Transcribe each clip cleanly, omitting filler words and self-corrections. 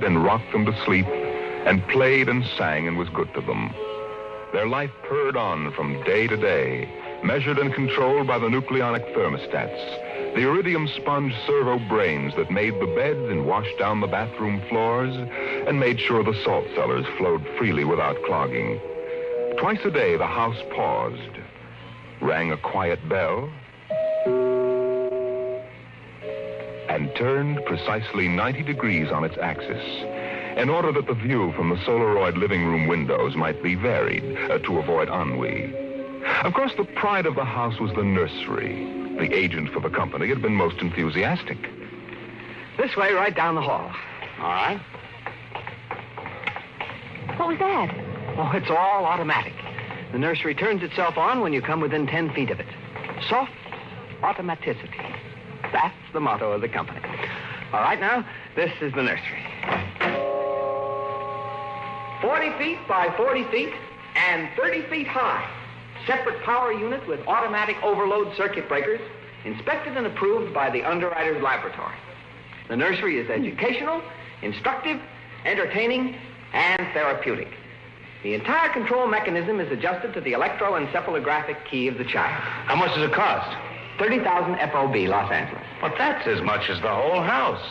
and rocked them to sleep and played and sang and was good to them. Their life purred on from day to day, measured and controlled by the nucleonic thermostats, the iridium sponge servo brains that made the beds and washed down the bathroom floors and made sure the salt cellars flowed freely without clogging. Twice a day, the house paused, rang a quiet bell, and turned precisely 90 degrees on its axis, in order that the view from the Solaroid living room windows might be varied to avoid ennui. Of course, the pride of the house was the nursery. The agent for the company had been most enthusiastic. This way, right down the hall. All right. What was that? Oh, it's all automatic. The nursery turns itself on when you come within 10 feet of it. Soft automaticity. That's the motto of the company. All right, now, this is the nursery. 40 feet by 40 feet and 30 feet high. Separate power unit with automatic overload circuit breakers, inspected and approved by the underwriter's laboratory. The nursery is educational, instructive, entertaining, and therapeutic. The entire control mechanism is adjusted to the electroencephalographic key of the child. How much does it cost? 30,000 FOB, Los Angeles. But that's as much as the whole house.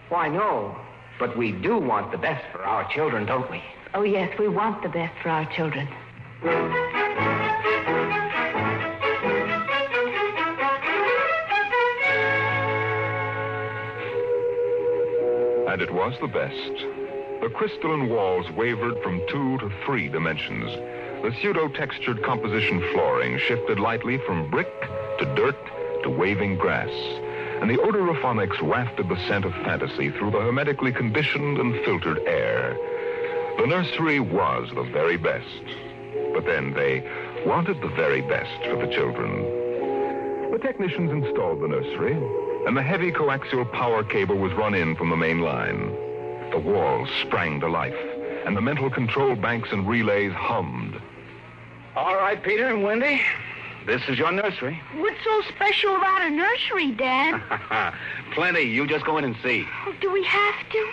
Why, no. But we do want the best for our children, don't we? Oh, yes, we want the best for our children. And it was the best. The crystalline walls wavered from 2 to 3 dimensions. The pseudo-textured composition flooring shifted lightly from brick to dirt to waving grass. And the odorophonics wafted the scent of fantasy through the hermetically conditioned and filtered air. The nursery was the very best. But then they wanted the very best for the children. The technicians installed the nursery, and the heavy coaxial power cable was run in from the main line. The walls sprang to life, and the mental control banks and relays hummed. All right, Peter and Wendy, this is your nursery. What's so special about a nursery, Dad? Plenty. You just go in and see. Oh, do we have to?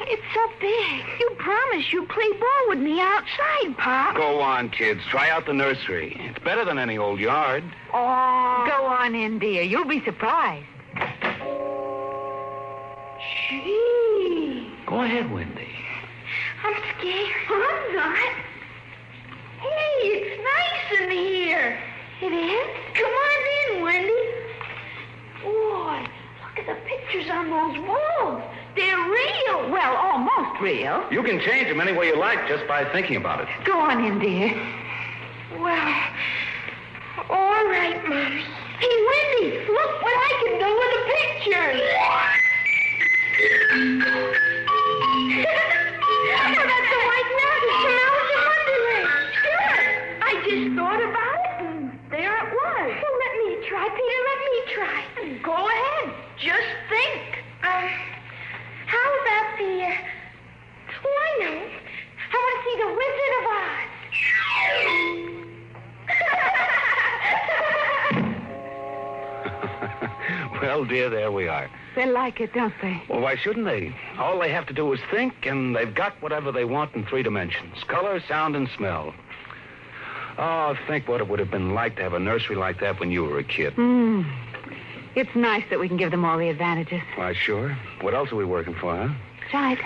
It's so big. You promised you'd play ball with me outside, Pop. Go on, kids. Try out the nursery. It's better than any old yard. Oh. Go on in, dear. You'll be surprised. Gee. Go ahead, Wendy. I'm scared. I'm not. Hey, it's nice in here. It is? Come on in, Wendy. Boy, look at the pictures on those walls. They're real. Well, almost real. You can change them any way you like just by thinking about it. Go on in, dear. Well, all right, Mommy. Hey, Wendy, look what I can do with the pictures. Oh, that's a white mountain from Alice in Wonderland. Sure. I just thought about it, and there it was. Well, let me try, Peter. Let me try. Go ahead. Just think. How about the... Oh, I know. I want to see the Wizard of Oz. Well, dear, there we are. They like it, don't they? Well, why shouldn't they? All they have to do is think, and they've got whatever they want in 3 dimensions. Color, sound, and smell. Oh, think what it would have been like to have a nursery like that when you were a kid. It's nice that we can give them all the advantages. Why, sure. What else are we working for, huh? Right.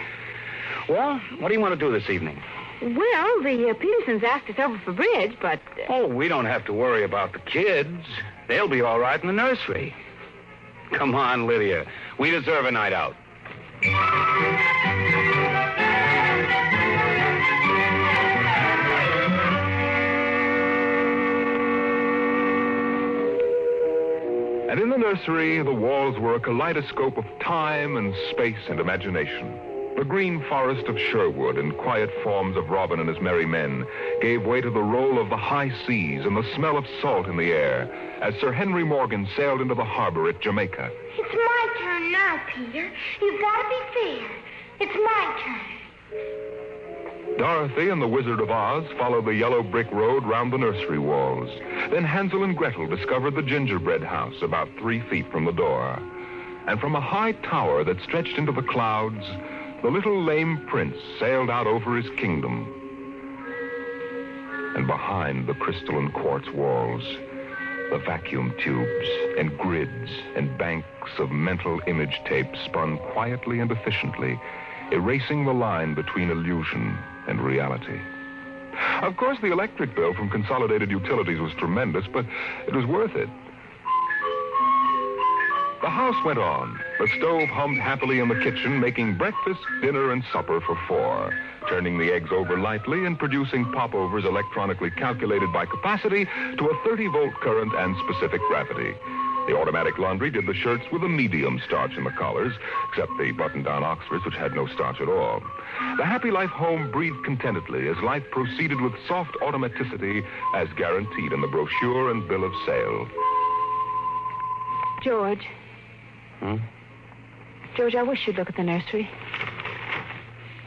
Well, what do you want to do this evening? Well, the Petersons asked us over for bridge, but... Oh, we don't have to worry about the kids. They'll be all right in the nursery. Come on, Lydia. We deserve a night out. And in the nursery, the walls were a kaleidoscope of time and space and imagination. The green forest of Sherwood and quiet forms of Robin and his merry men gave way to the roll of the high seas and the smell of salt in the air as Sir Henry Morgan sailed into the harbor at Jamaica. It's my turn now, Peter. You've got to be fair. It's my turn. Dorothy and the Wizard of Oz followed the yellow brick road round the nursery walls. Then Hansel and Gretel discovered the gingerbread house about 3 feet from the door. And from a high tower that stretched into the clouds, the little lame prince sailed out over his kingdom. And behind the crystalline quartz walls, the vacuum tubes and grids and banks of mental image tape spun quietly and efficiently, erasing the line between illusion and reality. Of course, the electric bill from Consolidated Utilities was tremendous, but it was worth it. The house went on. The stove hummed happily in the kitchen, making breakfast, dinner, and supper for 4, turning the eggs over lightly and producing popovers electronically calculated by capacity to a 30-volt current and specific gravity. The automatic laundry did the shirts with a medium starch in the collars, except the button-down Oxfords, which had no starch at all. The Happy Life home breathed contentedly as life proceeded with soft automaticity as guaranteed in the brochure and bill of sale. George. George, I wish you'd look at the nursery.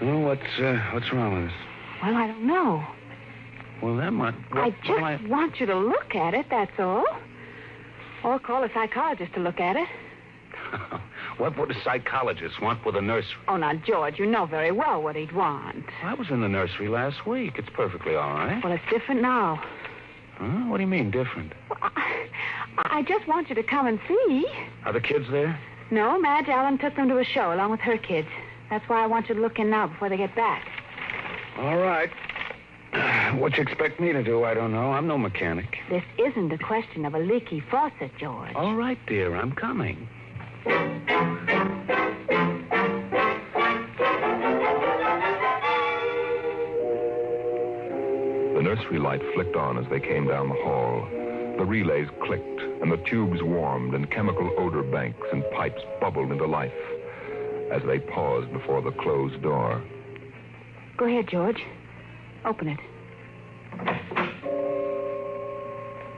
Oh, what's wrong with this? Well, I don't know. Well, that might... I just want you to look at it, that's all. Or call a psychologist to look at it. What would a psychologist want with a nursery? Oh, now, George, you know very well what he'd want. I was in the nursery last week. It's perfectly all right. Well, it's different now. Huh? What do you mean, different? Well, I just want you to come and see. Are the kids there? No, Madge Allen took them to a show along with her kids. That's why I want you to look in now before they get back. All right. What you expect me to do, I don't know. I'm no mechanic. This isn't a question of a leaky faucet, George. All right, dear, I'm coming. The nursery light flicked on as they came down the hall. The relays clicked, and the tubes warmed, and chemical odor banks and pipes bubbled into life as they paused before the closed door. Go ahead, George. Open it.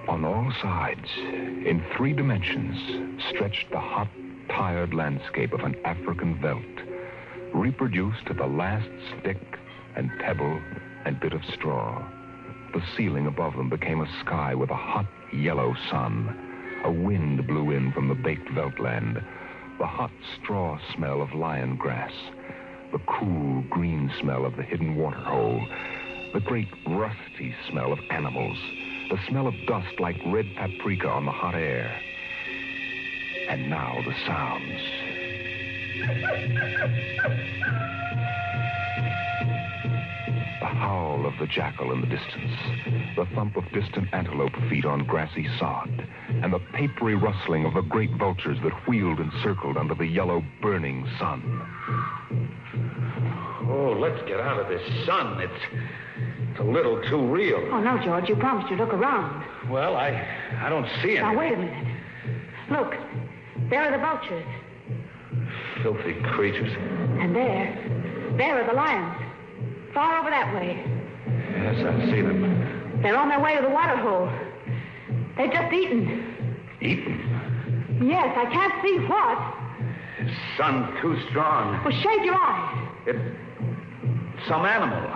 On all sides, in 3 dimensions, stretched the hot, tired landscape of an African veldt, reproduced to the last stick and pebble and bit of straw. The ceiling above them became a sky with a hot, yellow sun. A wind blew in from the baked veldtland. The hot straw smell of lion grass. The cool, green smell of the hidden waterhole. The great, rusty smell of animals. The smell of dust like red paprika on the hot air. And now the sounds. The howl of the jackal in the distance, the thump of distant antelope feet on grassy sod, and the papery rustling of the great vultures that wheeled and circled under the yellow, burning sun. Oh, let's get out of this sun. It's a little too real. Oh, no, George, you promised you'd look around. Well, I don't see anything. Now, wait a minute. Look, there are the vultures. Filthy creatures. And there are the lions. Far over that way. Yes, I see them. They're on their way to the water hole. They've just eaten. Eaten? Yes, I can't see what. The sun's too strong. Well, shade your eyes. It's some animal.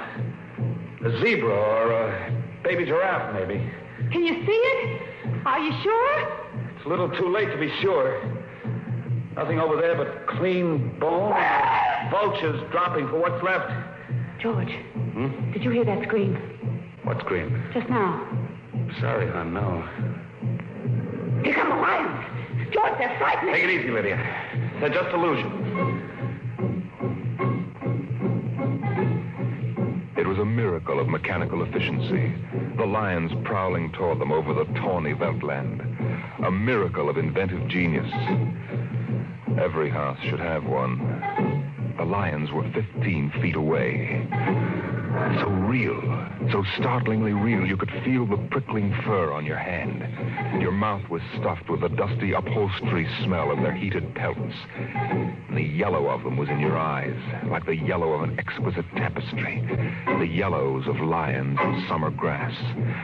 A zebra or a baby giraffe, maybe. Can you see it? Are you sure? It's a little too late to be sure. Nothing over there but clean bone. Vultures dropping for what's left. George, did you hear that scream? What scream? Just now. Sorry, hon, no. Here come the lions. George, they're frightening. Take it easy, Lydia. They're just illusions. It was a miracle of mechanical efficiency. The lions prowling toward them over the tawny veldtland. A miracle of inventive genius. Every house should have one. The lions were 15 feet away. So real, so startlingly real, you could feel the prickling fur on your hand. Your mouth was stuffed with the dusty upholstery smell of their heated pelts. And the yellow of them was in your eyes, like the yellow of an exquisite tapestry. The yellows of lions in summer grass.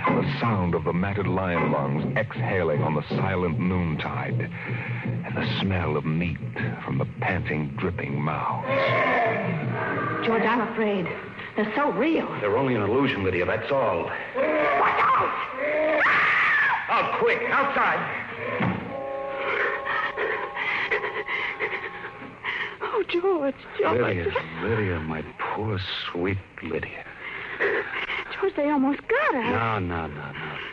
And the sound of the matted lion lungs exhaling on the silent noontide. And the smell of meat from the panting, dripping mouths. George, I'm afraid. They're so real. They're only an illusion, Lydia, that's all. Watch out! Out, quick, outside. Oh, George. Lydia, my poor, sweet Lydia. George, they almost got her. No.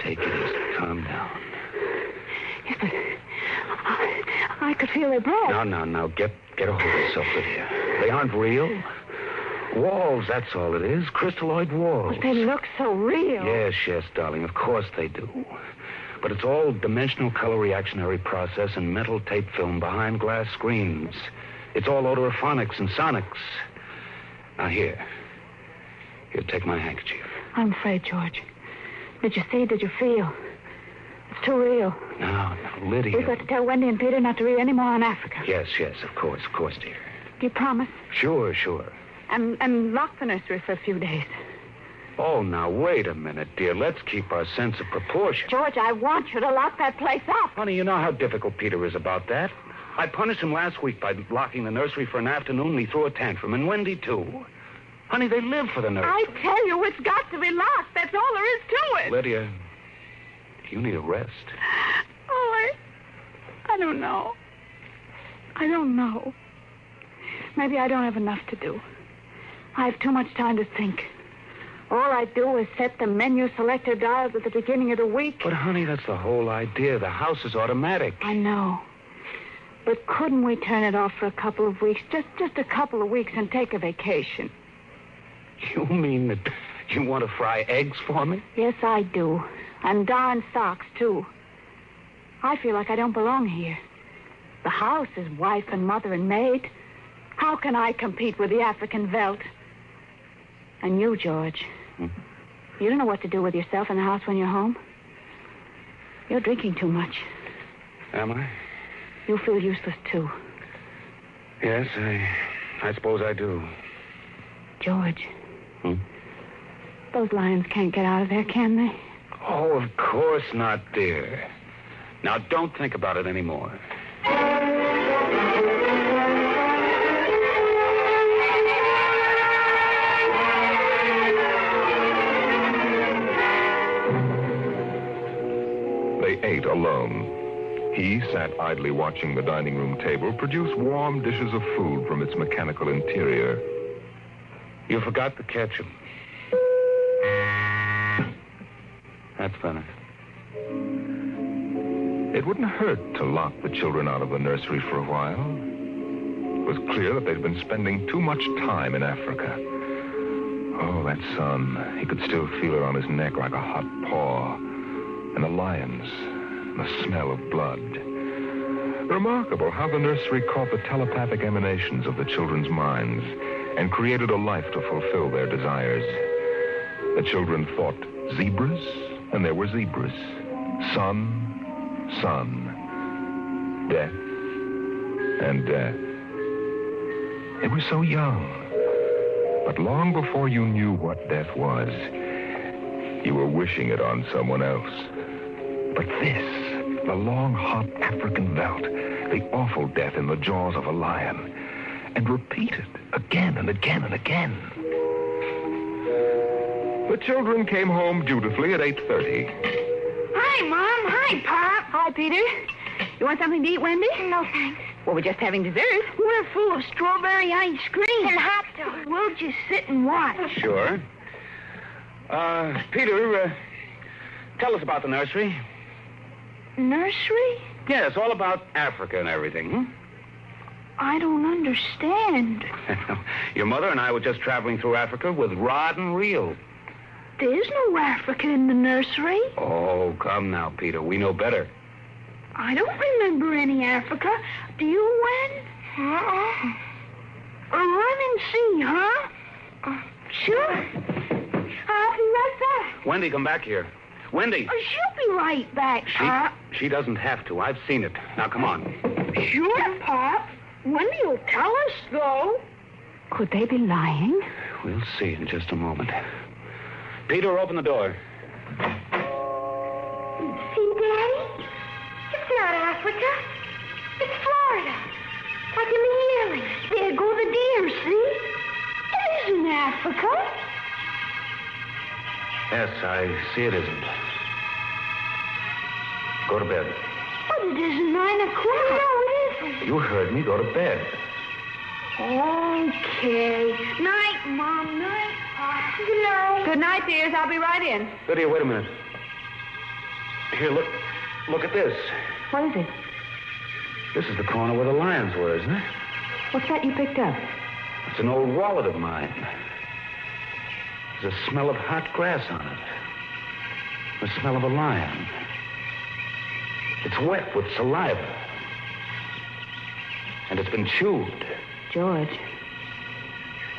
Take it easy. Calm down. Yes, but I could feel their breath. No. Get a hold of yourself, Lydia. They aren't real. Walls, that's all it is. Crystalloid walls. But they look so real. Yes, darling. Of course they do. But it's all dimensional color reactionary process and mental tape film behind glass screens. It's all odorophonics and sonics. Now, here, take my handkerchief. I'm afraid, George. Did you see? Did you feel? It's too real. No, Lydia. We've got to tell Wendy and Peter not to read any more on Africa. Yes, of course, dear. Do you promise? Sure. And lock the nursery for a few days. Oh, now, wait a minute, dear. Let's keep our sense of proportion. George, I want you to lock that place up. Honey, you know how difficult Peter is about that. I punished him last week by locking the nursery for an afternoon, and he threw a tantrum, and Wendy, too. Honey, they live for the nursery. I tell you, it's got to be locked. That's all there is to it. Lydia, you need a rest. Oh, I don't know. Maybe I don't have enough to do. I have too much time to think. All I do is set the menu selector dials at the beginning of the week. But, honey, that's the whole idea. The house is automatic. I know. But couldn't we turn it off for a couple of weeks? Just a couple of weeks and take a vacation. You mean that you want to fry eggs for me? Yes, I do. And darn socks, too. I feel like I don't belong here. The house is wife and mother and maid. How can I compete with the African veldt? And you, George, you don't know what to do with yourself in the house when you're home. You're drinking too much. Am I? You feel useless, too. Yes, I suppose I do. George. Those lions can't get out of there, can they? Oh, of course not, dear. Now, don't think about it anymore. They ate alone. He sat idly watching the dining room table produce warm dishes of food from its mechanical interior. You forgot the ketchup. That's better. It wouldn't hurt to lock the children out of the nursery for a while. It was clear that they'd been spending too much time in Africa. Oh, that sun. He could still feel it on his neck like a hot paw. And the lions, and the smell of blood. Remarkable how the nursery caught the telepathic emanations of the children's minds and created a life to fulfill their desires. The children thought zebras, and there were zebras. Sun, death, and death. They were so young. But long before you knew what death was, you were wishing it on someone else. But this, the long, hot African veldt, the awful death in the jaws of a lion, and repeated again and again and again. The children came home dutifully at 8:30. Hi, Mom. Hi, Pop. Hi, Peter. You want something to eat, Wendy? No, thanks. Well, we're just having dessert. We're full of strawberry ice cream. And hot dogs. We'll just sit and watch. Sure. Peter, tell us about the nursery. Nursery? Yes, all about Africa and everything. I don't understand. Your mother and I were just traveling through Africa with rod and reel. There's no Africa in the nursery. Oh, come now, Peter. We know better. I don't remember any Africa. Do you, Wen? Run and see, huh? Sure. I'll be right back. Wendy, come back here. Wendy. She'll be right back, Pop. She doesn't have to. I've seen it. Now, come on. Sure, Pop. Wendy will tell us, though. Could they be lying? We'll see in just a moment. Peter, open the door. See, Daddy? It's not Africa. It's Florida. Like in the yearling. There go the deer, see? It isn't Africa. Yes, I see it isn't. Go to bed. But it isn't 9 o'clock. No, it isn't. You heard me. Go to bed. Okay. Night, Mom. Night, Pop. Good night. Good night, dears. I'll be right in. Lydia, wait a minute. Here, look at this. What is it? This is the corner where the lions were, isn't it? What's that you picked up? It's an old wallet of mine. There's a smell of hot grass on it. The smell of a lion. It's wet with saliva. And it's been chewed. George,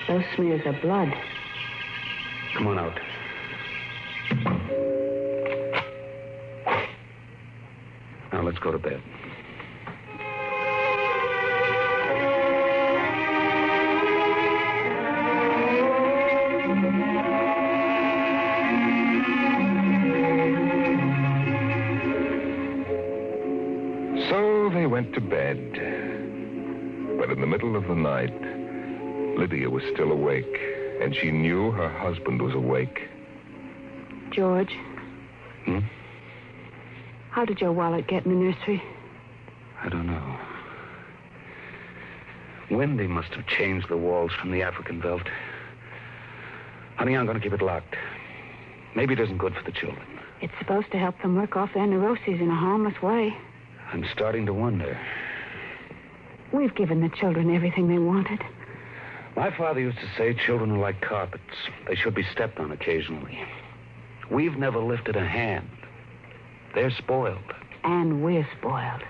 those smears are blood. Come on out. Now let's go to bed. So they went to bed. But in the middle of the night, Lydia was still awake, and she knew her husband was awake. George? How did your wallet get in the nursery? I don't know. Wendy must have changed the walls from the African veldt. Honey, I'm going to keep it locked. Maybe it isn't good for the children. It's supposed to help them work off their neuroses in a harmless way. I'm starting to wonder. We've given the children everything they wanted. My father used to say children are like carpets. They should be stepped on occasionally. We've never lifted a hand. They're spoiled. And we're spoiled.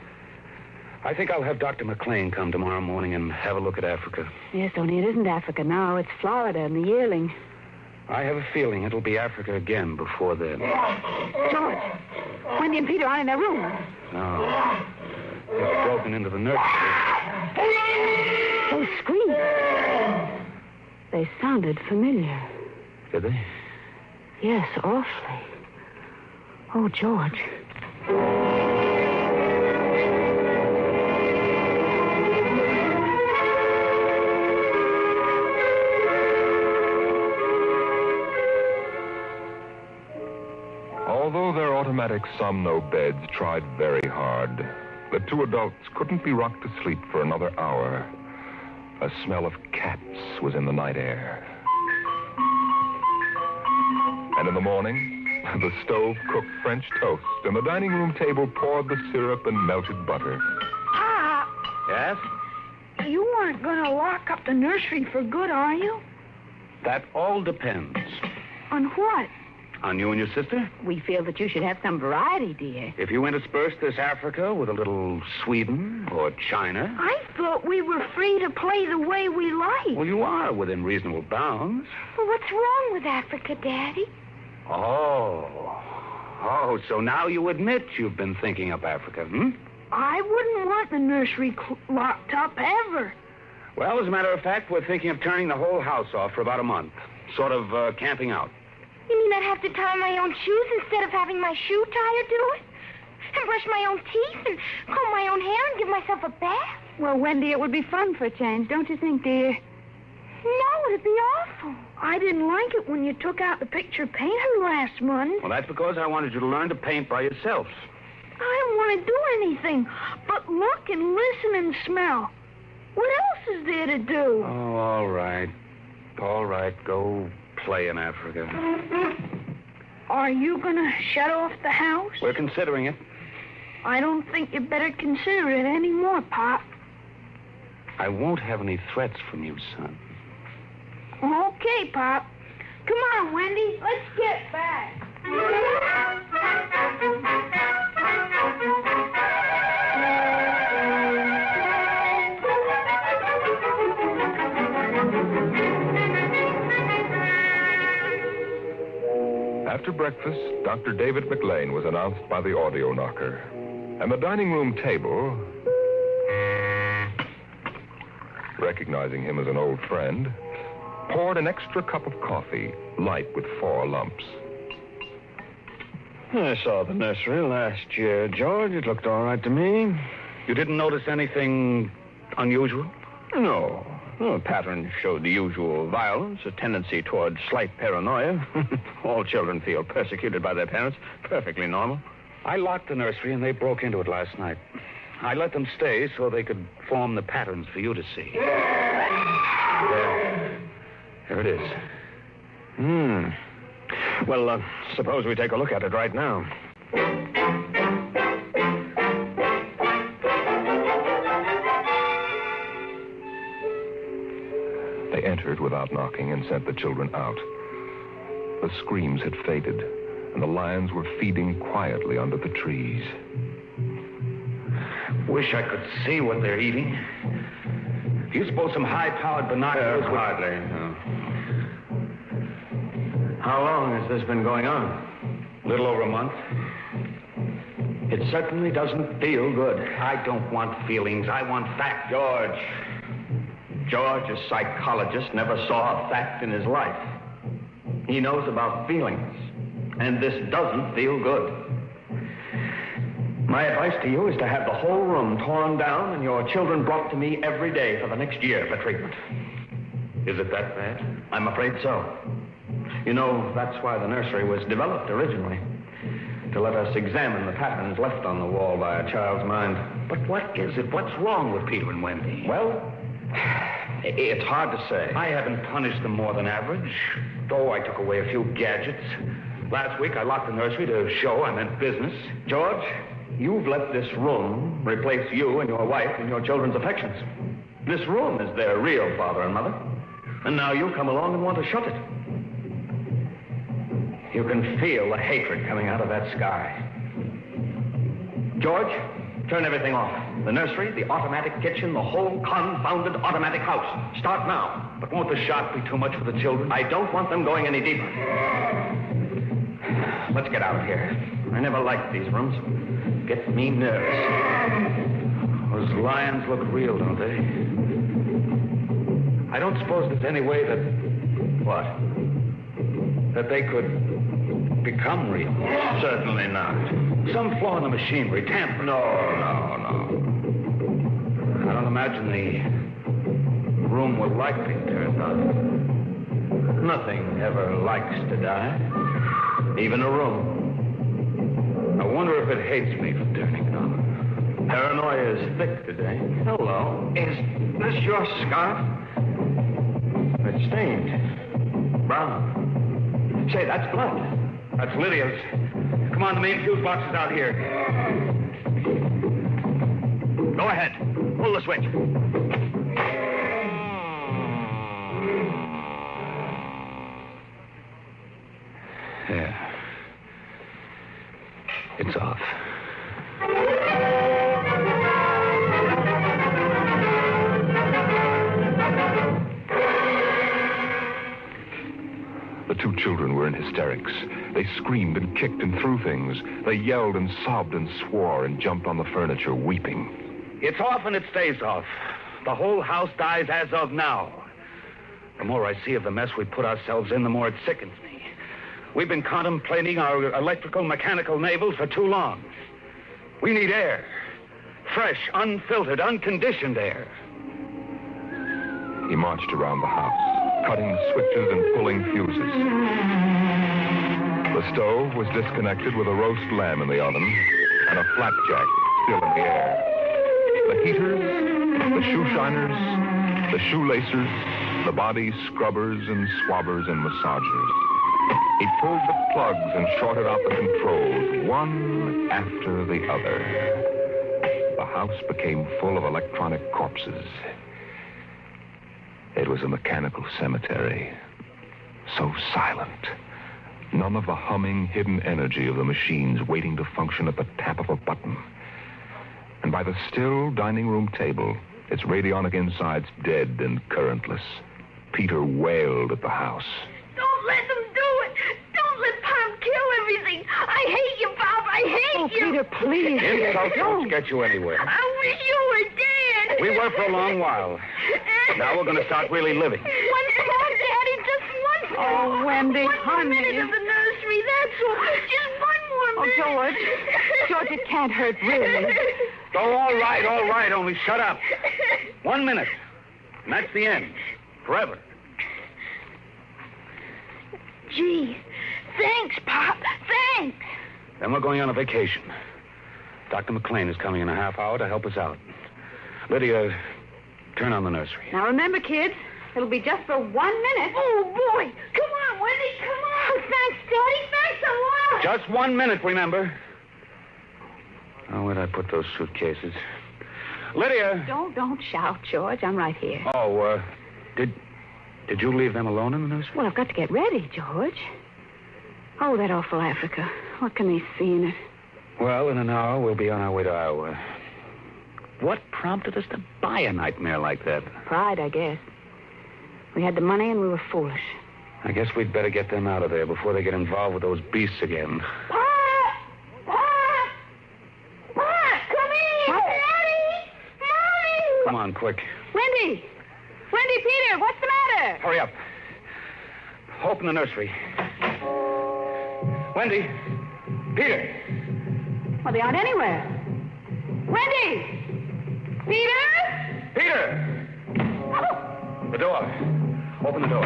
I think I'll have Dr. McLean come tomorrow morning and have a look at Africa. Yes, only it isn't Africa now. It's Florida and the yearling. I have a feeling it'll be Africa again before then. George, Wendy and Peter aren't in their room. No. They've broken into the nursery. Those screams. They sounded familiar. Did they? Yes, awfully. Oh, George. Although their automatic somno beds tried very hard, the two adults couldn't be rocked to sleep for another hour. A smell of cats was in the night air. And in the morning, the stove cooked French toast, and the dining room table poured the syrup and melted butter. Pop, Yes? you aren't going to lock up the nursery for good, are you? That all depends. On what? On you and your sister? We feel that you should have some variety, dear. If you intersperse this Africa with a little Sweden or China... I thought we were free to play the way we like. Well, you are within reasonable bounds. Well, what's wrong with Africa, Daddy? Oh, so now you admit you've been thinking up Africa, hmm? I wouldn't want the nursery locked up ever. Well, as a matter of fact, we're thinking of turning the whole house off for about a month. Sort of camping out. You mean I'd have to tie my own shoes instead of having my shoe tire do it? And brush my own teeth and comb my own hair and give myself a bath? Well, Wendy, it would be fun for a change, don't you think, dear? No, it'd be awful. I didn't like it when you took out the picture painter last month. Well, that's because I wanted you to learn to paint by yourself. I don't want to do anything but look and listen and smell. What else is there to do? Oh, all right. All right, go play in Africa. Are you going to shut off the house? We're considering it. I don't think you better consider it anymore, Pop. I won't have any threats from you, son. Okay, Pop. Come on, Wendy. Let's get back. After breakfast, Dr. David McLean was announced by the audio knocker. And the dining room table, recognizing him as an old friend, poured an extra cup of coffee, light with 4 lumps. I saw the nursery last year, George. It looked all right to me. You didn't notice anything unusual? No. The pattern showed the usual violence, a tendency toward slight paranoia. All children feel persecuted by their parents. Perfectly normal. I locked the nursery and they broke into it last night. I let them stay so they could form the patterns for you to see. There. Here it is. Well, suppose we take a look at it right now. They entered without knocking and sent the children out. The screams had faded, and the lions were feeding quietly under the trees. Wish I could see what they're eating. Do you suppose some high-powered binoculars would... Hardly, no. How long has this been going on? Little over a month. It certainly doesn't feel good. I don't want feelings. I want facts. George, a psychologist, never saw a fact in his life. He knows about feelings, and this doesn't feel good. My advice to you is to have the whole room torn down and your children brought to me every day for the next year for treatment. Is it that bad? I'm afraid so. You know, that's why the nursery was developed originally, to let us examine the patterns left on the wall by a child's mind. But what is it? What's wrong with Peter and Wendy? Well, it's hard to say. I haven't punished them more than average, though I took away a few gadgets. Last week, I locked the nursery to show I meant business. George, you've let this room replace you and your wife and your children's affections. This room is their real father and mother. And now you come along and want to shut it. You can feel the hatred coming out of that sky. George, turn everything off. The nursery, the automatic kitchen, the whole confounded automatic house. Start now. But won't the shock be too much for the children? I don't want them going any deeper. Let's get out of here. I never liked these rooms. Get me nervous. Those lions look real, don't they? I don't suppose there's any way that... What? That they could become real. Certainly not. Some flaw in the machinery, tamper. No. I don't imagine the room will like being turned on. Nothing ever likes to die. Even a room. I wonder if it hates me for turning it on. Paranoia is thick today. Hello. Is this your scarf? It's stained. Brown. Say, that's blood. That's Lydia's. Come on, the main fuse box is out here. Go ahead. Pull the switch. Yeah. It's off. The two children were in hysterics. They screamed and kicked and threw things. They yelled and sobbed and swore and jumped on the furniture, weeping. It's off and it stays off. The whole house dies as of now. The more I see of the mess we put ourselves in, the more it sickens me. We've been contemplating our electrical, mechanical navels for too long. We need air. Fresh, unfiltered, unconditioned air. He marched around the house, cutting switches and pulling fuses. The stove was disconnected with a roast lamb in the oven and a flapjack still in the air. The heaters, the shoe shiners, the shoelacers, the body scrubbers and swabbers and massagers. He pulled the plugs and shorted out the controls, one after the other. The house became full of electronic corpses. It was a mechanical cemetery, so silent. None of the humming, hidden energy of the machines waiting to function at the tap of a button. And by the still dining room table, its radionic insides dead and currentless, Peter wailed at the house. Don't let them do it. Don't let Pop kill everything. I hate you, Pop. I hate you. Peter, please. Insults won't get you anywhere. I wish you were dead. We were for a long while. Now we're going to start really living. One more, Daddy. Just one more. Oh, Wendy, one honey. more minute of the nursery. That's all. Just one more minute. George. George, it can't hurt, really. Oh, all right. Only shut up. 1 minute. And that's the end. Forever. Gee, thanks, Pop. Thanks. Then we're going on a vacation. Dr. McLean is coming in a half hour to help us out. Lydia, turn on the nursery. Now, remember, kids, it'll be just for 1 minute. Oh, boy. Come on, Wendy, come on. Oh, thanks, Daddy. Thanks a lot. Just 1 minute, remember. Oh, where'd I put those suitcases? Lydia! Don't shout, George. I'm right here. Oh, did you leave them alone in the nursery? Well, I've got to get ready, George. Oh, that awful Africa. What can they see in it? Well, in an hour, we'll be on our way to Iowa. What prompted us to buy a nightmare like that? Pride, I guess. We had the money and we were foolish. I guess we'd better get them out of there before they get involved with those beasts again. Pa! Pa! Pa! Come here! Daddy! Mommy! Come on, quick. Wendy! Wendy, Peter, what's the matter? Hurry up. Open the nursery. Wendy! Peter! Well, they aren't anywhere. Wendy! Peter! Peter! Oh. The door. Open the door.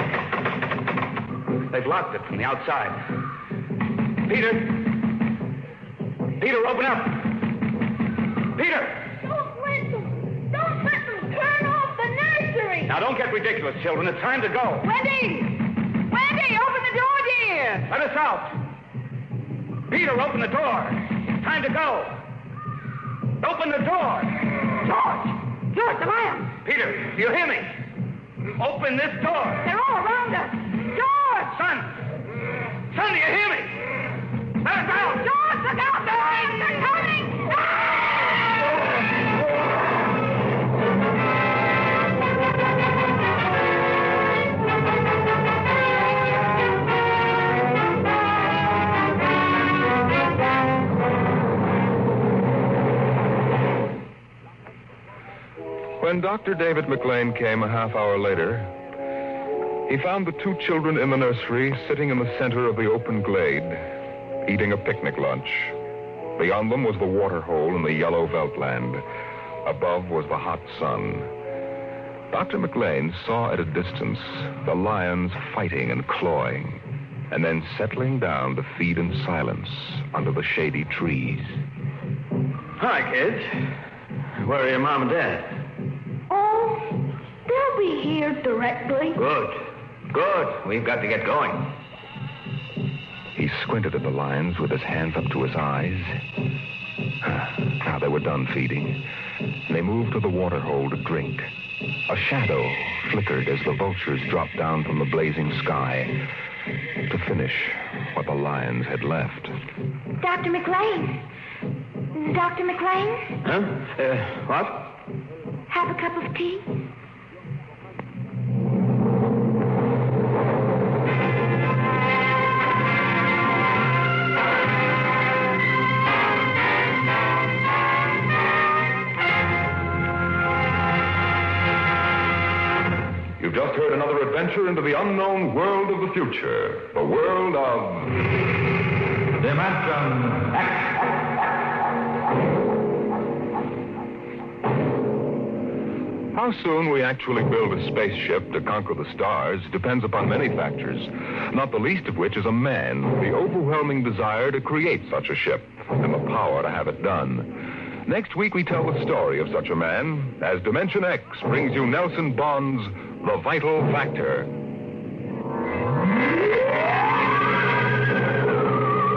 They've locked it from the outside. Peter! Peter, open up! Peter! Don't let them! Don't let them turn off the nursery! Now, don't get ridiculous, children. It's time to go. Wendy! Wendy, open the door, dear! Let us out. Peter, open the door. It's time to go. Open the door. George! George, the lions! Peter, do you hear me? Open this door. They're all around us! George! Son, do you hear me? Let us out. George, look out! The lions are coming! When Dr. David McLean came a half hour later, he found the two children in the nursery sitting in the center of the open glade, eating a picnic lunch. Beyond them was the water hole in the yellow veldland. Above was the hot sun. Dr. McLean saw at a distance the lions fighting and clawing, and then settling down to feed in silence under the shady trees. Hi, kids. Where are your mom and dad? Oh, they'll be here directly. Good. We've got to get going. He squinted at the lions with his hands up to his eyes. Now they were done feeding. They moved to the water hole to drink. A shadow flickered as the vultures dropped down from the blazing sky to finish what the lions had left. Dr. McLean. Dr. McLean? Huh? What? Have a cup of tea? You've just heard another adventure into the unknown world of the future. The world of Dimension X. How soon we actually build a spaceship to conquer the stars depends upon many factors, not the least of which is a man, the overwhelming desire to create such a ship, and the power to have it done. Next week, we tell the story of such a man as Dimension X brings you Nelson Bond's The Vital Factor.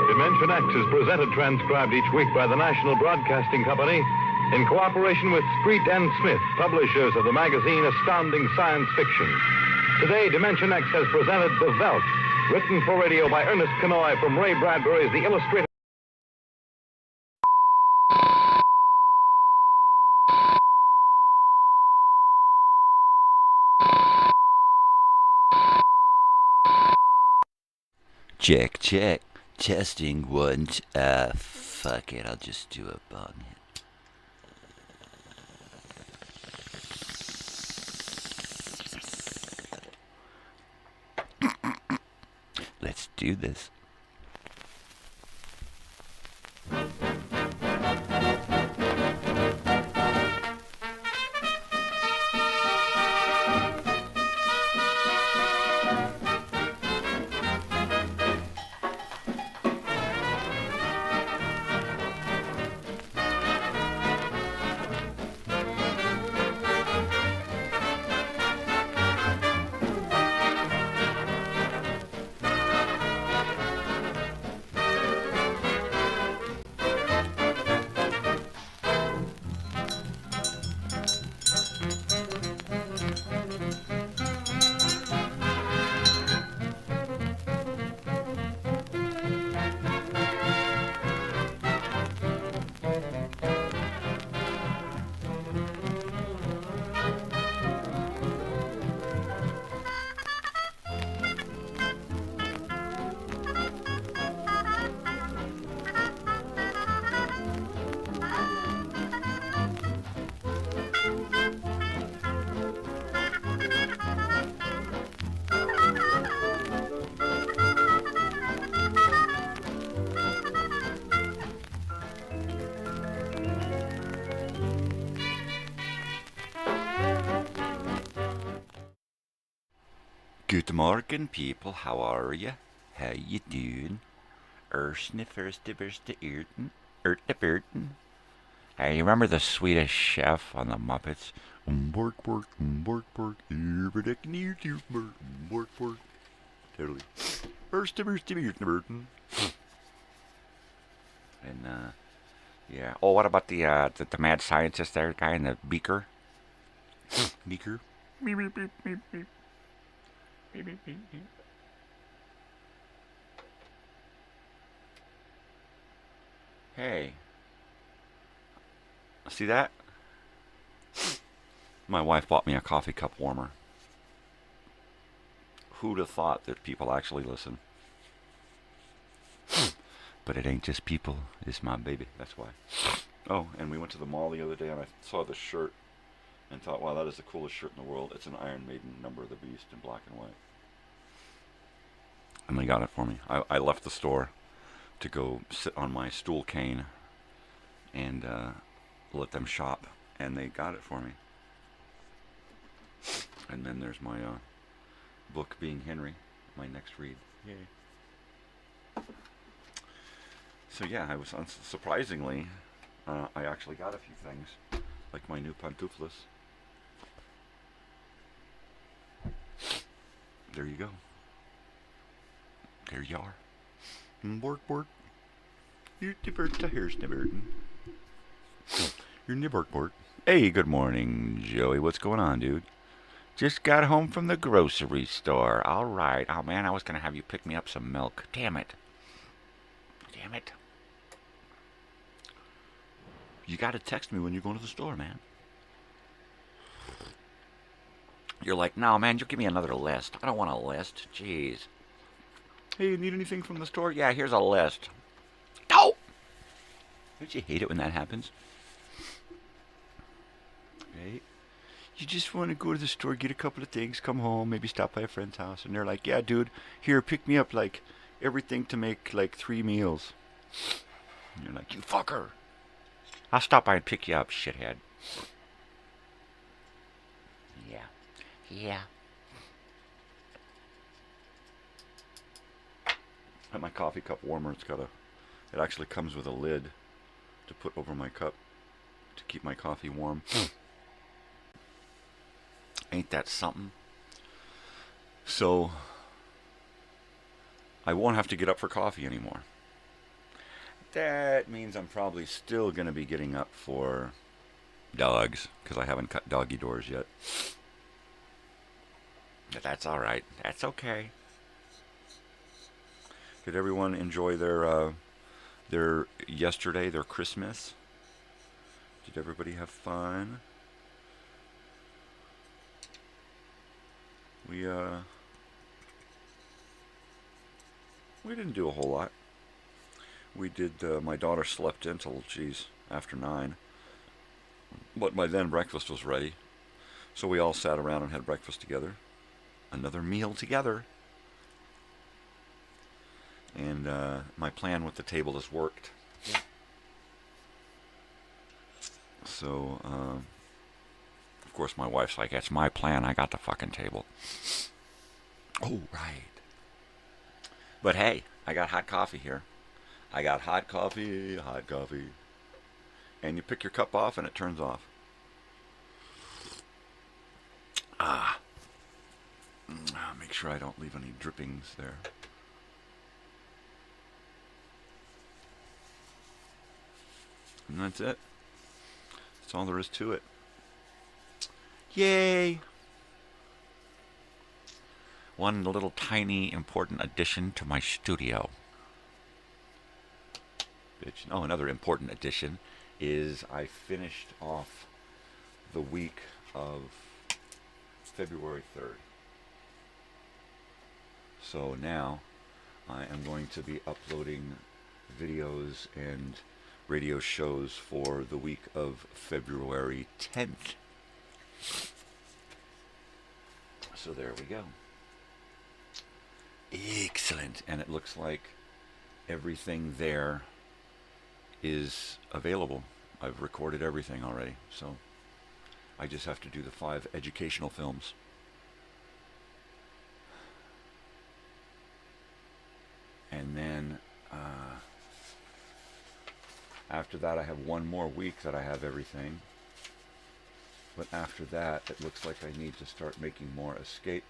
Dimension X is presented transcribed each week by the National Broadcasting Company in cooperation with Street and Smith, publishers of the magazine Astounding Science Fiction. Today, Dimension X has presented The Veldt, written for radio by Ernest Kenoy from Ray Bradbury's The Illustrated. Check, check. Testing one. Fuck it. I'll just do a Bong Hit. Let's do this. Good morning, people. How are you? How you doing? Ersne firste burste Erten? Burton? Hey, you remember the Swedish chef on the Muppets? Totally. Firste burste Burton. And, yeah. Oh, what about the mad scientist there, guy in the beaker? Beaker? Beep, beep, beep, beep, beep. Beep, beep, beep, beep. Hey. See that? My wife bought me a coffee cup warmer. Who'd have thought that people actually listen? But it ain't just people, it's my baby, that's why. Oh, and we went to the mall the other day and I saw this shirt and thought, wow, that is the coolest shirt in the world. It's an Iron Maiden Number of the Beast in black and white. And they got it for me. I left the store to go sit on my stool cane and let them shop, and they got it for me. And then there's my book, Being Henry, my next read. Yay. So yeah, I was surprisingly, I actually got a few things, like my new pantuflas. There you go. There you are. Bork bork. You're nibberk bork. Hey, good morning, Joey. What's going on, dude? Just got home from the grocery store. All right. Oh man, I was gonna have you pick me up some milk. Damn it. Damn it. You gotta text me when you're going to the store, man. You're like, no, man, you give me another list. I don't want a list. Jeez. Hey, you need anything from the store? Yeah, here's a list. No! Don't you hate it when that happens? Right? You just want to go to the store, get a couple of things, come home, maybe stop by a friend's house, and they're like, yeah, dude, here, pick me up, like, everything to make, like, 3 meals. And you're like, you fucker. I'll stop by and pick you up, shithead. Yeah. Yeah. At my coffee cup warmer, it actually comes with a lid to put over my cup to keep my coffee warm. Ain't that something? So, I won't have to get up for coffee anymore. That means I'm probably still going to be getting up for dogs, because I haven't cut doggy doors yet. But that's alright. That's okay. Did everyone enjoy their yesterday, their Christmas? Did everybody have fun? We didn't do a whole lot. We did, my daughter slept in till, after 9. But by then breakfast was ready. So we all sat around and had breakfast together. Another meal together. And my plan with the table has worked. So, of course, my wife's like, it's my plan. I got the fucking table. Oh, right. But hey, I got hot coffee here. I got hot coffee. And you pick your cup off and it turns off. Make sure I don't leave any drippings there. And that's it. That's all there is to it. Yay! One little tiny important addition to my studio. Oh, another important addition is I finished off the week of February 3rd. So now I am going to be uploading videos and radio shows for the week of February 10th. So there we go. Excellent. And it looks like everything there is available. I've recorded everything already, so I just have to do the 5 educational films. After that, I have one more week that I have everything. But after that, it looks like I need to start making more escape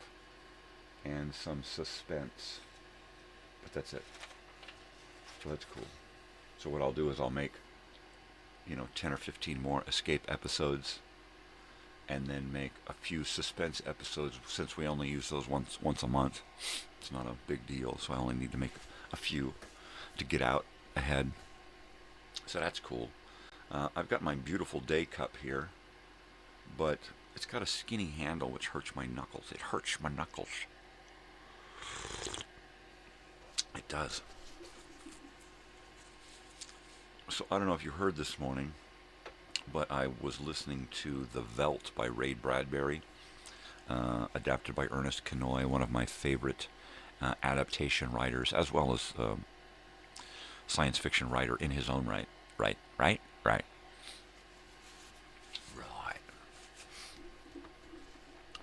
and some suspense. But that's it. So that's cool. So what I'll do is I'll make, 10 or 15 more escape episodes, and then make a few suspense episodes, since we only use those once a month. It's not a big deal, so I only need to make a few to get out ahead. So that's cool. I've got my beautiful day cup here, but it's got a skinny handle which hurts my knuckles. It hurts my knuckles. It does. So I don't know if you heard this morning, but I was listening to The Veldt by Ray Bradbury, adapted by Ernest Kenoy, one of my favorite adaptation writers, as well as science fiction writer in his own right. Right.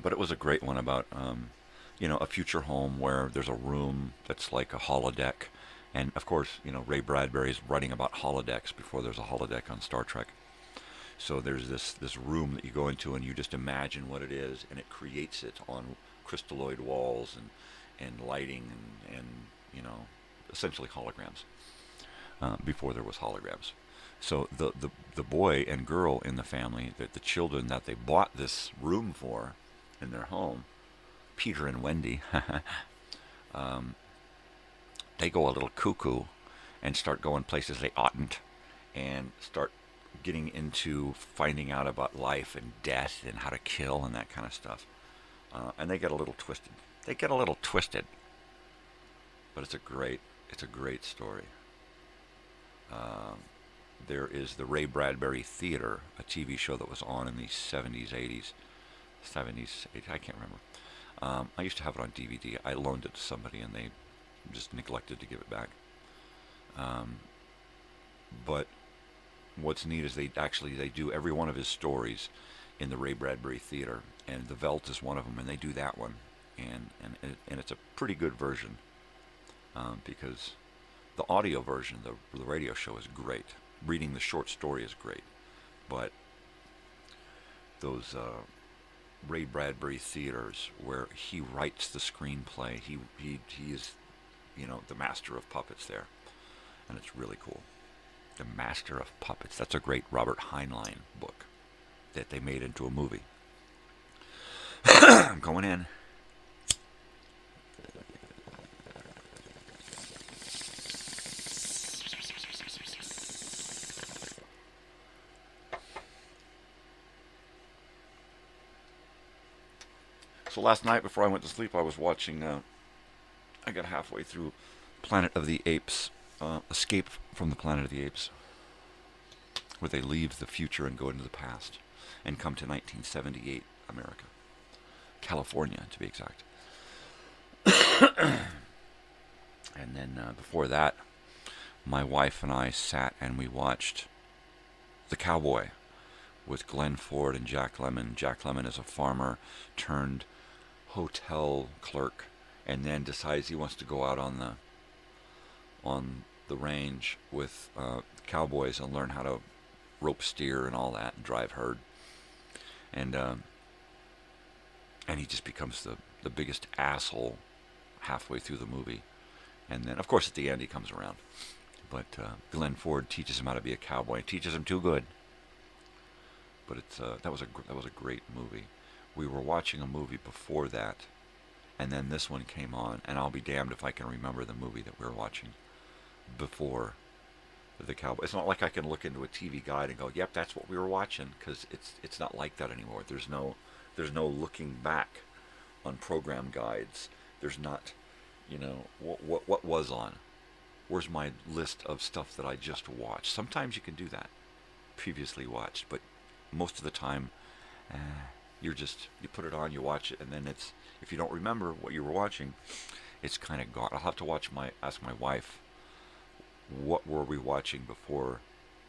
But it was a great one about, a future home where there's a room that's like a holodeck. And, of course, Ray Bradbury's writing about holodecks before there's a holodeck on Star Trek. So there's this room that you go into and you just imagine what it is, and it creates it on crystalloid walls and lighting and essentially holograms, before there was holograms. So the boy and girl in the family, the children that they bought this room for in their home, Peter and Wendy, they go a little cuckoo and start going places they oughtn't, and start getting into finding out about life and death and how to kill and that kind of stuff. And they get a little twisted. But it's a great story. There is the Ray Bradbury Theater, a TV show that was on in the 70s, 80s, 70s, 80s, I can't remember. I used to have it on DVD. I loaned it to somebody and they just neglected to give it back. But what's neat is they do every one of his stories in the Ray Bradbury Theater, and The Veldt is one of them, and they do that one, and it's a pretty good version, because the audio version, the radio show, is great. Reading the short story is great, but those Ray Bradbury theaters where he writes the screenplay, he is the master of puppets there, and it's really cool. The Master of Puppets. That's a great Robert Heinlein book that they made into a movie. I'm going in. So last night before I went to sleep, I was watching, I got halfway through Planet of the Apes, Escape from the Planet of the Apes, where they leave the future and go into the past and come to 1978 America. California, to be exact. And then before that, my wife and I sat and we watched The Cowboy with Glenn Ford and Jack Lemmon. Jack Lemmon is a farmer turned hotel clerk, and then decides he wants to go out on the range with cowboys and learn how to rope steer and all that and drive herd. And he just becomes the biggest asshole halfway through the movie. And then, of course, at the end he comes around. But Glenn Ford teaches him how to be a cowboy. Teaches him too good. But that was a great movie. We were watching a movie before that, and then this one came on, and I'll be damned if I can remember the movie that we were watching before The Cowboy. It's not like I can look into a TV guide and go, "Yep, that's what we were watching," because it's not like that anymore. There's no looking back on program guides. There's not, what was on. Where's my list of stuff that I just watched? Sometimes you can do that, previously watched, but most of the time, you put it on, you watch it, and then if you don't remember what you were watching, it's kind of gone. I'll have to ask my wife, what were we watching before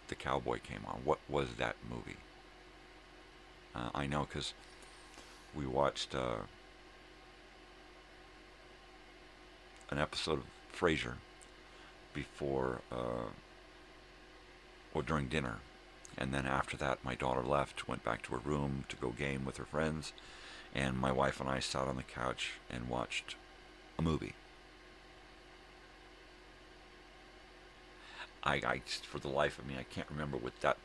The Cowboy came on? What was that movie? I know because we watched an episode of Frasier, before, or during dinner. And then after that, my daughter left, went back to her room to go game with her friends, and my wife and I sat on the couch and watched a movie. I just, for the life of me, I can't remember what that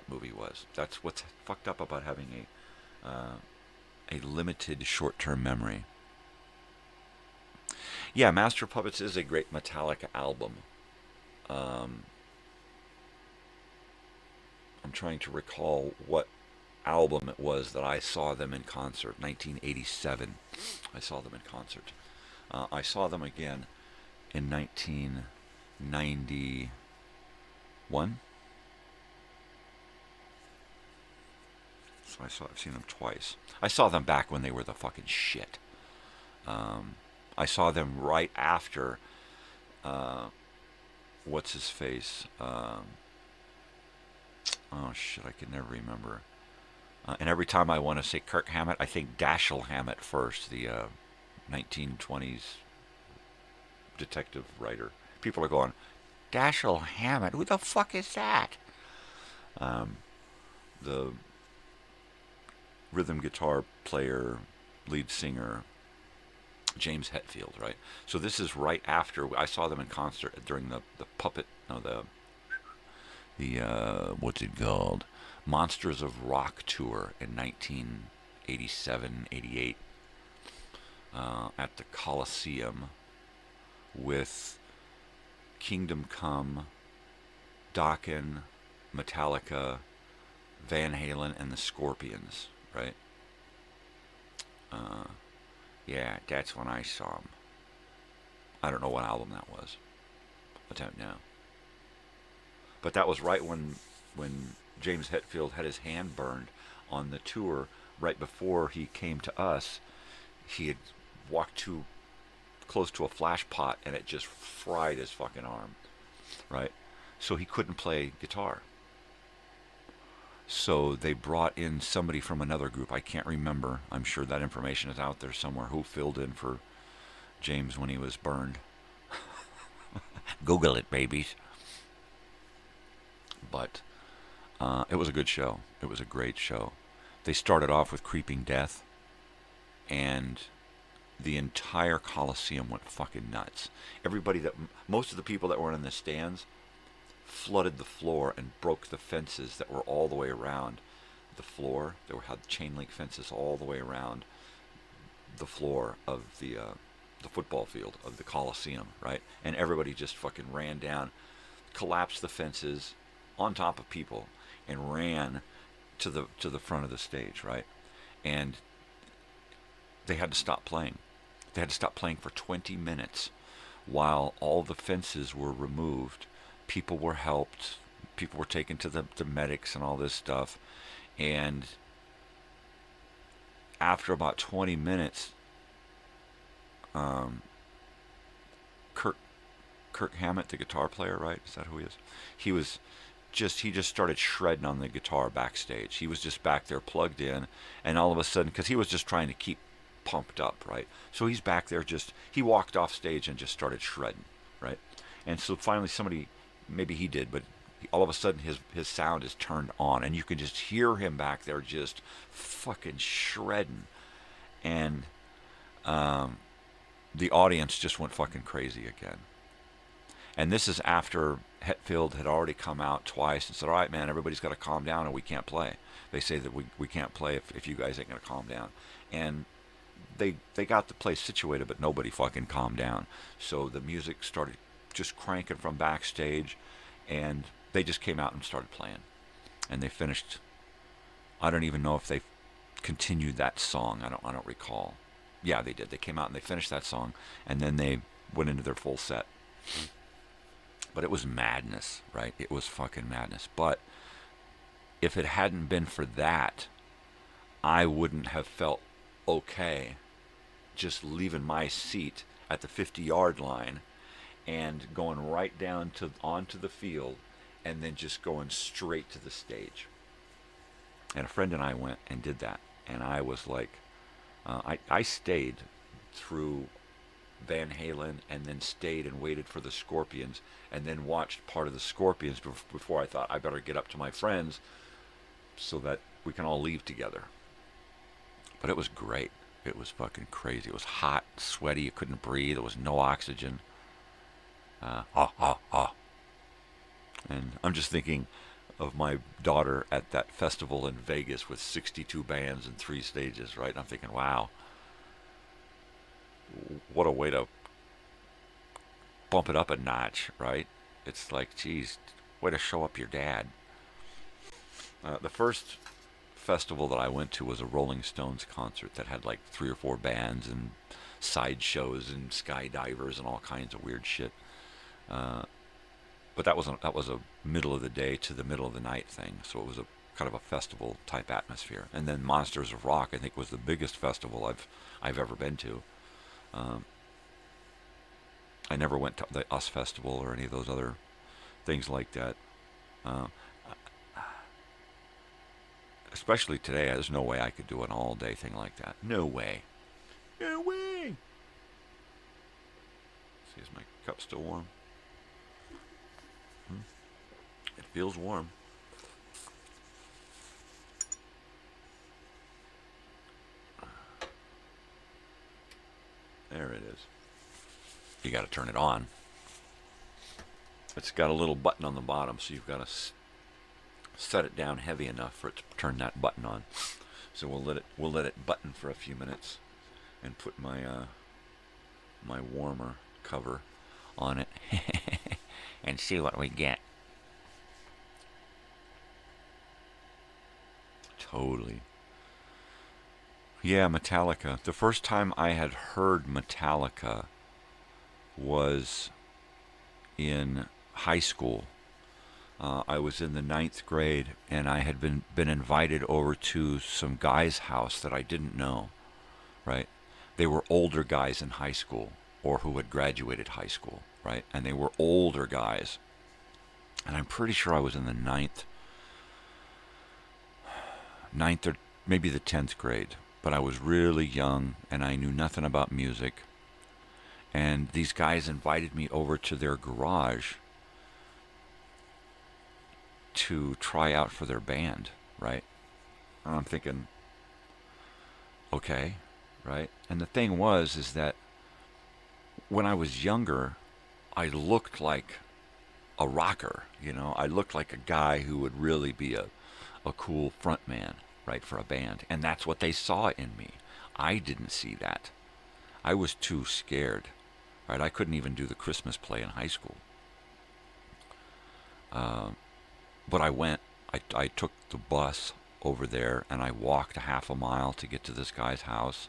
movie was. That's what's fucked up about having a limited short-term memory. Yeah, Master of Puppets is a great Metallica album. I'm trying to recall what album it was that I saw them in concert. 1987. I saw them in concert. I saw them again in 1991. So I've seen them twice. I saw them back when they were the fucking shit. I saw them right after what's his face? Oh shit, I can never remember. And every time I want to say Kirk Hammett, I think Dashiell Hammett first, the 1920s detective writer. People are going, Dashiell Hammett? Who the fuck is that? The rhythm guitar player, lead singer, James Hetfield, right? So this is right after I saw them in concert during the puppet, no, the what's it called? Monsters of Rock tour in 1987, 88, at the Coliseum with Kingdom Come, Dokken, Metallica, Van Halen, and the Scorpions, right? Yeah, that's when I saw them. I don't know what album that was. I don't know. But that was right when James Hetfield had his hand burned on the tour right before he came to us. He had walked too close to a flash pot and it just fried his fucking arm, right? So he couldn't play guitar. So they brought in somebody from another group. I can't remember. I'm sure that information is out there somewhere. Who filled in for James when he was burned? Google it, babies. But it was a good show. It was a great show. They started off with Creeping Death, and the entire Coliseum went fucking nuts. Most of the people that were in the stands flooded the floor and broke the fences that were all the way around the floor. They had chain link fences all the way around the floor of the football field of the Coliseum, right? And everybody just fucking ran down, collapsed the fences on top of people, and ran to the front of the stage, right? And they had to stop playing. They had to stop playing for 20 minutes while all the fences were removed. People were helped. People were taken to the medics and all this stuff. And after about 20 minutes, Kirk Hammett, the guitar player, right? Is that who he is? He just started shredding on the guitar backstage. He was just back there plugged in, and all of a sudden, because he was just trying to keep pumped up, right? So he's back there he walked off stage and just started shredding, right? And so finally somebody, maybe he did, but all of a sudden his sound is turned on, and you can just hear him back there just fucking shredding. And the audience just went fucking crazy again. And this is after Hetfield had already come out twice and said, all right, man, everybody's got to calm down or we can't play. They say that we can't play if you guys ain't going to calm down. And they got the place situated, but nobody fucking calmed down. So the music started just cranking from backstage, and they just came out and started playing. And they finished, I don't even know if they continued that song. I don't recall. Yeah, they did. They came out and they finished that song, and then they went into their full set. But it was madness, right? It was fucking madness. But if it hadn't been for that, I wouldn't have felt okay just leaving my seat at the 50-yard line and going right down onto the field and then just going straight to the stage. And a friend and I went and did that. And I was like, I stayed through Van Halen and then stayed and waited for the Scorpions and then watched part of the Scorpions before I thought I better get up to my friends so that we can all leave together. But it was great. It was fucking crazy. It was hot, sweaty. You couldn't breathe. There was no oxygen. And I'm just thinking of my daughter at that festival in Vegas with 62 bands and 3 stages, right? And I'm thinking, wow, what a way to bump it up a notch, right? It's like, geez, way to show up your dad. The first festival that I went to was a Rolling Stones concert that had like 3 or 4 bands and side shows and skydivers and all kinds of weird shit. But that was a middle of the day to the middle of the night thing, so it was a kind of a festival type atmosphere. And then Monsters of Rock, I think, was the biggest festival I've ever been to. I never went to the US Festival or any of those other things like that. Especially today, there's no way I could do an all-day thing like that. No way. No way. See, is my cup still warm? It feels warm. There it is. You got to turn it on. It's got a little button on the bottom, so you've got to set it down heavy enough for it to turn that button on. So we'll let it button for a few minutes, and put my my warmer cover on it, and see what we get. Totally. Yeah, Metallica. The first time I had heard Metallica was in high school. I was in the 9th grade, and I had been invited over to some guy's house that I didn't know, right? They were older guys in high school, or who had graduated high school, right? And they were older guys. And I'm pretty sure I was in the 9th or maybe the 10th grade. But I was really young, and I knew nothing about music. And these guys invited me over to their garage to try out for their band, right? And I'm thinking, okay, right? And the thing is that when I was younger, I looked like a rocker, you know? I looked like a guy who would really be a cool front man, right, for a band. And that's what they saw in me. I didn't see that. I was too scared, right? I couldn't even do the Christmas play in high school. But I went, I took the bus over there, and I walked a half a mile to get to this guy's house,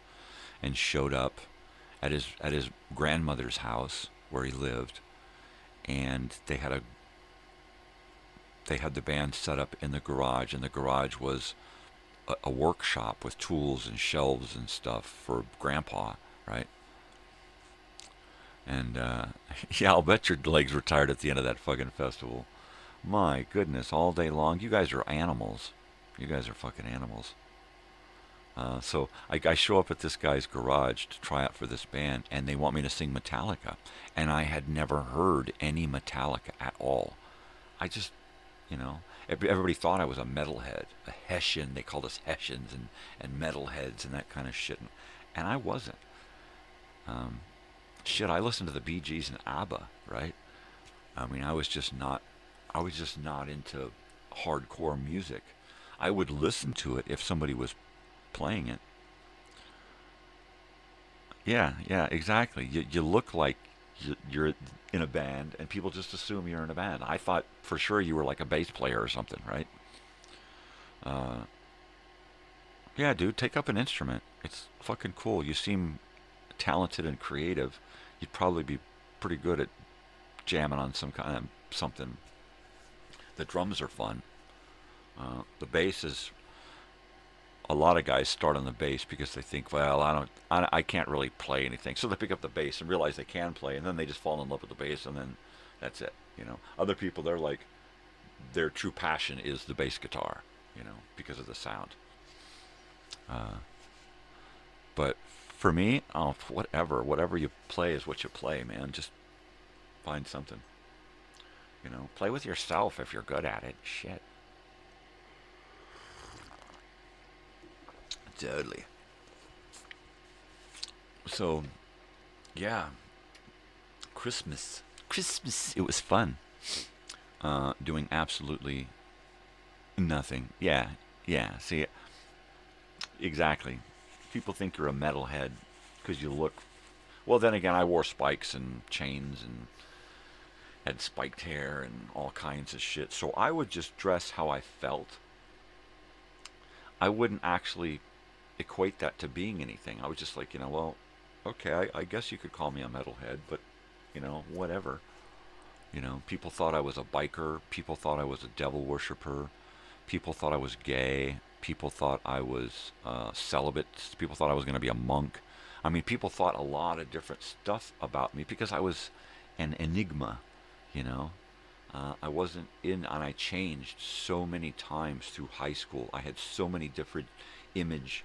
and showed up at his grandmother's house where he lived, and they had the band set up in the garage, and the garage was a workshop with tools and shelves and stuff for Grandpa, right? And yeah, I'll bet your legs were tired at the end of that fucking festival. My goodness, all day long. You guys are animals. You guys are fucking animals. So I show up at this guy's garage to try out for this band, and they want me to sing Metallica. And I had never heard any Metallica at all. I just, you know, everybody thought I was a metalhead, a Hessian. They called us Hessians and metalheads and that kind of shit. And I wasn't. Shit, I listened to the Bee Gees and ABBA, right? I mean, I was just not into hardcore music. I would listen to it if somebody was playing it. Yeah, exactly. You look like you're in a band, and people just assume you're in a band. I thought for sure you were like a bass player or something, right? Yeah, dude, take up an instrument. It's fucking cool. You seem talented and creative. You'd probably be pretty good at jamming on some kind of something. The drums are fun. The bass is. A lot of guys start on the bass because they think, well, I can't really play anything. So they pick up the bass and realize they can play, and then they just fall in love with the bass, and then that's it. You know, other people, they're like, their true passion is the bass guitar, you know, because of the sound. But For me, oh, whatever you play is what you play, man. Just find something. Play with yourself if you're good at it. Shit. Totally. So, yeah. Christmas. It was fun. Doing absolutely nothing. Yeah. See, exactly. People think you're a metalhead because you look... Well, then again, I wore spikes and chains and had spiked hair and all kinds of shit. So I would just dress how I felt. I wouldn't actually equate that to being anything. I was just like, well, okay, I guess you could call me a metalhead, but, whatever. People thought I was a biker. People thought I was a devil worshiper. People thought I was gay. People thought I was celibate. People thought I was going to be a monk. I mean, people thought a lot of different stuff about me because I was an enigma, I wasn't in, and I changed so many times through high school. I had so many different image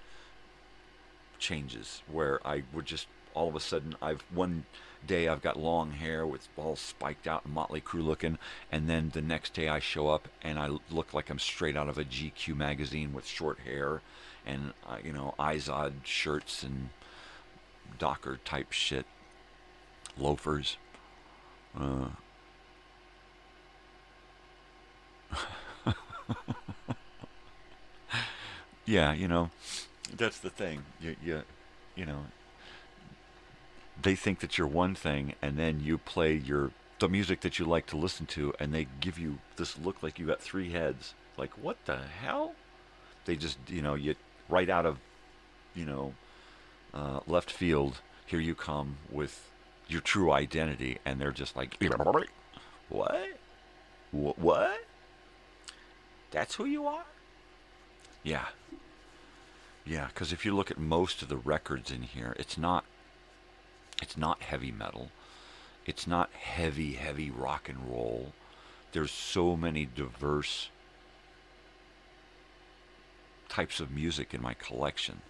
changes where I would just, all of a sudden, one day I've got long hair with all spiked out and Motley Crue looking, and then the next day I show up and I look like I'm straight out of a GQ magazine with short hair and, Izod shirts and Docker type shit, loafers. Yeah, that's the thing. You they think that you're one thing, and then you play the music that you like to listen to, and they give you this look like you got three heads. Like, what the hell? They just, you right out of, left field. Here you come with your true identity, and they're just like, what? What? That's who you are? Yeah. Yeah, because if you look at most of the records in here, it's not heavy metal. It's not heavy rock and roll. There's so many diverse types of music in my collection,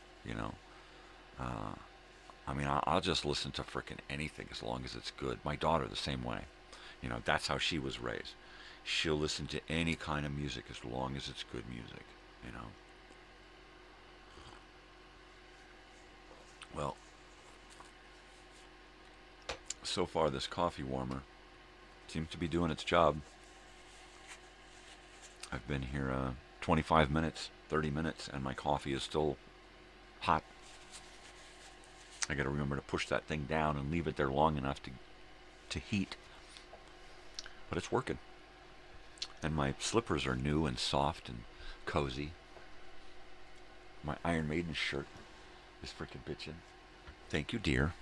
I mean, I'll just listen to frickin' anything as long as it's good. My daughter the same way. That's how she was raised. She'll listen to any kind of music as long as it's good music, Well, so far this coffee warmer seems to be doing its job. I've been here 25 minutes, 30 minutes, and my coffee is still hot. I got to remember to push that thing down and leave it there long enough to heat. But it's working. And my slippers are new and soft and cozy. My Iron Maiden shirt is freaking bitchin'. Thank you, dear.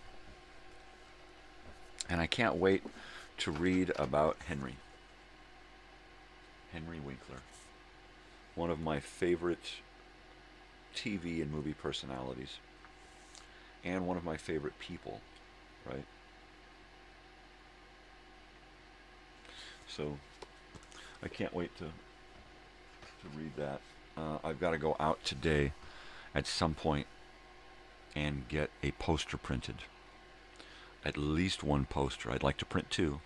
And I can't wait to read about Henry Winkler. One of my favorite TV and movie personalities. And one of my favorite people, right? So I can't wait to read that. I've got to go out today at some point and get a poster printed. At least one poster. I'd like to print two.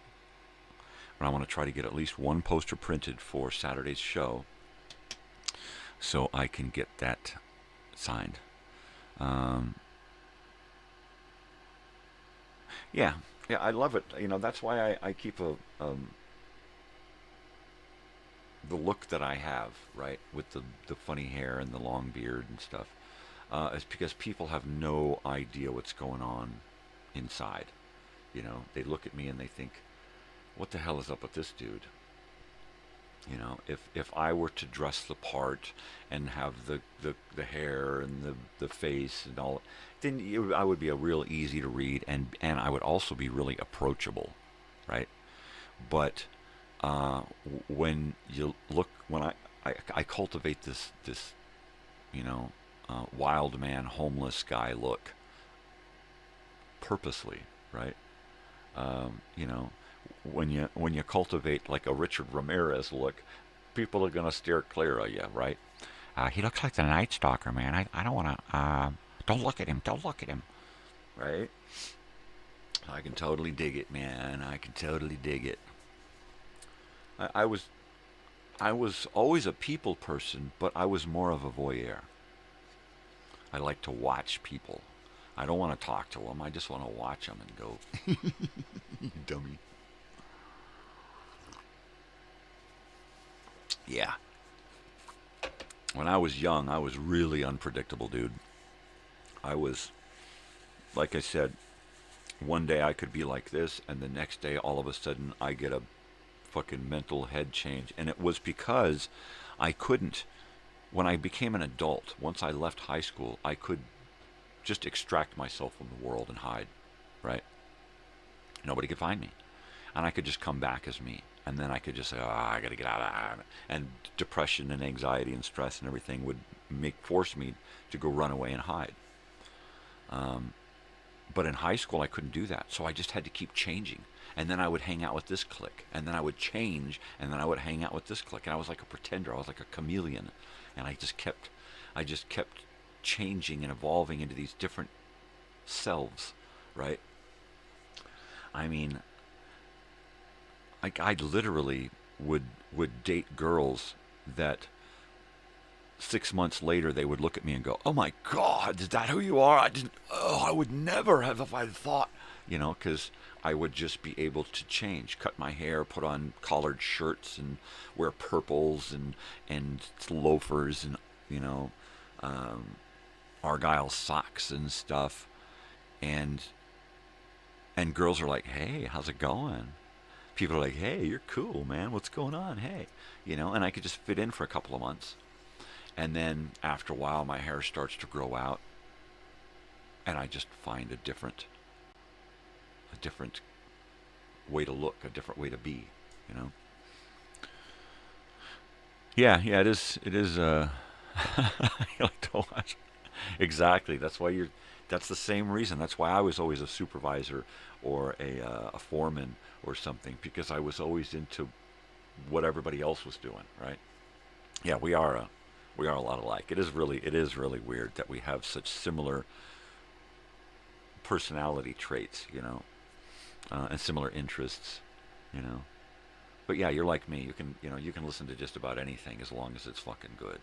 But I want to try to get at least one poster printed for Saturday's show so I can get that signed. Yeah, I love it. That's why I keep the look that I have, right, with the funny hair and the long beard and stuff. It's because people have no idea what's going on inside. They look at me and they think, what the hell is up with this dude? If I were to dress the part and have the hair and the face and all, then I would be a real easy to read, and I would also be really approachable, right? But when you look, when I cultivate this wild man, homeless guy look purposely, right? When you cultivate like a Richard Ramirez look, people are gonna steer clear of you, right? He looks like the Night Stalker, man. I don't want to. Don't look at him. Don't look at him. right? I can totally dig it, man. I can totally dig it. I was always a people person, but I was more of a voyeur. I like to watch people. I don't want to talk to them. I just want to watch them and go, you dummy. Yeah. When I was young, I was really unpredictable, dude. I was, like I said, one day I could be like this, and the next day, all of a sudden, I get a fucking mental head change. And it was because I couldn't, when I became an adult, once I left high school, I could just extract myself from the world and hide, right? Nobody could find me. And I could just come back as me. And then I could just say, oh, I got to get out of that. And depression and anxiety and stress and everything would force me to go run away and hide. But in high school, I couldn't do that. So I just had to keep changing. And then I would hang out with this clique. And then I would change. And then I would hang out with this clique. And I was like a pretender. I was like a chameleon. And I just kept changing and evolving into these different selves, right? I mean, I literally would date girls that 6 months later they would look at me and go, "Oh my God, is that who you are? I would never have if I'd thought," because I would just be able to change, cut my hair, put on collared shirts, and wear purples and loafers and Argyle socks and stuff, and girls are like, "Hey, how's it going?" People are like, "Hey, you're cool, man. What's going on? Hey," and I could just fit in for a couple of months. And then after a while, my hair starts to grow out, and I just find a different way to look, a different way to be, Yeah, it is. You like to watch. Exactly. That's the same reason. That's why I was always a supervisor or a foreman or something, because I was always into what everybody else was doing, right? Yeah, we are a lot alike. It is really weird that we have such similar personality traits, and similar interests, But yeah, you're like me. You can listen to just about anything as long as it's fucking good,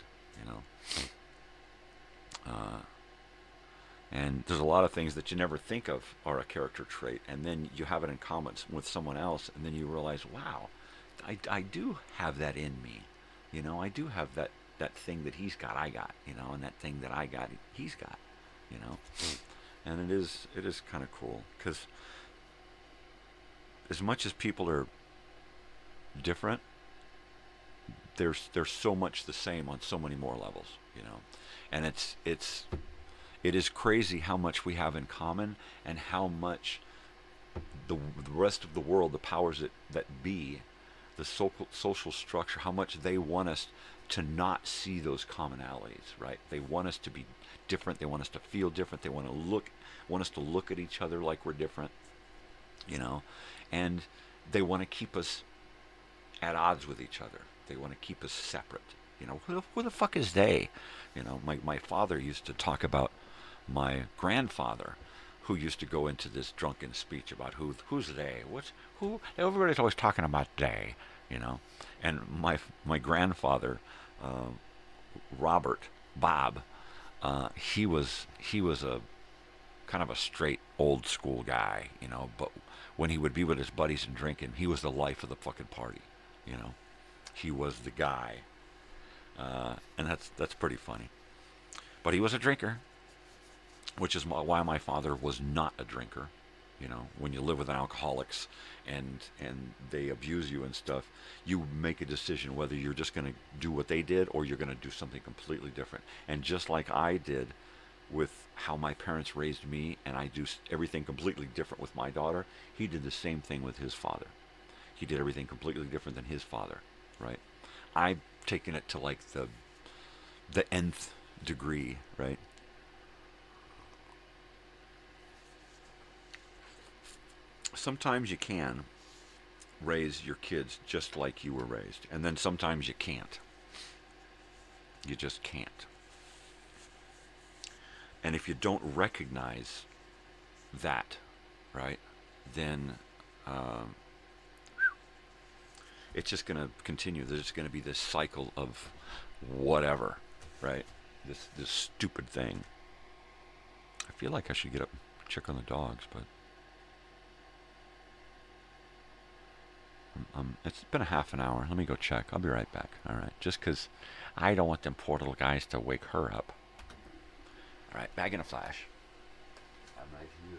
And there's a lot of things that you never think of are a character trait, and then you have it in common with someone else, and then you realize, wow, I do have that in me, I do have that thing that he's got, I got, and that thing that I got, he's got, and it is kind of cool, because as much as people are different, there's so much the same on so many more levels, and it is crazy how much we have in common, and how much the rest of the world, the powers that be, the social structure, how much they want us to not see those commonalities, right? They want us to be different. They want us to feel different. They want us to look at each other like we're different, and they want to keep us at odds with each other. They want to keep us separate. Who the fuck is they? My father used to talk about my grandfather, who used to go into this drunken speech about who's they? Who? Everybody's always talking about they, And my grandfather, Bob, he was a kind of a straight old school guy, But when he would be with his buddies and drinking, he was the life of the fucking party, He was the guy, and that's pretty funny. But he was a drinker, which is why my father was not a drinker. When you live with alcoholics and they abuse you and stuff, you make a decision whether you're just going to do what they did or you're going to do something completely different. And just like I did with how my parents raised me, and I do everything completely different with my daughter, he did the same thing with his father. He did everything completely different than his father, right? I've taken it to like the nth degree, right? Sometimes you can raise your kids just like you were raised, and then sometimes you can't. You just can't. And if you don't recognize that, right, then it's just going to continue. There's going to be this cycle of whatever, right? This stupid thing. I feel like I should get up and check on the dogs, but it's been a half an hour. Let me go check. I'll be right back. All right, just because I don't want them poor little guys to wake her up. All right, back in a flash. I'm right here.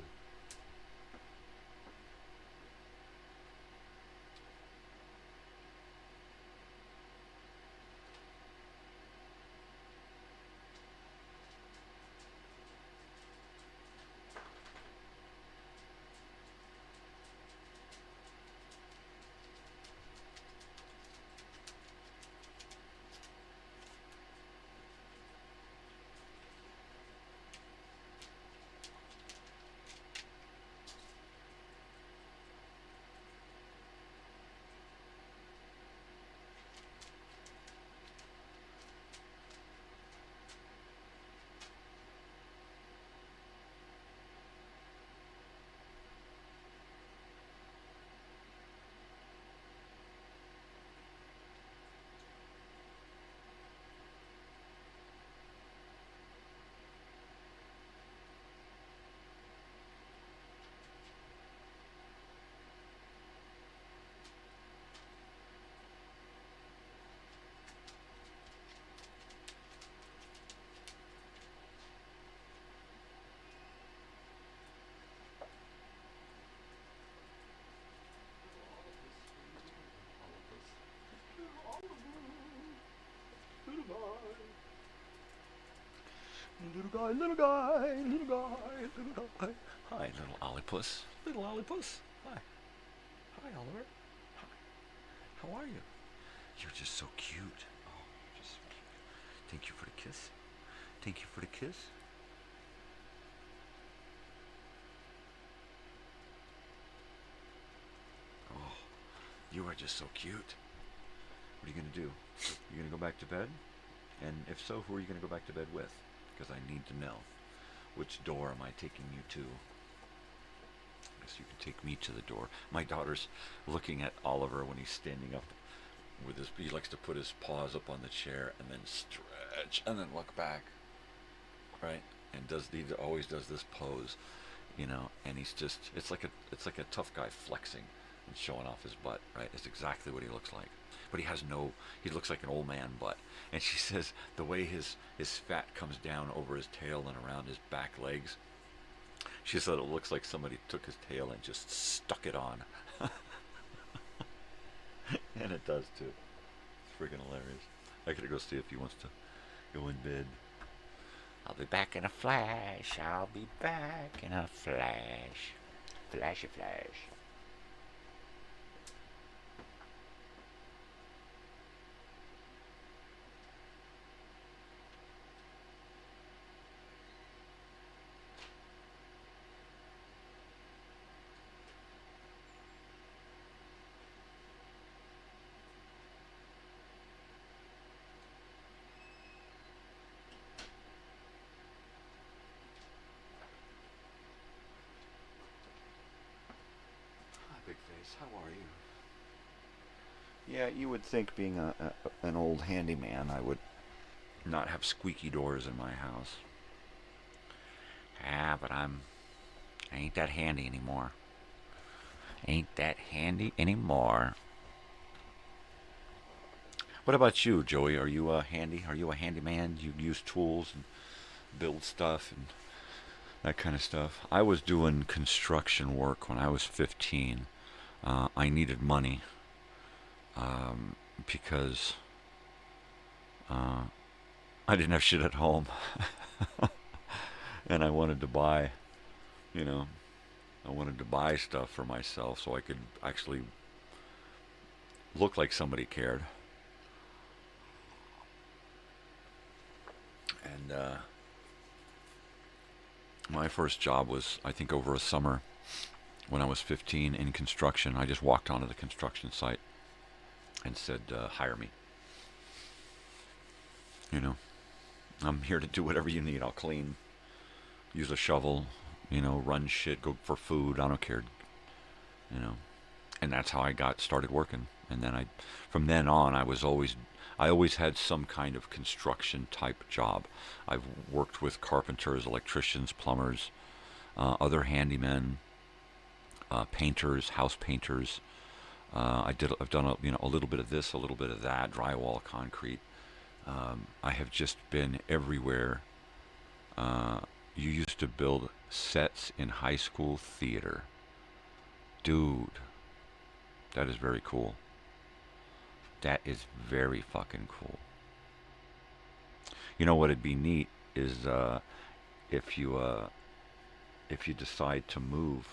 Little guy. Hi, little Ollipus. Little Ollipus. Hi. Hi, Oliver. Hi. How are you? You're just so cute. Oh, you're just so cute. Thank you for the kiss. Thank you for the kiss. Oh, you are just so cute. What are you going to do? You going to go back to bed? And if so, who are you going to go back to bed with? Because I need to know. Which door am I taking you to? I guess you can take me to the door. My daughter's looking at Oliver when he's standing up with his, he likes to put his paws up on the chair and then stretch and then look back. Right? And he always does this pose, you know, and he's just, it's like a tough guy flexing and showing off his butt, right? It's exactly what he looks like. But he looks like an old man butt. And she says the way his fat comes down over his tail and around his back legs, she said it looks like somebody took his tail and just stuck it on. And it does too. It's freaking hilarious. I gotta go see if he wants to go in bed. I'll be back in a flash. I'll be back in a flash. Flashy flash. How are you? Yeah, you would think being an old handyman, I would not have squeaky doors in my house. Ah, but I ain't that handy anymore. Ain't that handy anymore. What about you, Joey? Are you handy? Are you a handyman? You use tools and build stuff and that kind of stuff? I was doing construction work when I was 15. I needed money because I didn't have shit at home. And I wanted to buy, I wanted to buy stuff for myself so I could actually look like somebody cared. And my first job was, I think, over a summer. When I was 15 in construction, I just walked onto the construction site and said, hire me. I'm here to do whatever you need. I'll clean, use a shovel, you know, run shit, go for food. I don't care, you know. And that's how I got started working. And then from then on, I always had some kind of construction type job. I've worked with carpenters, electricians, plumbers, other handymen, painters, house painters. I've done a little bit of this, a little bit of that, drywall, concrete. I have just been everywhere. You used to build sets in high school theater. Dude, that is very cool. That is very fucking cool. You know what would be neat is if you decide to move,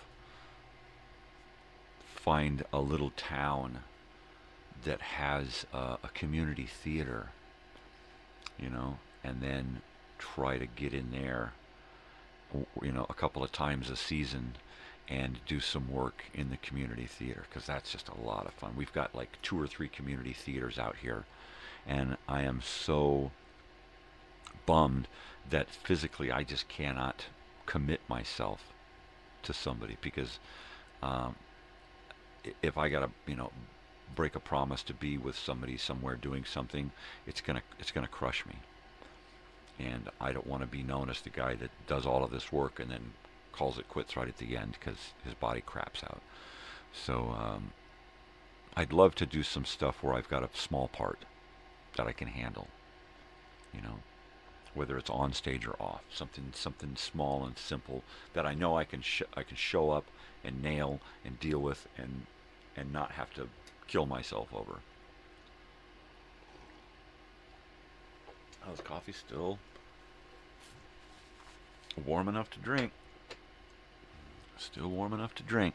find a little town that has a community theater, you know, and then try to get in there, you know, a couple of times a season and do some work in the community theater, because that's just a lot of fun. We've got like 2 or 3 community theaters out here, and I am so bummed that physically I just cannot commit myself to somebody, because if I gotta, you know, break a promise to be with somebody somewhere doing something, it's gonna crush me. And I don't want to be known as the guy that does all of this work and then calls it quits right at the end because his body craps out. So I'd love to do some stuff where I've got a small part that I can handle, you know, whether it's on stage or off, something small and simple that I know I can show up and nail and deal with and not have to kill myself over. How's coffee still warm enough to drink? Still warm enough to drink.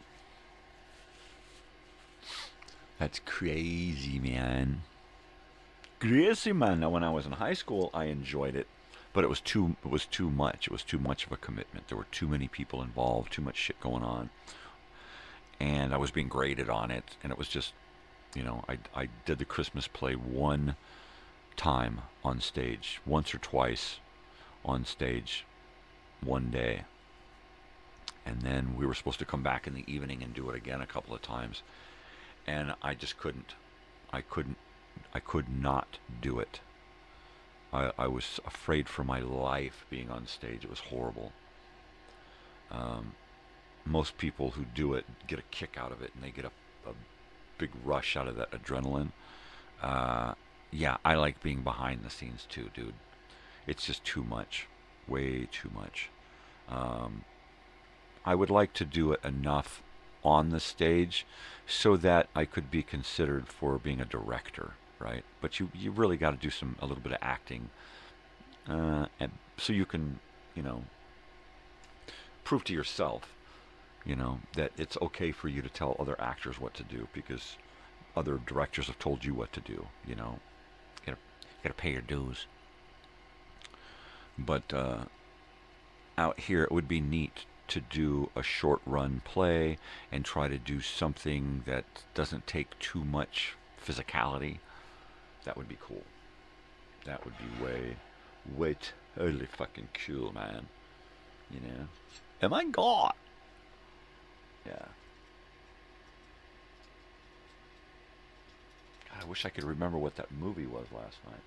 That's crazy, man. Crazy, man. Now, when I was in high school, I enjoyed it, but it was too much. It was too much of a commitment. There were too many people involved, too much shit going on, and I was being graded on it, and it was just, you know, I did the Christmas play one time on stage, once or twice on stage, one day. And then we were supposed to come back in the evening and do it again a couple of times. And I just couldn't. I could not do it. I was afraid for my life being on stage. It was horrible. Most people who do it get a kick out of it, and they get a big rush out of that adrenaline. Yeah, I like being behind the scenes too, dude. It's just too much. Way too much. I would like to do it enough on the stage so that I could be considered for being a director, right? But you really got to do a little bit of acting, and so you can, you know, prove to yourself, you know, that it's okay for you to tell other actors what to do because other directors have told you what to do. You know, you gotta pay your dues. But out here, it would be neat to do a short run play and try to do something that doesn't take too much physicality. That would be cool. That would be way totally fucking cool, man. You know? Oh my God! Yeah. God, I wish I could remember what that movie was last night.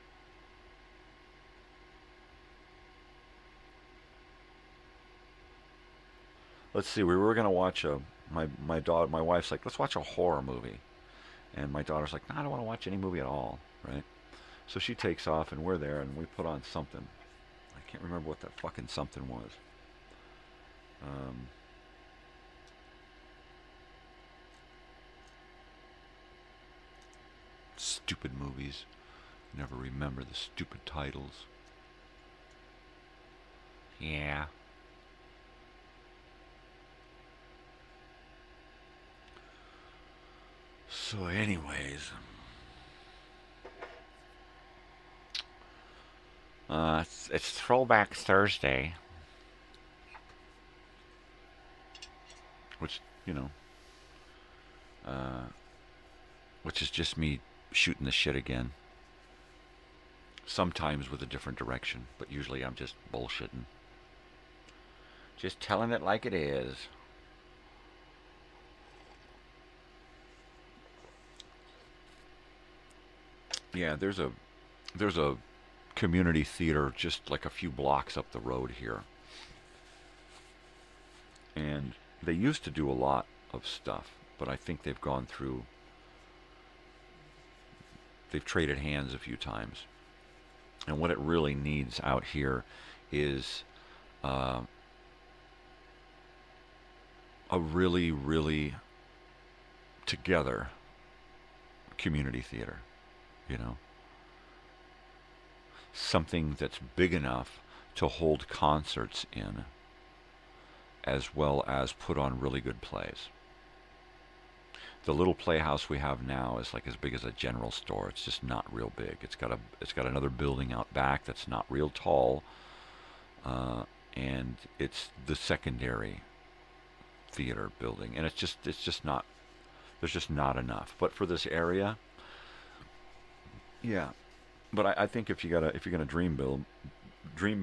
Let's see, we were going to watch my wife's like, let's watch a horror movie. And my daughter's like, no, I don't want to watch any movie at all, right? So she takes off, and we're there, and we put on something. I can't remember what that fucking something was. Stupid movies. Never remember the stupid titles. Yeah. So anyways, it's Throwback Thursday, which, you know, which is just me shooting the shit again. Sometimes with a different direction, but usually I'm just bullshitting. Just telling it like it is. Yeah, there's a community theater just like a few blocks up the road here. And they used to do a lot of stuff, but I think they've traded hands a few times. And what it really needs out here is a really, really together community theater, you know? Something that's big enough to hold concerts in, as well as put on really good plays. The little playhouse we have now is like as big as a general store. It's just not real big. It's got another building out back that's not real tall, and it's the secondary theater building, and it's just not. There's just not enough. But for this area, yeah. But I think if you're gonna dream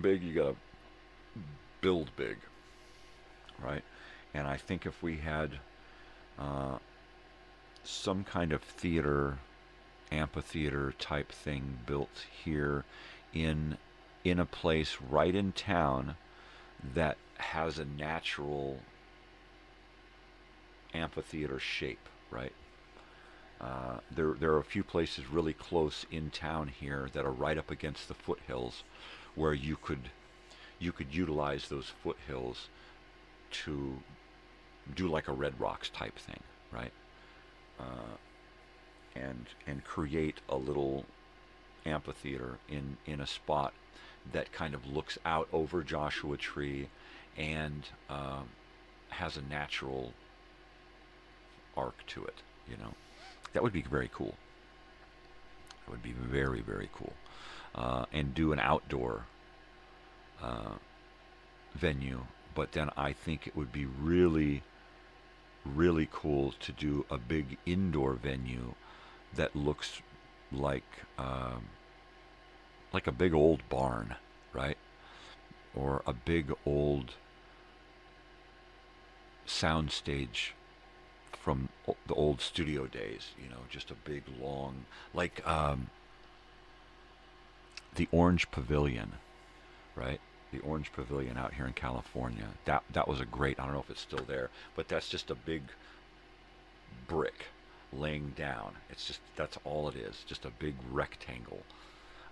big, you gotta build big, right? And I think if we had some kind of amphitheater type thing built here in a place right in town that has a natural amphitheater shape, right? There are a few places really close in town here that are right up against the foothills, where you could utilize those foothills to do like a Red Rocks type thing, right? And create a little amphitheater in a spot that kind of looks out over Joshua Tree and has a natural arc to it, you know. That would be very cool. It would be very, very cool. And do an outdoor venue, but then I think it would be really, really cool to do a big indoor venue that looks like a big old barn, right? Or a big old soundstage from the old studio days, you know, just a big long, like the Orange Pavilion, right? The Orange Pavilion out here in California. That was a great, I don't know if it's still there, but that's just a big brick laying down. It's just, that's all it is, just a big rectangle.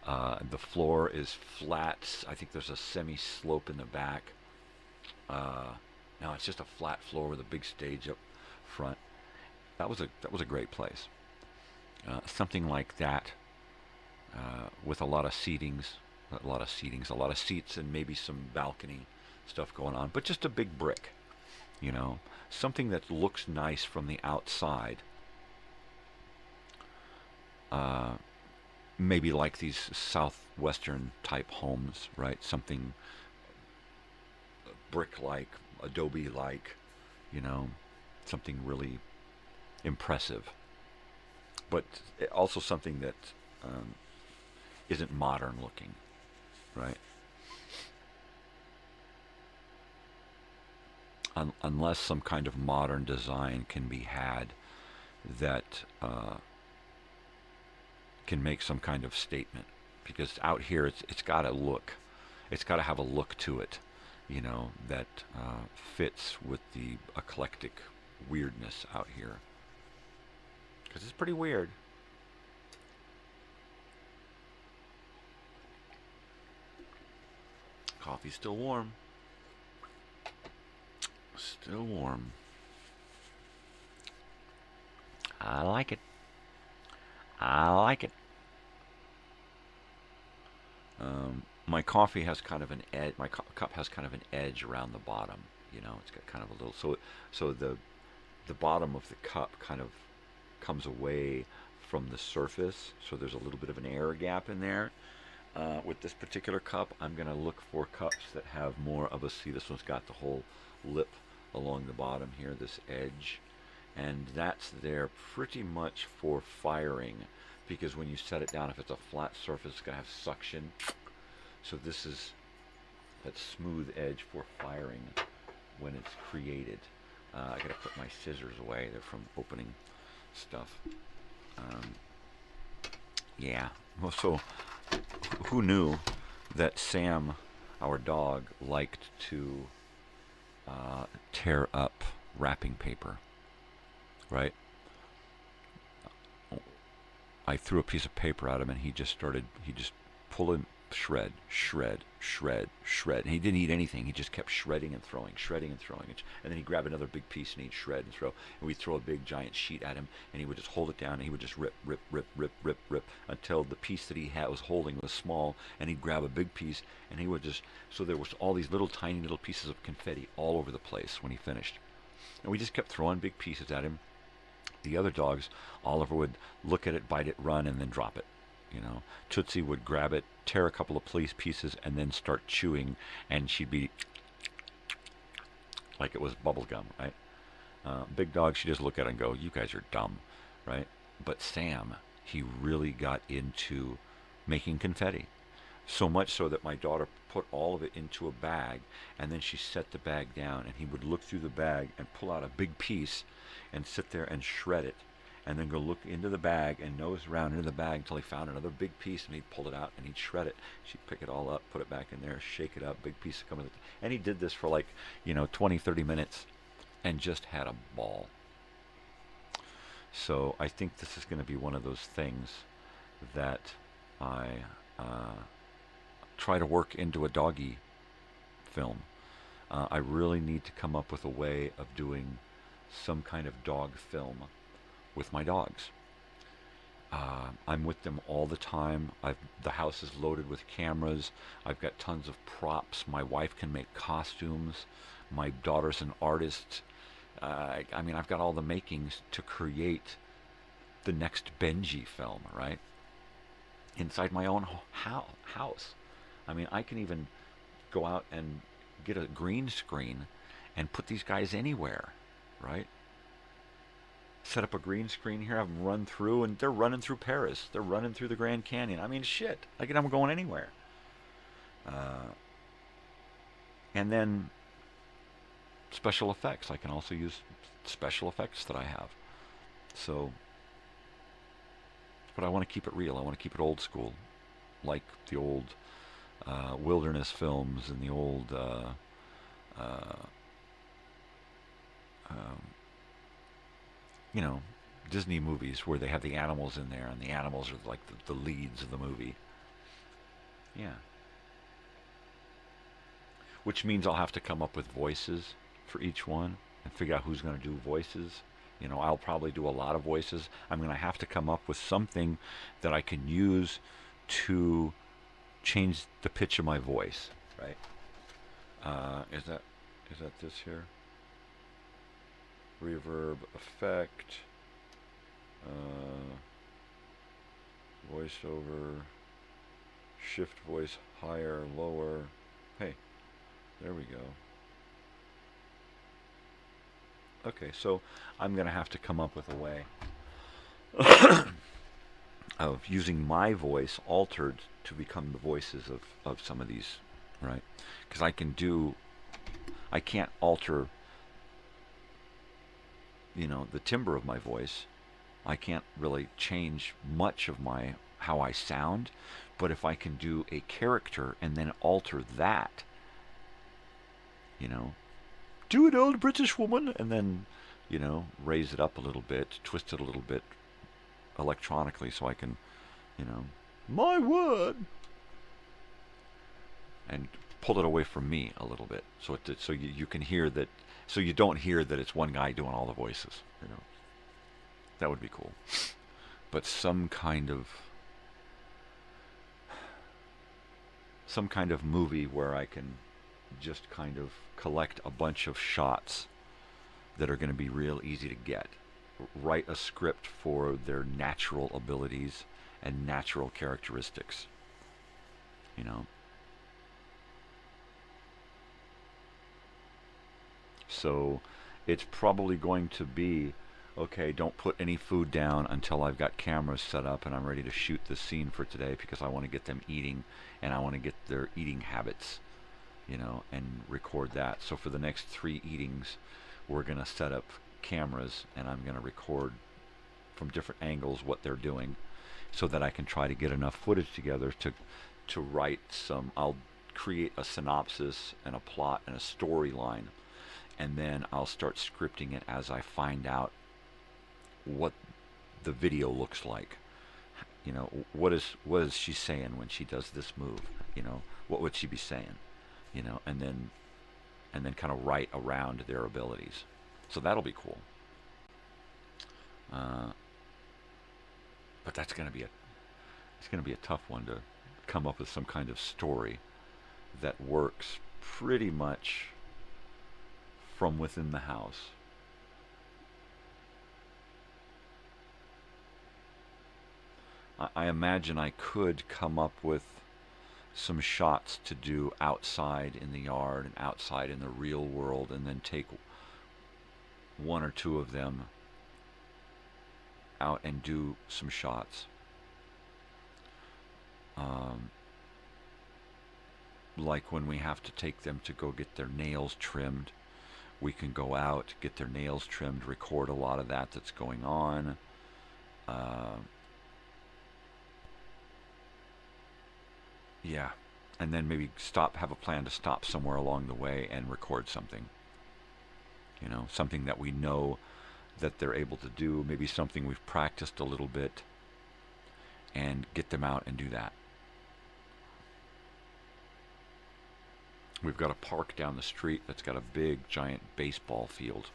The floor is flat. I think there's a semi-slope in the back. No, it's just a flat floor with a big stage up front. That was a great place. Something like that, with a lot of seats, and maybe some balcony stuff going on. But just a big brick, you know, something that looks nice from the outside. Maybe like these southwestern type homes, right? Something brick-like, adobe-like, you know, something really impressive, but also something that isn't modern looking, right? Unless some kind of modern design can be had that can make some kind of statement, because out here it's got to look, it's got to have a look to it, you know, that fits with the eclectic weirdness out here, because it's pretty weird. Coffee's still warm. Still warm. I like it. I like it. My coffee has kind of an edge. My cup has kind of an edge around the bottom. You know, it's got kind of a little. So the bottom of the cup kind of comes away from the surface. So there's a little bit of an air gap in there. With this particular cup, I'm going to look for cups that have more of a. See, this one's got the whole lip along the bottom here, this edge. And that's there pretty much for firing, because when you set it down, if it's a flat surface, it's going to have suction. So this is that smooth edge for firing when it's created. I gotta put my scissors away. They're from opening stuff. Yeah. Well, so who knew that Sam, our dog, liked to tear up wrapping paper, right? I threw a piece of paper at him, and he just pulling, shred. And he didn't eat anything. He just kept shredding and throwing. And then he'd grab another big piece, and he'd shred and throw. And we'd throw a big giant sheet at him, and he would just hold it down, and he would just rip, until the piece that he was holding was small, and he'd grab a big piece, and he would just, so there was all these little tiny little pieces of confetti all over the place when he finished. And we just kept throwing big pieces at him. The other dogs, Oliver would look at it, bite it, run, and then drop it. You know, Tootsie would grab it, tear a couple of pieces, and then start chewing, and she'd be like it was bubble gum, right? Big Dog, she'd just look at it and go, "You guys are dumb," right? But Sam, he really got into making confetti. So much so that my daughter put all of it into a bag, and then she set the bag down, and he would look through the bag and pull out a big piece and sit there and shred it, and then go look into the bag and nose around into the bag until he found another big piece, and he'd pull it out and he'd shred it. She'd pick it all up, put it back in there, shake it up, big piece of coming. And he did this for like, 20, 30 minutes and just had a ball. So I think this is going to be one of those things that I try to work into a doggy film. I really need to come up with a way of doing some kind of dog film with my dogs. I'm with them all the time. The house is loaded with cameras. I've got tons of props. My wife can make costumes. My daughter's an artist. I've got all the makings to create the next Benji film, right? Inside my own house. I can even go out and get a green screen and put these guys anywhere, right? Set up a green screen here, have them run through, and they're running through Paris. They're running through the Grand Canyon. Shit. I get them going anywhere. And then special effects. I can also use special effects that I have. So, but I want to keep it real. I want to keep it old school, like the old wilderness films and the old Disney movies where they have the animals in there and the animals are like the leads of the movie. Yeah. Which means I'll have to come up with voices for each one and figure out who's going to do voices. I'll probably do a lot of voices. I'm going to have to come up with something that I can use to change the pitch of my voice, right? Is that this here? Reverb effect, voiceover, shift voice higher, lower. Hey, there we go. Okay, so I'm going to have to come up with a way of using my voice altered to become the voices of some of these, right? Because I can't alter the timbre of my voice. I can't really change much of how I sound, but if I can do a character and then alter that, do an old British woman, and then, raise it up a little bit, twist it a little bit electronically so I can, my word, and pull it away from me a little bit, so you can hear that. So you don't hear that it's one guy doing all the voices, That would be cool. But some kind of movie where I can just kind of collect a bunch of shots that are going to be real easy to get. Write a script for their natural abilities and natural characteristics. So it's probably going to be, okay, don't put any food down until I've got cameras set up and I'm ready to shoot this scene for today, because I want to get them eating and I want to get their eating habits and record that. So for the next 3 eatings, we're going to set up cameras, and I'm going to record from different angles what they're doing, so that I can try to get enough footage together to write some. I'll create a synopsis and a plot and a storyline, and then I'll start scripting it as I find out what the video looks like. What is she saying when she does this move? What would she be saying? And then kind of write around their abilities. So that'll be cool. But it's going to be a tough one to come up with some kind of story that works pretty much from within the house. I imagine I could come up with some shots to do outside in the yard and outside in the real world, and then take 1 or 2 of them out and do some shots. Like when we have to take them to go get their nails trimmed, we can go out, get their nails trimmed, record a lot of that's going on. Yeah, and then maybe have a plan to stop somewhere along the way and record something. Something that we know that they're able to do, maybe something we've practiced a little bit, and get them out and do that. We've got a park down the street that's got a big, giant baseball field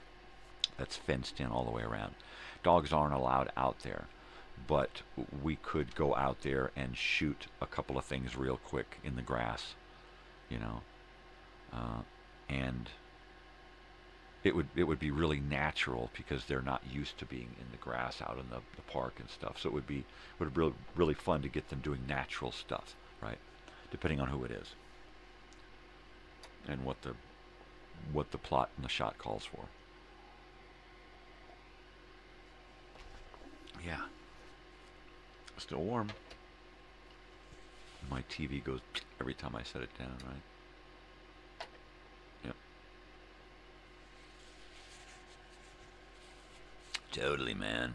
that's fenced in all the way around. Dogs aren't allowed out there, but we could go out there and shoot a couple of things real quick in the grass, and it would be really natural, because they're not used to being in the grass out in the park and stuff. So it would be really fun to get them doing natural stuff, right? Depending on who it is and what the plot and the shot calls for. Yeah. Still warm. My TV goes every time I set it down, right? Yep. Totally, man.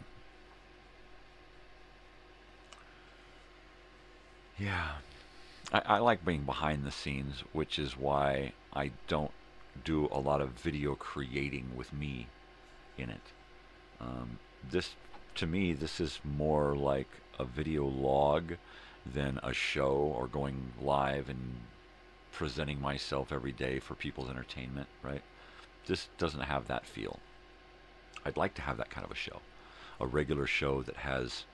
Yeah. I like being behind the scenes, which is why I don't do a lot of video creating with me in it. To me, this is more like a video log than a show, or going live and presenting myself every day for people's entertainment, right? This doesn't have that feel. I'd like to have that kind of a show, a regular show that has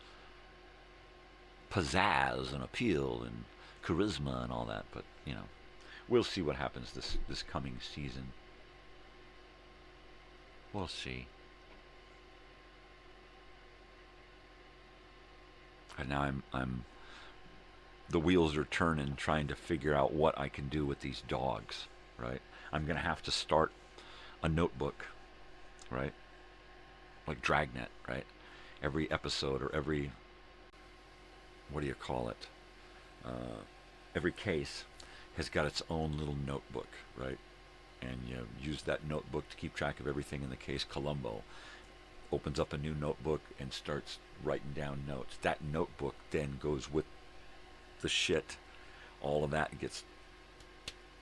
pizzazz and appeal and charisma and all that, but we'll see what happens this coming season. We'll see. And now I'm the wheels are turning, trying to figure out what I can do with these dogs, right? I'm gonna have to start a notebook, right? Like Dragnet, right? Every episode, or every, what do you call it? Every case has got its own little notebook, right? And you use that notebook to keep track of everything in the case. Columbo opens up a new notebook and starts writing down notes. That notebook then goes with the shit. All of that gets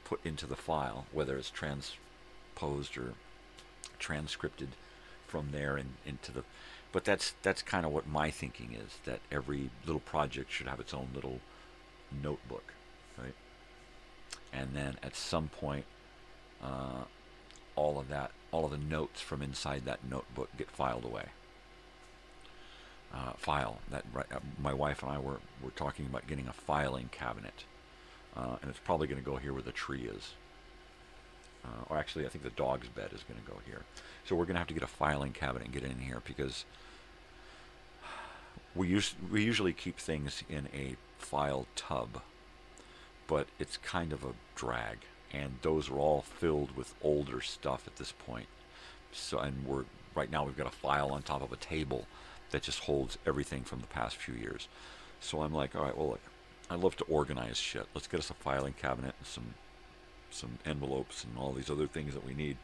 put into the file, whether it's transposed or transcripted from there and into the... But that's kind of what my thinking is, that every little project should have its own little notebook, right? And then at some point, all of the notes from inside that notebook get filed away. My wife and I were talking about getting a filing cabinet, and it's probably going to go here where the tree is. Or actually, I think the dog's bed is going to go here. So we're going to have to get a filing cabinet and get it in here, because we usually keep things in a file tub, but it's kind of a drag, and those are all filled with older stuff at this point. So, and right now we've got a file on top of a table that just holds everything from the past few years. So I'm like, all right, well, look, I love to organize shit. Let's get us a filing cabinet and some some envelopes and all these other things that we need.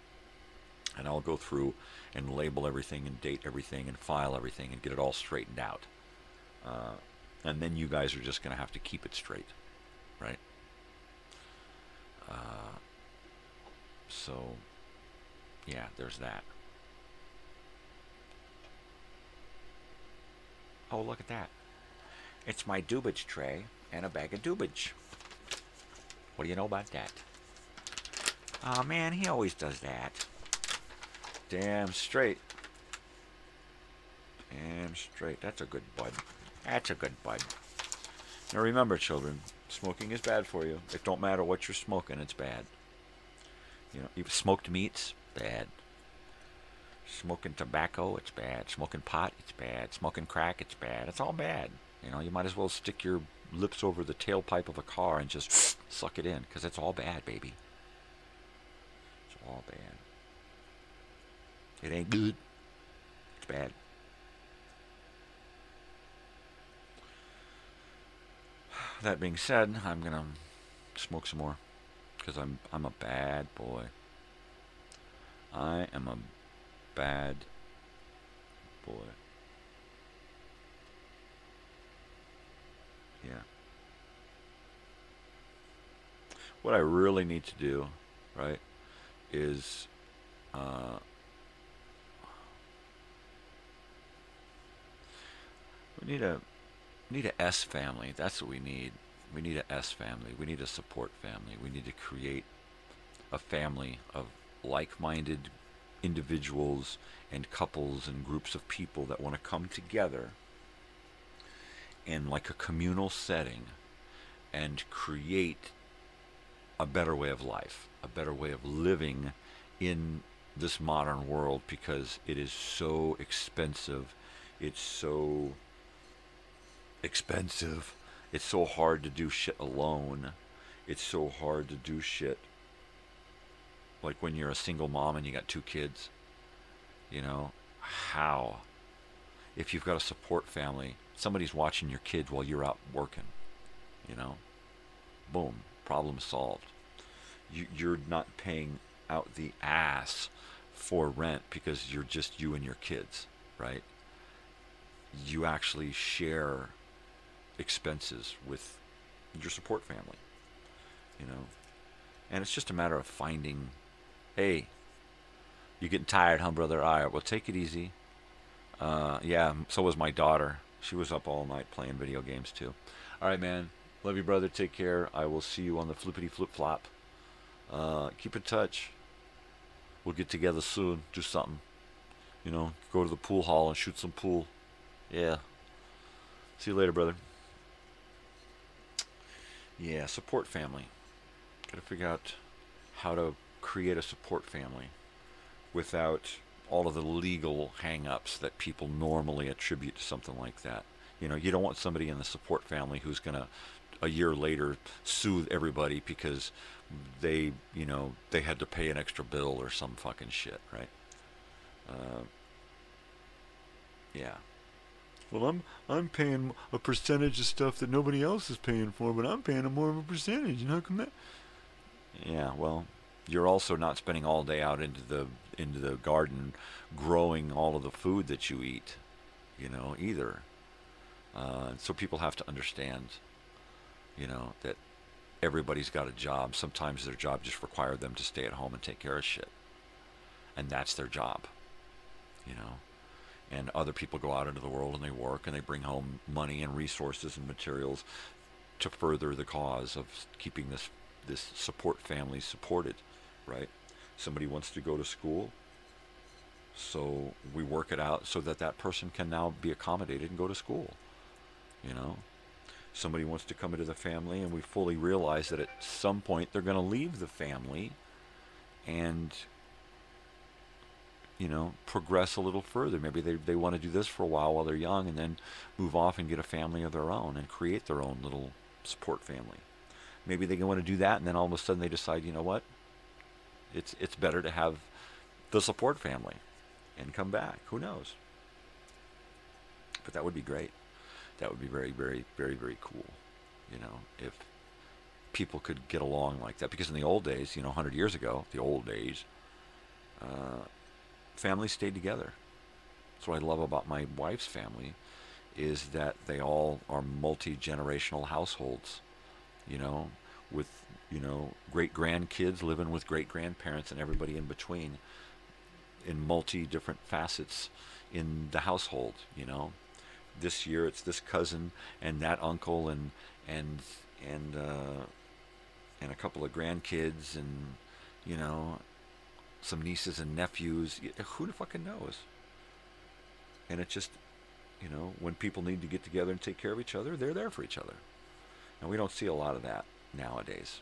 And I'll go through and label everything and date everything and file everything and get it all straightened out. And then you guys are just going to have to keep it straight, right? So, yeah, there's that. Oh, look at that. It's my doobage tray and a bag of doobage. What do you know about that? Oh, man, he always does that. Damn straight. Damn straight. That's a good bud. That's a good bud. Now remember, children, smoking is bad for you. It don't matter what you're smoking, it's bad. You know, even smoked meats, bad. Smoking tobacco, it's bad. Smoking pot, it's bad. Smoking crack, it's bad. It's all bad. You know, you might as well stick your lips over the tailpipe of a car and just suck it in, because it's all bad, baby. It's all bad. It ain't good. It's bad. That being said, I'm gonna smoke some more, because I'm a bad boy. I am a bad boy. Yeah. What I really need to do, right, is we need a S family. That's what we need. We need a S family. We need a support family. We need to create a family of like-minded individuals and couples and groups of people that want to come together in like a communal setting and create a better way of life, a better way of living in this modern world, because it is so expensive. It's so expensive. It's so hard to do shit alone. It's so hard to do shit like when you're a single mom and you got 2 kids. You know, how? If you've got a support family, somebody's watching your kids while you're out working. You know, boom, problem solved. You're not paying out the ass for rent because you're just you and your kids, right? You actually share expenses with your support family, you know. And it's just a matter of finding, hey, you getting tired, huh, brother? All right, well, take it easy. Yeah, so was my daughter. She was up all night playing video games too. All right, man. Love you, brother. Take care. I will see you on the flippity flip flop. Keep in touch. We'll get together soon. Do something. You know, go to the pool hall and shoot some pool. Yeah. See you later, brother. Yeah, support family. Gotta figure out how to create a support family without all of the legal hang-ups that people normally attribute to something like that. You know, you don't want somebody in the support family who's gonna, a year later, sue everybody because they, you know, they had to pay an extra bill or some fucking shit, right? Yeah. Well, I'm paying a percentage of stuff that nobody else is paying for, but I'm paying more of a percentage. And how come that? Yeah, well, you're also not spending all day out into the garden growing all of the food that you eat, you know, either. So people have to understand, you know, that everybody's got a job. Sometimes their job just required them to stay at home and take care of shit. And that's their job, you know. And other people go out into the world and they work and they bring home money and resources and materials to further the cause of keeping this support family supported, right? Somebody wants to go to school, so we work it out so that that person can now be accommodated and go to school, you know. Somebody wants to come into the family, and we fully realize that at some point they're going to leave the family and, you know, progress a little further. Maybe they want to do this for a while they're young and then move off and get a family of their own and create their own little support family. Maybe they want to do that, and then all of a sudden they decide, you know what, it's better to have the support family and come back. Who knows? But that would be great. That would be very, very, very, very cool, you know, if people could get along like that. Because in the old days, 100 years ago, the old days, families stayed together. That's what I love about my wife's family, is that they all are multi-generational households, with, great-grandkids living with great-grandparents and everybody in between in multi-different facets in the household, This year it's this cousin and that uncle and a couple of grandkids and, some nieces and nephews. Who the fucking knows? And it just, when people need to get together and take care of each other, they're there for each other. And we don't see a lot of that nowadays.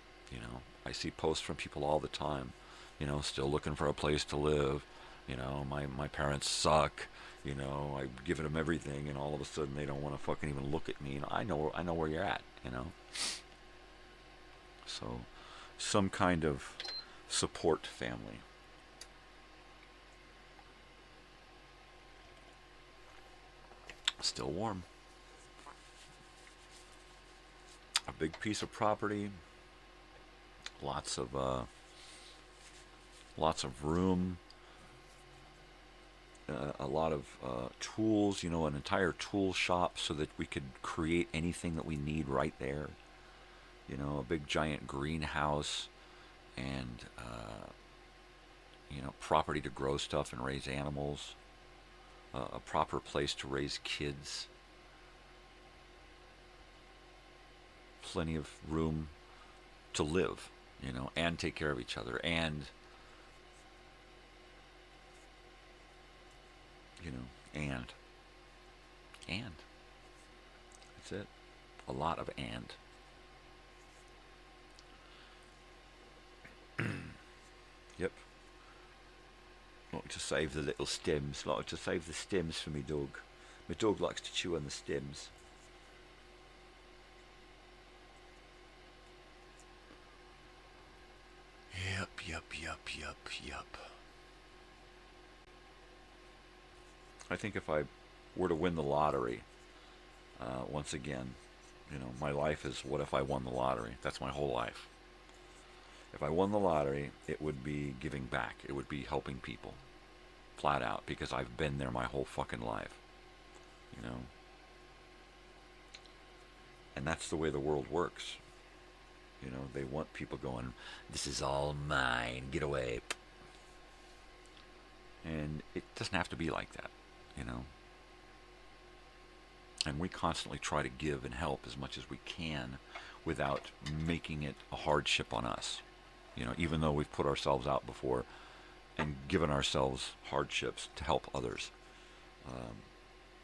I see posts from people all the time, still looking for a place to live. My parents suck. I've given them everything, and all of a sudden they don't want to fucking even look at me. I know where you're at. So, some kind of support family. Still warm. A big piece of property. Lots of room. A lot of tools, an entire tool shop so that we could create anything that we need right there. A big giant greenhouse and, property to grow stuff and raise animals. A proper place to raise kids. Plenty of room to live, and take care of each other, and and that's it. A lot of and. Yep. Like to save the little stems, like to save the stems for me dog. My dog likes to chew on the stems. Yep. I think if I were to win the lottery, once again, my life is what if I won the lottery? That's my whole life. If I won the lottery, it would be giving back. It would be helping people. Flat out. Because I've been there my whole fucking life. And that's the way the world works. They want people going, this is all mine, get away. And it doesn't have to be like that, And we constantly try to give and help as much as we can without making it a hardship on us. Even though we've put ourselves out before and given ourselves hardships to help others.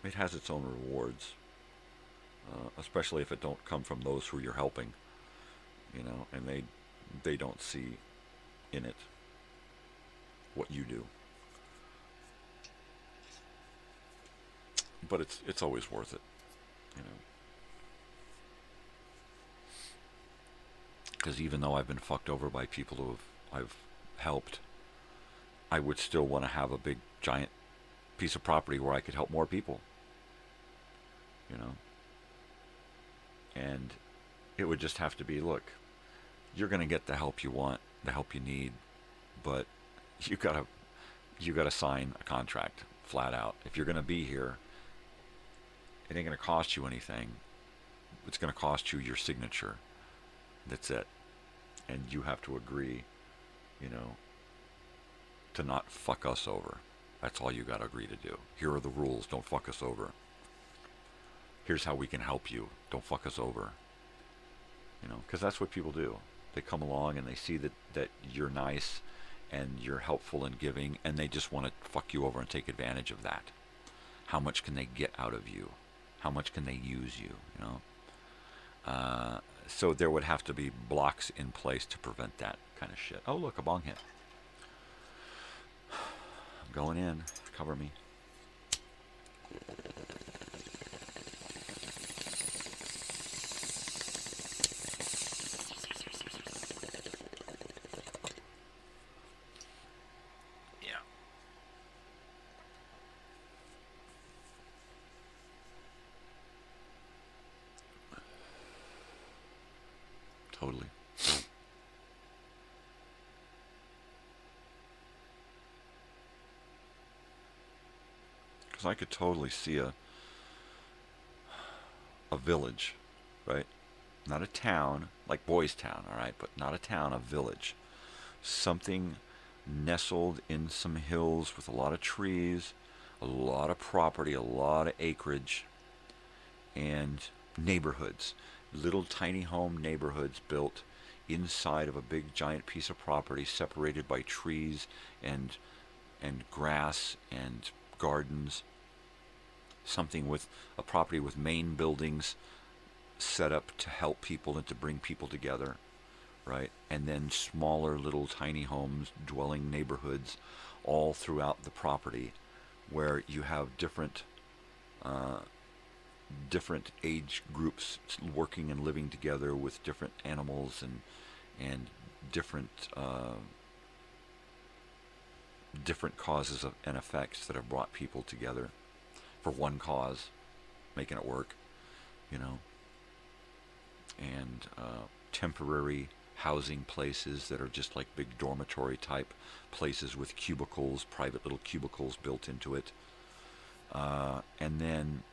It has its own rewards, especially if it don't come from those who you're helping, and they don't see in it what you do. But it's always worth it, Because even though I've been fucked over by people who I've helped, I would still want to have a big giant piece of property where I could help more people, And it would just have to be, look, you're going to get the help you want, the help you need, but you gotta sign a contract flat out. If you're going to be here, it ain't going to cost you anything. It's going to cost you your signature. That's it. And you have to agree, to not fuck us over. That's all you got to agree to do. Here are the rules. Don't fuck us over. Here's how we can help you. Don't fuck us over. Because that's what people do. They come along and they see that you're nice and you're helpful and giving, and they just want to fuck you over and take advantage of that. How much can they get out of you? How much can they use you? So there would have to be blocks in place to prevent that kind of shit. Oh, look, a bong hit. I'm going in. Cover me. Totally. Because I could totally see a village, right? Not a town, like Boys Town, all right, but not a town, a village. Something nestled in some hills with a lot of trees, a lot of property, a lot of acreage, and neighborhoods. Little tiny home neighborhoods built inside of a big giant piece of property, separated by trees and grass and gardens. Something with a property with main buildings set up to help people and to bring people together, right? And then smaller little tiny homes, dwelling neighborhoods all throughout the property, where you have different age groups working and living together with different animals and different causes and effects that have brought people together for one cause, making it work, you know. And temporary housing places that are just like big dormitory type places with cubicles, private little cubicles built into it. And then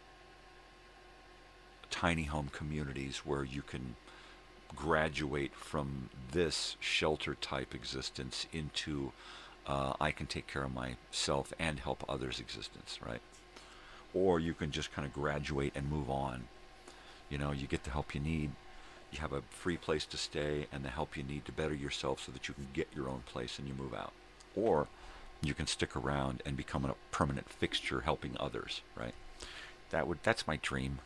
tiny home communities where you can graduate from this shelter type existence into I can take care of myself and help others existence, right? Or you can just kind of graduate and move on. You know, you get the help you need, you have a free place to stay and the help you need to better yourself so that you can get your own place and you move out. Or you can stick around and become a permanent fixture helping others, right? That's my dream.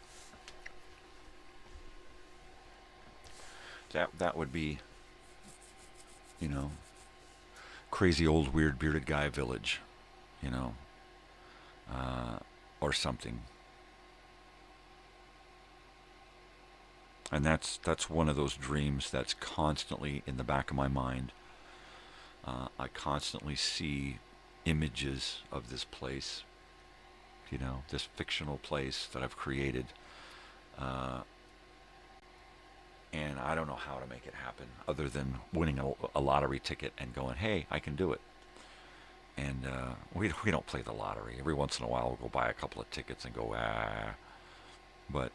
That would be, you know, crazy old weird bearded guy village, you know, or something. And that's one of those dreams that's constantly in the back of my mind. I constantly see images of this place, you know, this fictional place that I've created. And I don't know how to make it happen other than winning a lottery ticket and going, hey, I can do it. And we don't play the lottery. Every once in a while we'll go buy a couple of tickets and go, But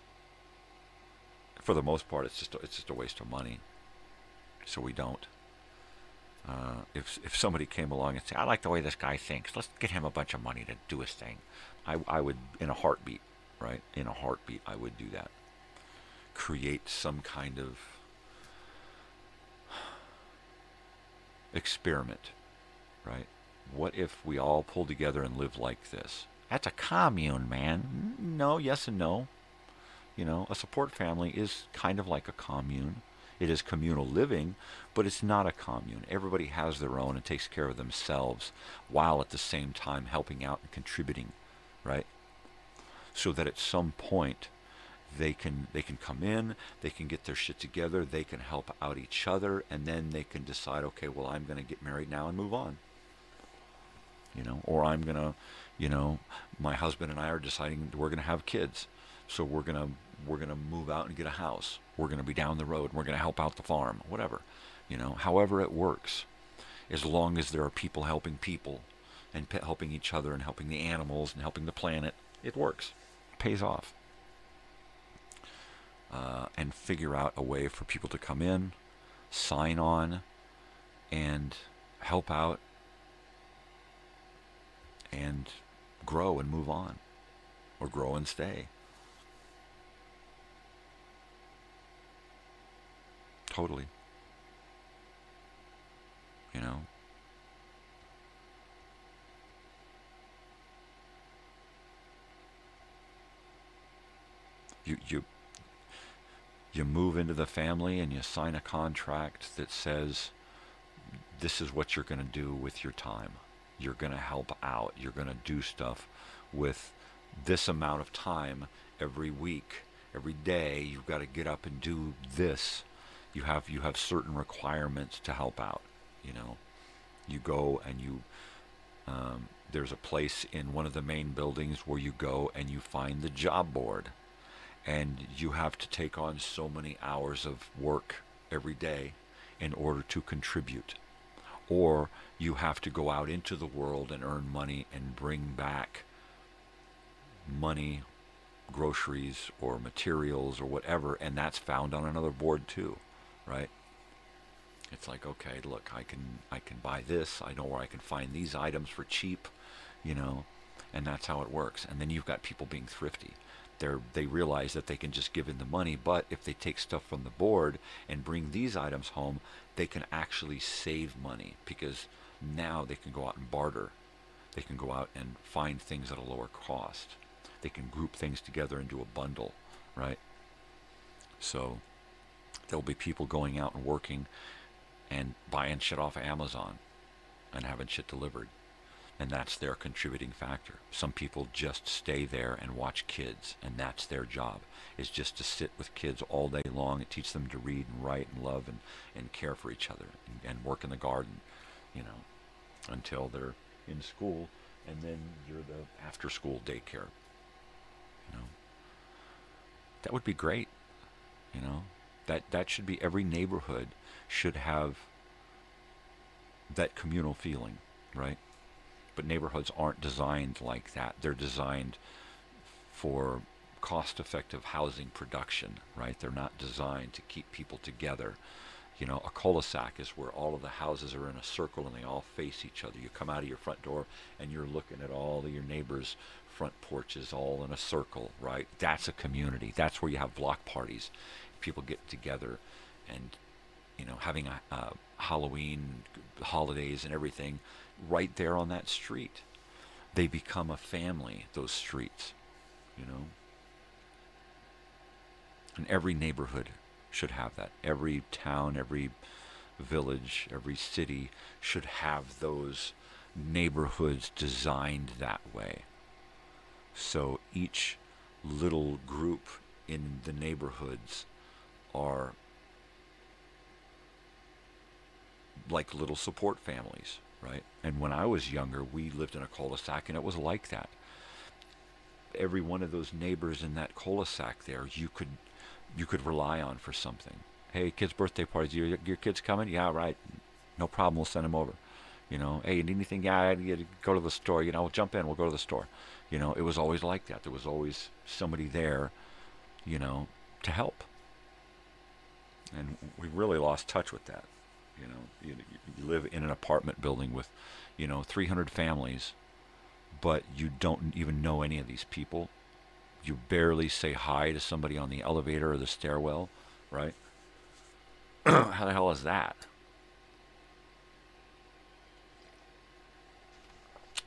for the most part, it's just a waste of money. So we don't. If somebody came along and said, I like the way this guy thinks, let's get him a bunch of money to do his thing, I would, in a heartbeat, right? In a heartbeat, I would do that. Create some kind of experiment, right? What if we all pull together and live like this? That's a commune, man. No, yes and no. You know, a support family is kind of like a commune. It is communal living, but it's not a commune. Everybody has their own and takes care of themselves while at the same time helping out and contributing, right? So that at some point they can come in, they can get their shit together, they can help out each other, and then they can decide, okay, well, I'm going to get married now and move on. You know, or I'm going to, you know, my husband and I are deciding we're going to have kids. So we're gonna move out and get a house. We're gonna be down the road. We're gonna help out the farm, whatever, you know. However it works, as long as there are people helping people, and helping each other, and helping the animals, and helping the planet, it works, it pays off. And figure out a way for people to come in, sign on, and help out, and grow and move on, or grow and stay. Totally. You know? You move into the family and you sign a contract that says this is what you're going to do with your time. You're going to help out. You're going to do stuff with this amount of time every week, every day. You've got to get up and do this. You have certain requirements to help out, you know. You go and you there's a place in one of the main buildings where you go and you find the job board, and you have to take on so many hours of work every day in order to contribute, or you have to go out into the world and earn money and bring back money, groceries, or materials, or whatever, and that's found on another board too, right? It's like, okay, look, I can buy this. I know where I can find these items for cheap, you know, and that's how it works. And then you've got people being thrifty. They realize that they can just give in the money, but if they take stuff from the board and bring these items home, they can actually save money, because now they can go out and barter. They can go out and find things at a lower cost. They can group things together into a bundle, right? So there'll be people going out and working and buying shit off of Amazon and having shit delivered. And that's their contributing factor. Some people just stay there and watch kids, and that's their job, is just to sit with kids all day long and teach them to read and write and love and care for each other and work in the garden, you know, until they're in school, and then you're the after-school daycare, you know. That would be great, you know. That should be, every neighborhood should have that communal feeling, right? But neighborhoods aren't designed like that. They're designed for cost-effective housing production, right? They're not designed to keep people together. You know, a cul-de-sac is where all of the houses are in a circle and they all face each other. You come out of your front door and you're looking at all of your neighbors' front porches all in a circle, right? That's a community. That's where you have block parties. People get together and, you know, having a Halloween holidays and everything right there on that street. They become a family, those streets, you know. And every neighborhood should have that. Every town, every village, every city should have those neighborhoods designed that way. So each little group in the neighborhoods are like little support families, right? And when I was younger, we lived in a cul-de-sac, and it was like that. Every one of those neighbors in that cul-de-sac there, you could rely on for something. Hey, kids' birthday parties, your kids coming? Yeah, right. No problem, we'll send them over. You know, hey, you need anything? Yeah, you go to the store. You know, we'll jump in, we'll go to the store. You know, it was always like that. There was always somebody there, you know, to help. And we really lost touch with that. You know, you live in an apartment building with, you know, 300 families, but you don't even know any of these people. You barely say hi to somebody on the elevator or the stairwell, right? How the hell is that?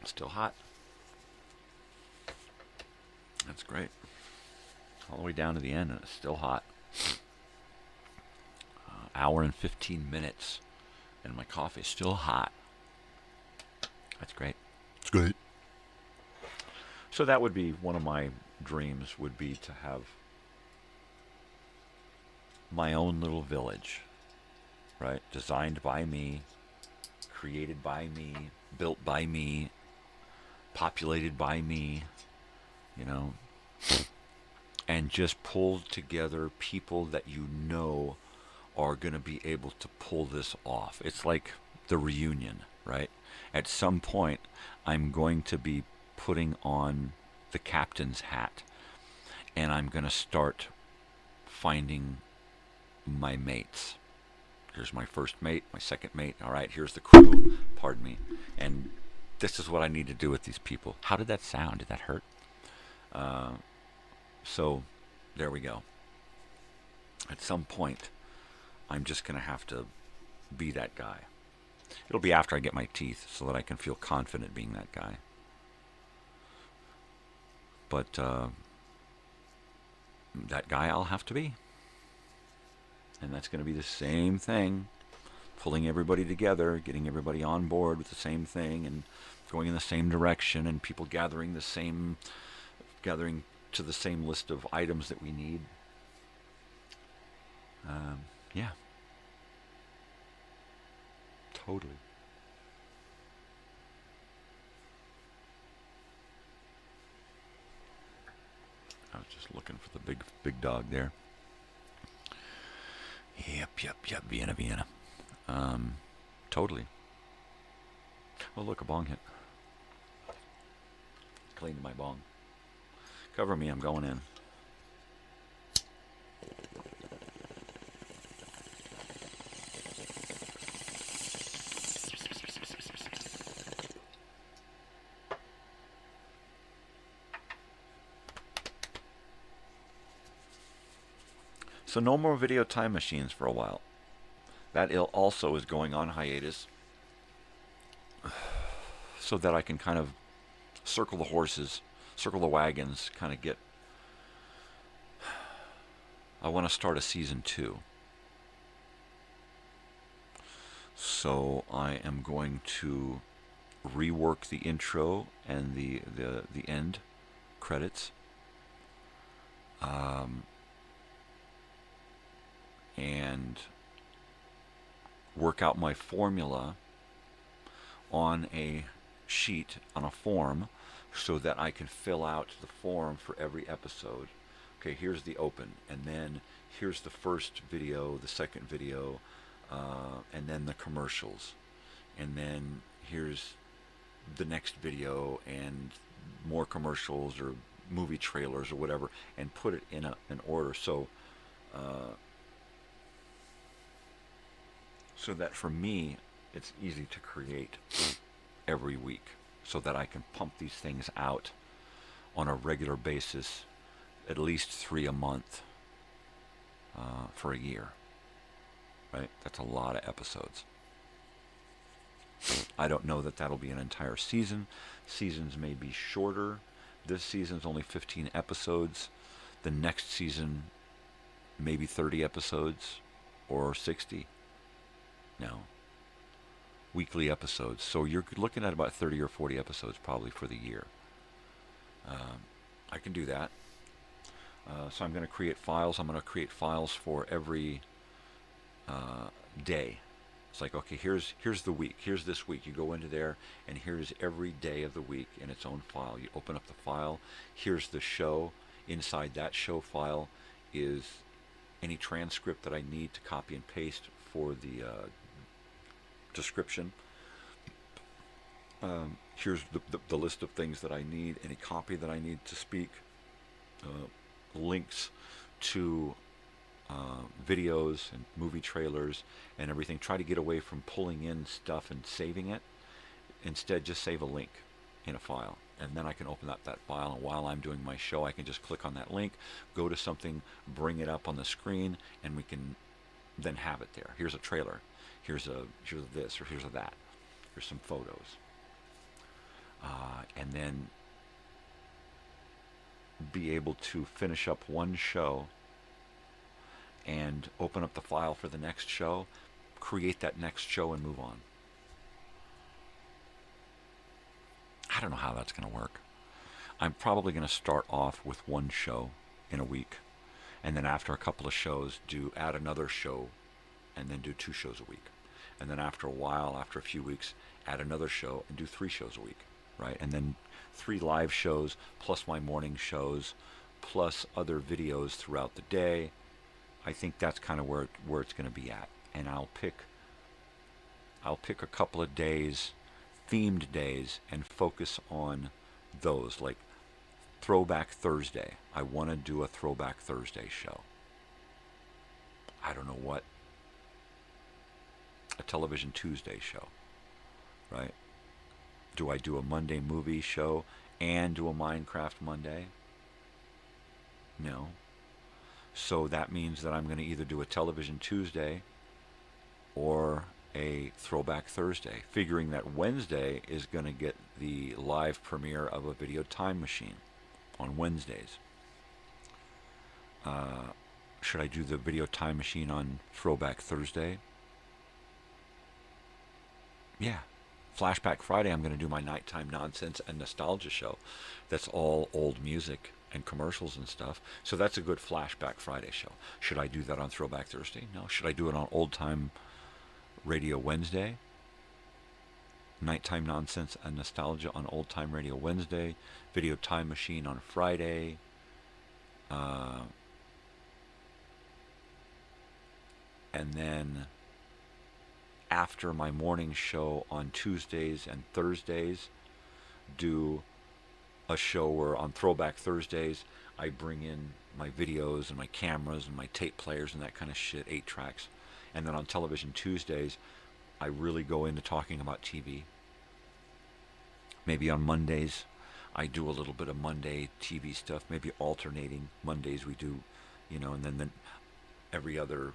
Still hot. That's great. All the way down to the end, and it's still hot. Hour and 15 minutes, and my coffee is still hot. That's great. It's great. So that would be one of my dreams, would be to have my own little village, right? Designed by me, created by me, built by me, populated by me, you know, and just pulled together people that you know are going to be able to pull this off. It's like the reunion, right? At some point, I'm going to be putting on the captain's hat, and I'm going to start finding my mates. Here's my first mate, my second mate. All right, here's the crew. Pardon me. And this is what I need to do with these people. How did that sound? Did that hurt? So there we go. At some point, I'm just going to have to be that guy. It'll be after I get my teeth so that I can feel confident being that guy. But that guy I'll have to be. And that's going to be the same thing. Pulling everybody together, getting everybody on board with the same thing, and going in the same direction, and people gathering to the same list of items that we need. Yeah. Totally. I was just looking for the big dog there. Yep, Vienna. Totally. Oh, look, a bong hit. Cleaned my bong. Cover me, I'm going in. So no more video time machines for a while. That also is going on hiatus so that I can kind of circle the horses, circle the wagons, kind of get... I want to start a season 2. So I am going to rework the intro and the end credits. And work out my formula on a sheet, on a form, so that I can fill out the form for every episode. Okay, here's the open, and then here's the first video, the second video, and then the commercials. And then here's the next video and more commercials or movie trailers or whatever, and put it in an order. So that for me, it's easy to create every week, so that I can pump these things out on a regular basis, at least 3 a month for a year. Right? That's a lot of episodes. I don't know that that'll be an entire season. Seasons may be shorter. This season's only 15 episodes. The next season, maybe 30 episodes or 60. No. Weekly episodes. So you're looking at about 30 or 40 episodes probably for the year. I can do that. So I'm going to create files. I'm going to create files for every day. It's like, okay, here's the week. Here's this week. You go into there, and here's every day of the week in its own file. You open up the file. Here's the show. Inside that show file is any transcript that I need to copy and paste for the description. Here's the list of things that I need, any copy that I need to speak, links to videos and movie trailers and everything. Try to get away from pulling in stuff and saving it. Instead, just save a link in a file, and then I can open up that file, and while I'm doing my show, I can just click on that link, go to something, bring it up on the screen, and we can then have it there. Here's a trailer. Here's this, or here's that. Here's some photos. And then be able to finish up one show and open up the file for the next show, create that next show, and move on. I don't know how that's going to work. I'm probably going to start off with one show in a week, and then after a couple of shows, add another show, and then do 2 shows a week. And then after a while, after a few weeks, add another show and do 3 shows a week, right? And then 3 live shows, plus my morning shows, plus other videos throughout the day. I think that's kind of where it's going to be at. And I'll pick a couple of days, themed days, and focus on those, like Throwback Thursday. I want to do a Throwback Thursday show. I don't know what. A Television Tuesday show, right? Do I do a Monday movie show and do a Minecraft Monday? No. So that means that I'm going to either do a Television Tuesday or a Throwback Thursday, figuring that Wednesday is going to get the live premiere of a Video Time Machine on Wednesdays. Should I do the Video Time Machine on Throwback Thursday? Yeah. Flashback Friday, I'm going to do my nighttime nonsense and nostalgia show. That's all old music and commercials and stuff. So that's a good Flashback Friday show. Should I do that on Throwback Thursday? No. Should I do it on Old Time Radio Wednesday? Nighttime nonsense and nostalgia on Old Time Radio Wednesday. Video Time Machine on Friday. And then after my morning show on Tuesdays and Thursdays, do a show where on Throwback Thursdays, I bring in my videos and my cameras and my tape players and that kind of shit, 8 tracks. And then on Television Tuesdays, I really go into talking about TV. Maybe on Mondays, I do a little bit of Monday TV stuff. Maybe alternating Mondays we do, and then every other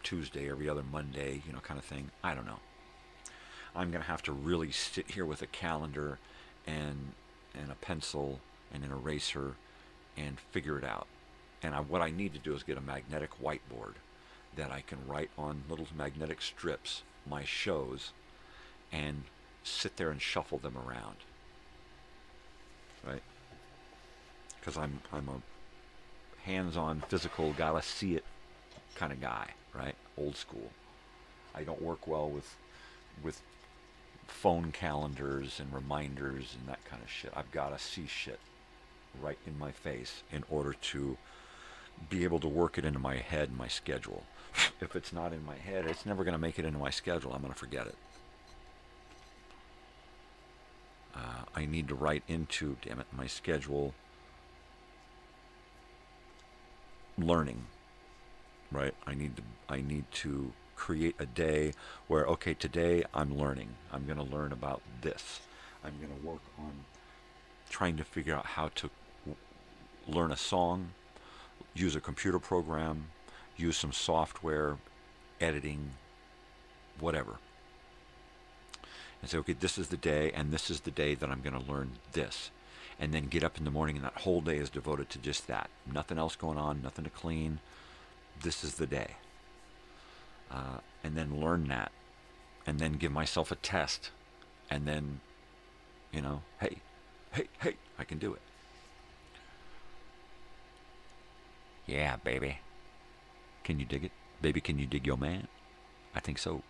Tuesday, every other Monday, kind of thing. I don't know. I'm going to have to really sit here with a calendar and a pencil and an eraser and figure it out. And what I need to do is get a magnetic whiteboard that I can write on little magnetic strips my shows and sit there and shuffle them around. Right? Because I'm a hands-on, physical, gotta see it kind of guy, right? Old school. I don't work well with phone calendars and reminders and that kind of shit. I've got to see shit right in my face in order to be able to work it into my head and my schedule. If it's not in my head, it's never going to make it into my schedule. I'm going to forget it. I need to write into, damn it, my schedule learning, right? I need to create a day where, okay, today I'm learning. I'm going to learn about this. I'm going to work on trying to figure out how to learn a song, use a computer program, use some software, editing, whatever. And say, okay, this is the day, and this is the day that I'm going to learn this. And then get up in the morning, and that whole day is devoted to just that. Nothing else going on, nothing to clean. This is the day. And then learn that. And then give myself a test. And then, hey, I can do it. Yeah, baby. Can you dig it? Baby, can you dig your man? I think so.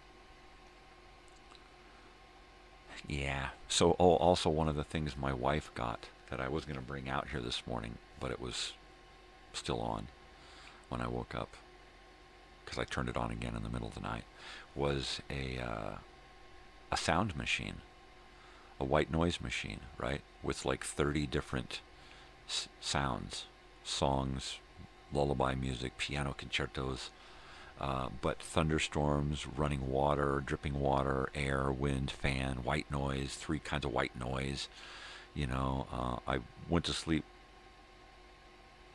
Yeah. So, also one of the things my wife got that I was going to bring out here this morning, but it was still on when I woke up, because I turned it on again in the middle of the night, was a sound machine, a white noise machine, right? With like 30 different sounds, songs, lullaby music, piano concertos, but thunderstorms, running water, dripping water, air, wind, fan, white noise, 3 kinds of white noise. I went to sleep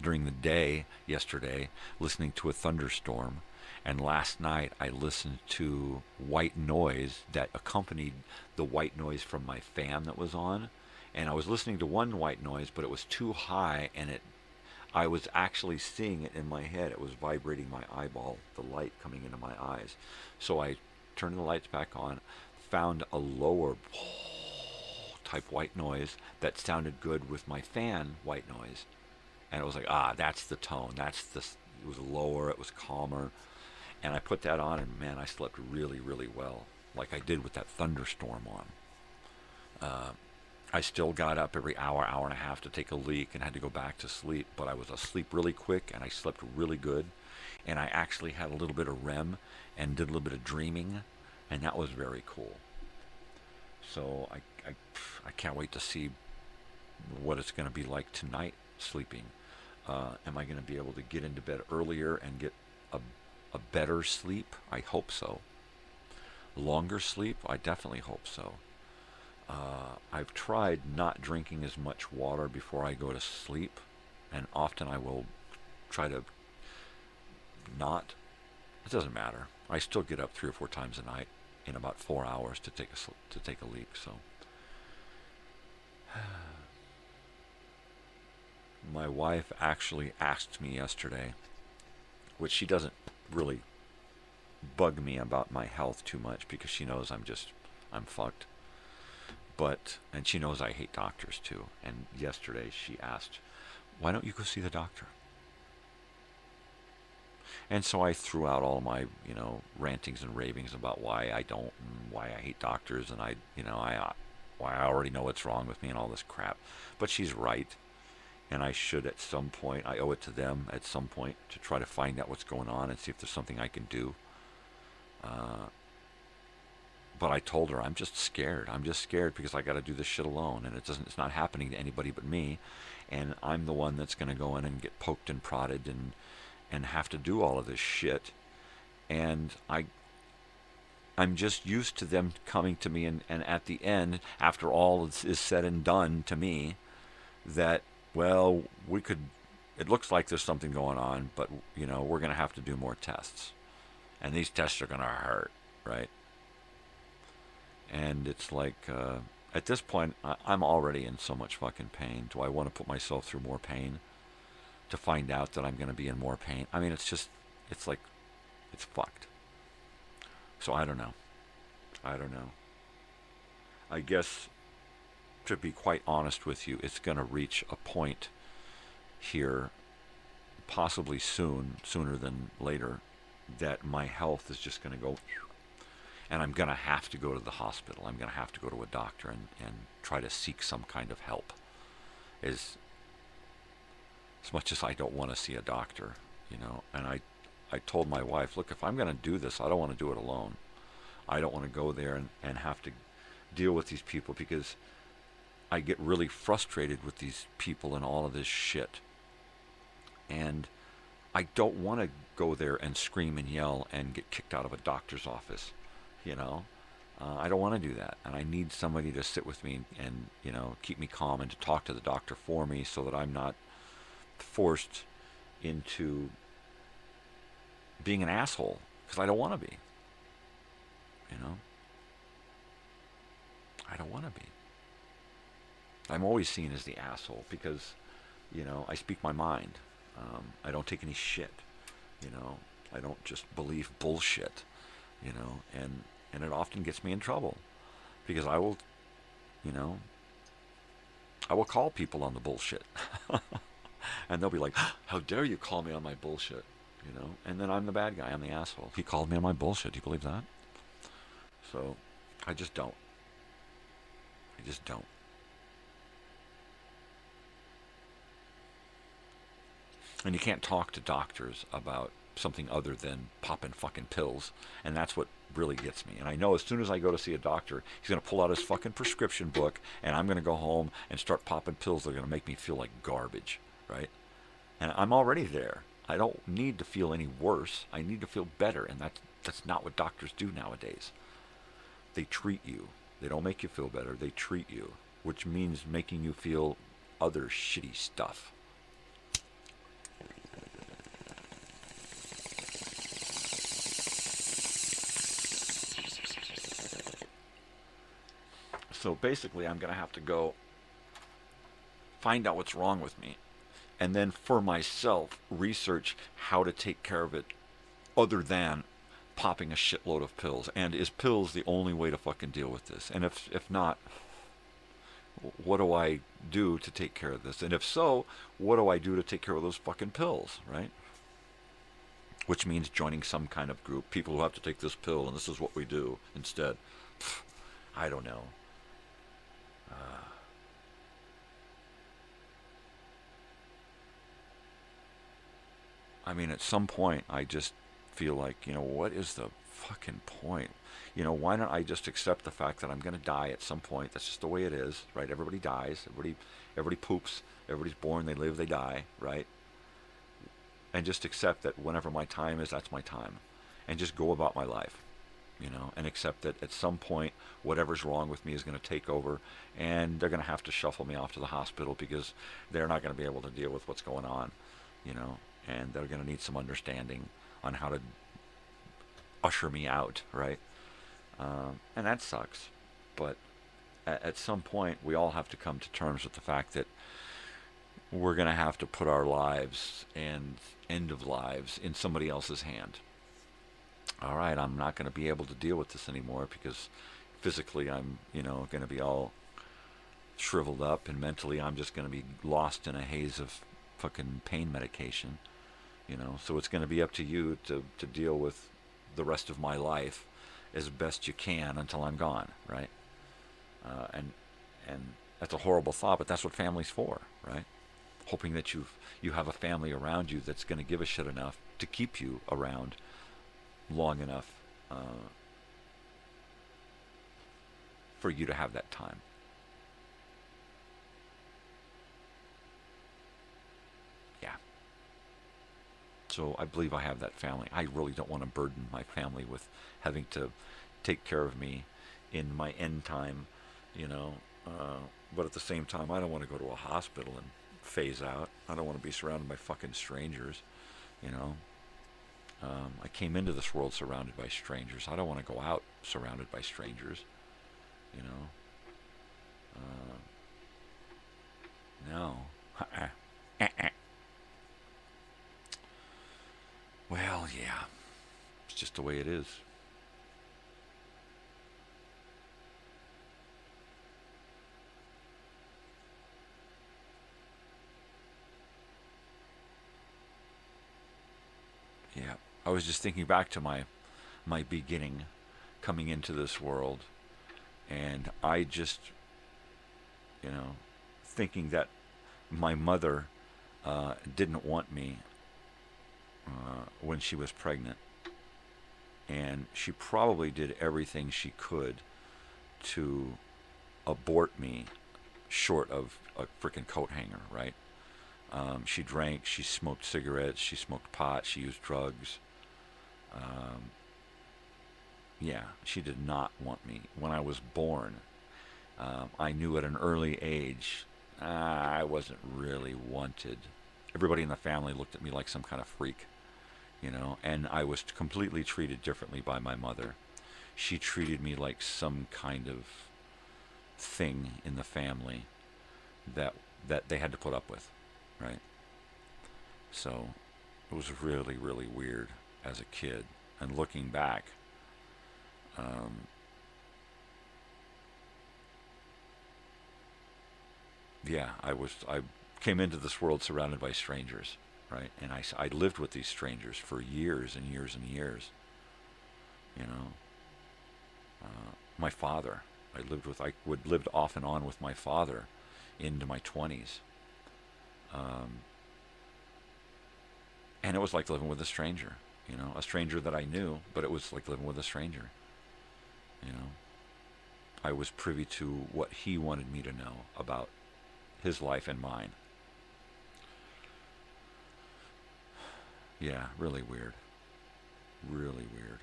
during the day yesterday listening to a thunderstorm, and last night I listened to white noise that accompanied the white noise from my fan that was on, and I was listening to one white noise, but it was too high, and I was actually seeing it in my head. It was vibrating my eyeball, the light coming into my eyes. So I turned the lights back on, found a lower type white noise that sounded good with my fan white noise. And it was like, that's the tone. It was lower, it was calmer. And I put that on, and man, I slept really, really well, like I did with that thunderstorm on. I still got up every hour and a half to take a leak and had to go back to sleep, but I was asleep really quick, and I slept really good. And I actually had a little bit of REM and did a little bit of dreaming, and that was very cool. So I can't wait to see what it's going to be like tonight sleeping. Am I going to be able to get into bed earlier and get a better sleep? I hope so. Longer sleep? I definitely hope so. I've tried not drinking as much water before I go to sleep, and often I will try to not. It doesn't matter. I still get up 3 or 4 times a night in about 4 hours to take a leak. So my wife actually asked me yesterday, which she doesn't really bug me about my health too much because she knows I'm fucked. And she knows I hate doctors too. And yesterday she asked, why don't you go see the doctor? And so I threw out all my, rantings and ravings about why I don't and why I hate doctors, and why I already know what's wrong with me and all this crap. But she's right. And I should at some point, I owe it to them at some point to try to find out what's going on and see if there's something I can do. But I told her, I'm just scared. I'm just scared because I got to do this shit alone, and it's not happening to anybody but me, and I'm the one that's going to go in and get poked and prodded and have to do all of this shit. And I'm just used to them coming to me, and at the end, after all is said and done to me, that, well, it looks like there's something going on, but, we're going to have to do more tests. And these tests are going to hurt, right? And it's like, at this point, I'm already in so much fucking pain. Do I want to put myself through more pain to find out that I'm going to be in more pain? I mean, it's fucked. So I don't know. I guess, to be quite honest with you, it's going to reach a point here, possibly sooner than later, that my health is just going to go, and I'm going to have to go to the hospital. I'm going to have to go to a doctor and try to seek some kind of help. As much as I don't want to see a doctor, and I told my wife, look, if I'm going to do this, I don't want to do it alone. I don't want to go there and have to deal with these people, because I get really frustrated with these people and all of this shit. And I don't want to go there and scream and yell and get kicked out of a doctor's office, I don't want to do that. And I need somebody to sit with me and keep me calm, and to talk to the doctor for me, so that I'm not forced into being an asshole, because I don't want to be. I don't want to be. I'm always seen as the asshole because, I speak my mind. I don't take any shit. I don't just believe bullshit. And it often gets me in trouble, because I will call people on the bullshit. And they'll be like, how dare you call me on my bullshit? And then I'm the bad guy. I'm the asshole. He called me on my bullshit. Do you believe that? So I just don't. And you can't talk to doctors about something other than popping fucking pills. And that's what really gets me. And I know as soon as I go to see a doctor, he's going to pull out his fucking prescription book, and I'm going to go home and start popping pills that are going to make me feel like garbage, right? And I'm already there. I don't need to feel any worse. I need to feel better. And that's not what doctors do nowadays. They treat you. They don't make you feel better. They treat you, which means making you feel other shitty stuff. So basically, I'm going to have to go find out what's wrong with me, and then for myself research how to take care of it other than popping a shitload of pills. And is pills the only way to fucking deal with this? And if not, what do I do to take care of this? And if so, what do I do to take care of those fucking pills, right? Which means joining some kind of group, people who have to take this pill, and this is what we do instead. I don't know. I mean, at some point, I just feel like, what is the fucking point? Why don't I just accept the fact that I'm going to die at some point? That's just the way it is, right? Everybody dies. Everybody poops. Everybody's born. They live. They die, right? And just accept that whenever my time is, that's my time. And just go about my life, and accept that at some point, whatever's wrong with me is going to take over, and they're going to have to shuffle me off to the hospital because they're not going to be able to deal with what's going on, and they're going to need some understanding on how to usher me out, right? And that sucks. But at some point, we all have to come to terms with the fact that we're going to have to put our lives and end of lives in somebody else's hand. All right, I'm not going to be able to deal with this anymore because physically I'm, going to be all shriveled up, and mentally I'm just going to be lost in a haze of fucking pain medication. So it's going to be up to you to deal with the rest of my life as best you can until I'm gone, right? And that's a horrible thought, but that's what family's for, right? Hoping that you have a family around you that's going to give a shit enough to keep you around long enough for you to have that time. Yeah. So I believe I have that family. I really don't want to burden my family with having to take care of me in my end time, you know. But at the same time, I don't want to go to a hospital and phase out. I don't want to be surrounded by fucking strangers, you know. I came into this world surrounded by strangers. I don't want to go out surrounded by strangers, you know. No. Well, yeah. It's just the way it is. Yeah. I was just thinking back to my beginning, coming into this world, and I just, you know, thinking that my mother didn't want me when she was pregnant, and she probably did everything she could to abort me, short of a freaking coat hanger, right? She drank, she smoked cigarettes, she smoked pot, she used drugs. Yeah, she did not want me. When I was born, I knew at an early age I wasn't really wanted. Everybody in the family looked at me like some kind of freak, you know, and I was completely treated differently by my mother. She treated me like some kind of thing in the family that they had to put up with, right? So it was really, really weird as a kid. And looking back, yeah, I came into this world surrounded by strangers, right? And I lived with these strangers for years and years and years, you know. My father, I lived off and on with my father into my 20s. And it was like living with a stranger, you know, a stranger that I knew, but it was like living with a stranger, you know. I was privy to what he wanted me to know about his life and mine. Yeah, really weird. Really weird.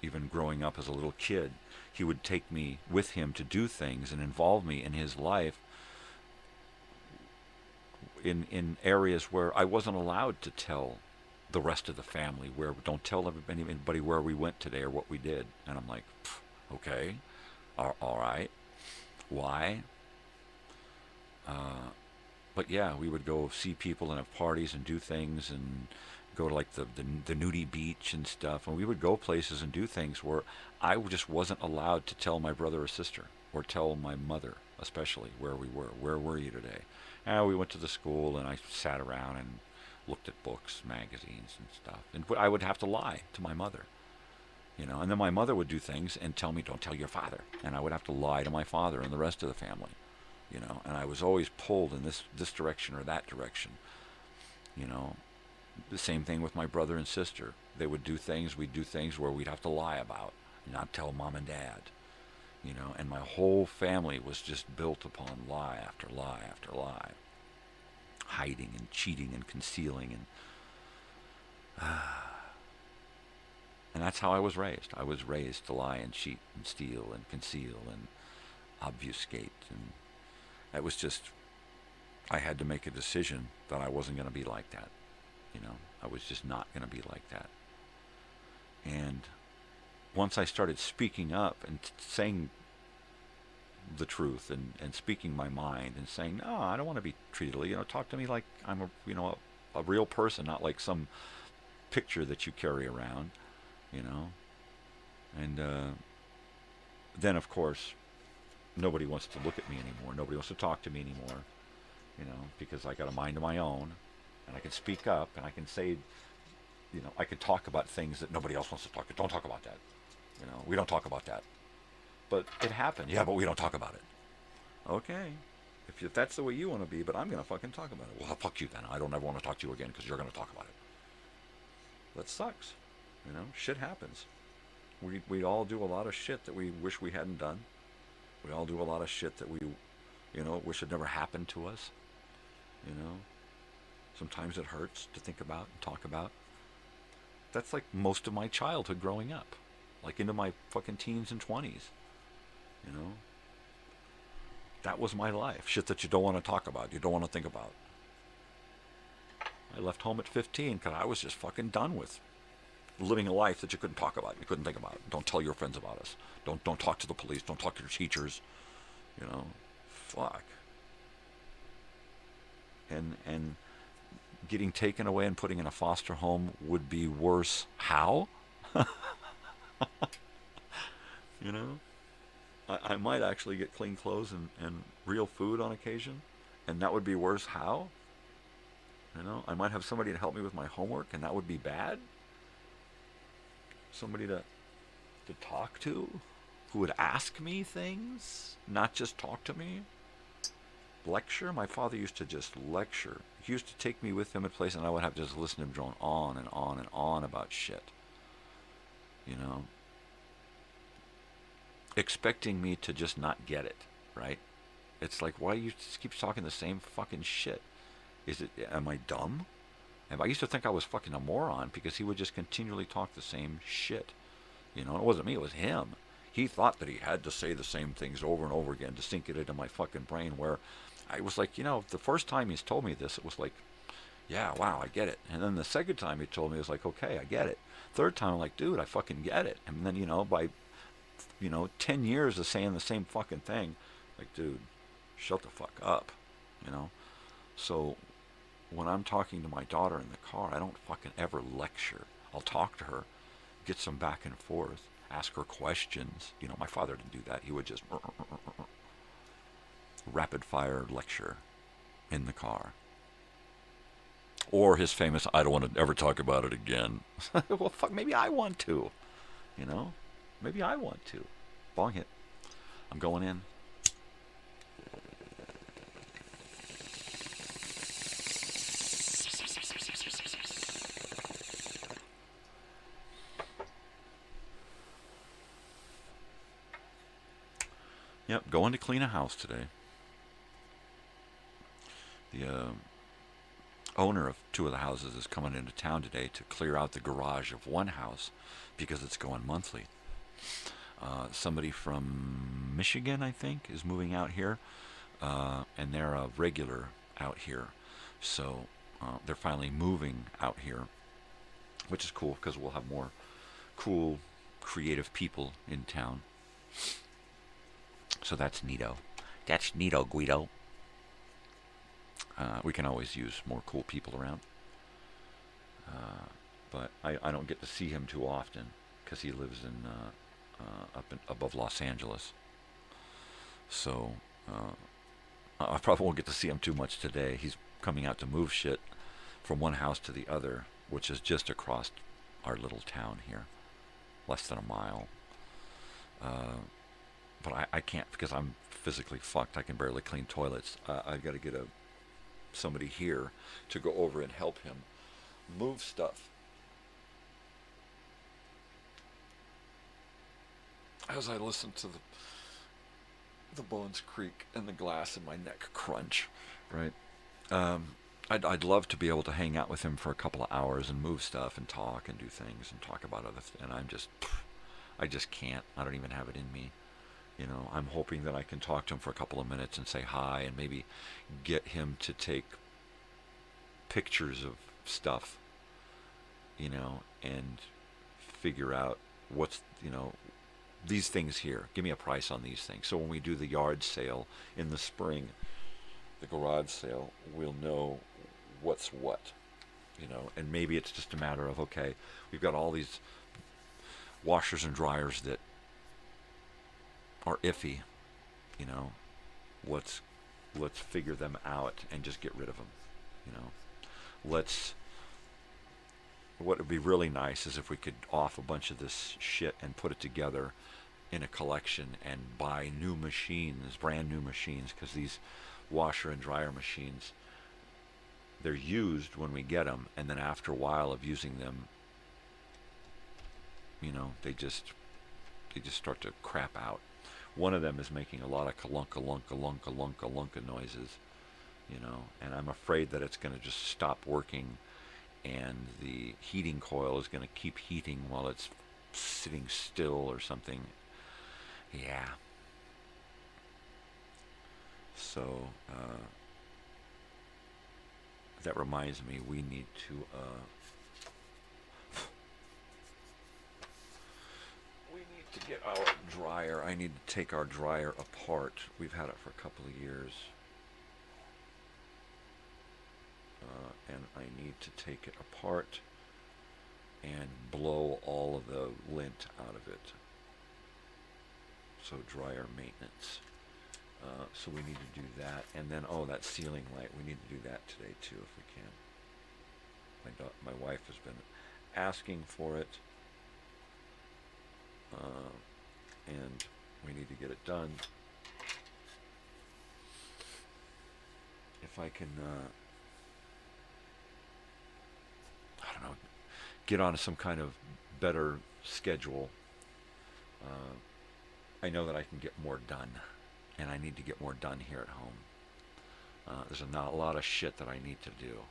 Even growing up as a little kid, he would take me with him to do things and involve me in his life in areas where I wasn't allowed to tell the rest of the family, where don't tell anybody where we went today or what we did. And I'm like, okay, all right, why? But yeah, we would go see people and have parties and do things and go to like the nudie beach and stuff, and we would go places and do things where I just wasn't allowed to tell my brother or sister or tell my mother, especially, where we were. Where were you today? And we went to the school, and I sat around and looked at books, magazines, and stuff. And I would have to lie to my mother, you know. And then my mother would do things and tell me, "Don't tell your father." And I would have to lie to my father and the rest of the family, you know. And I was always pulled in this direction or that direction, you know. The same thing with my brother and sister. They would do things, we'd do things where we'd have to lie about, not tell mom and dad, you know. And my whole family was just built upon lie after lie after lie, hiding and cheating and concealing, and that's how I was raised. I was raised to lie and cheat and steal and conceal and obfuscate, and that was just, I had to make a decision that I wasn't going to be like that. You know, I was just not going to be like that. And once I started speaking up and saying the truth and speaking my mind and saying, no, I don't want to be treated, you know, talk to me like I'm a real person, not like some picture that you carry around, you know. And then, of course, nobody wants to look at me anymore. Nobody wants to talk to me anymore, you know, because I got a mind of my own. And I can speak up, and I can say, you know, I can talk about things that nobody else wants to talk about. Don't talk about that. You know, we don't talk about that. But it happened. Yeah, but we don't talk about it. Okay. If that's the way you want to be, but I'm going to fucking talk about it. Well, fuck you then. I don't ever want to talk to you again because you're going to talk about it. That sucks. You know, shit happens. We all do a lot of shit that we wish we hadn't done. We all do a lot of shit that we, you know, wish had never happened to us. You know, sometimes it hurts to think about and talk about. That's like most of my childhood growing up, like into my fucking teens and 20s. You know, that was my life. Shit that you don't want to talk about, you don't want to think about. I left home at 15 because I was just fucking done with living a life that you couldn't talk about, you couldn't think about. Don't tell your friends about us. Don't talk to the police. Don't talk to your teachers. You know, fuck. And getting taken away and putting in a foster home would be worse. How? You know, I might actually get clean clothes and real food on occasion, and that would be worse. How? You know, I might have somebody to help me with my homework, and that would be bad. Somebody to talk to, who would ask me things, not just talk to me. Lecture. My father used to just lecture. He used to take me with him at places, and I would have to just listen to him drone on and on and on about shit. You know, expecting me to just not get it, right? It's like, why do you just keep talking the same fucking shit? Am I dumb? And I used to think I was fucking a moron because he would just continually talk the same shit. You know, it wasn't me, it was him. He thought that he had to say the same things over and over again to sink it into my fucking brain, where I was like, you know, the first time he's told me this, it was like, yeah, wow, I get it. And then the second time he told me, it was like, okay, I get it. Third time, I'm like, dude, I fucking get it. And then, you know, by, 10 years of saying the same fucking thing, like, dude, shut the fuck up, you know? So when I'm talking to my daughter in the car, I don't fucking ever lecture. I'll talk to her, get some back and forth, ask her questions. You know, my father didn't do that. He would just rapid fire lecture in the car. Or his famous, I don't want to ever talk about it again. Well, fuck, maybe I want to. You know? Maybe I want to. Bong hit. I'm going in. Yep, going to clean a house today. The owner of two of the houses is coming into town today to clear out the garage of one house because it's going monthly. Somebody from Michigan, I think, is moving out here, and they're a regular out here. So they're finally moving out here, which is cool because we'll have more cool, creative people in town. So that's neato. That's neato, Guido. We can always use more cool people around. But I don't get to see him too often because he lives in above Los Angeles. So I probably won't get to see him too much today. He's coming out to move shit from one house to the other, which is just across our little town here, less than a mile. But I can't because I'm physically fucked. I can barely clean toilets. I've got to get somebody here to go over and help him move stuff. As I listen to the bones creak and the glass in my neck crunch, right? I'd love to be able to hang out with him for a couple of hours and move stuff and talk and do things and talk about other things. And I just can't. I don't even have it in me. You know, I'm hoping that I can talk to him for a couple of minutes and say hi and maybe get him to take pictures of stuff, you know, and figure out what's, you know, these things here. Give me a price on these things. So when we do the yard sale in the spring, the garage sale, we'll know what's what, you know, and maybe it's just a matter of, okay, we've got all these washers and dryers that are iffy, you know, let's figure them out and just get rid of them, you know. What would be really nice is if we could off a bunch of this shit and put it together in a collection and buy new machines, brand new machines, because these washer and dryer machines, they're used when we get them, and then after a while of using them, you know, they just start to crap out. One of them is making a lot of kalunka noises, you know, and I'm afraid that it's going to just stop working, and the heating coil is going to keep heating while it's sitting still or something. Yeah. So, that reminds me, we need to, get our dryer. I need to take our dryer apart. We've had it for a couple of years. And I need to take it apart and blow all of the lint out of it. So dryer maintenance. So we need to do that. And then, that ceiling light, we need to do that today too if we can. My wife has been asking for it. And we need to get it done. If I can, I don't know, get on some kind of better schedule, I know that I can get more done, and I need to get more done here at home. There's a lot of shit that I need to do.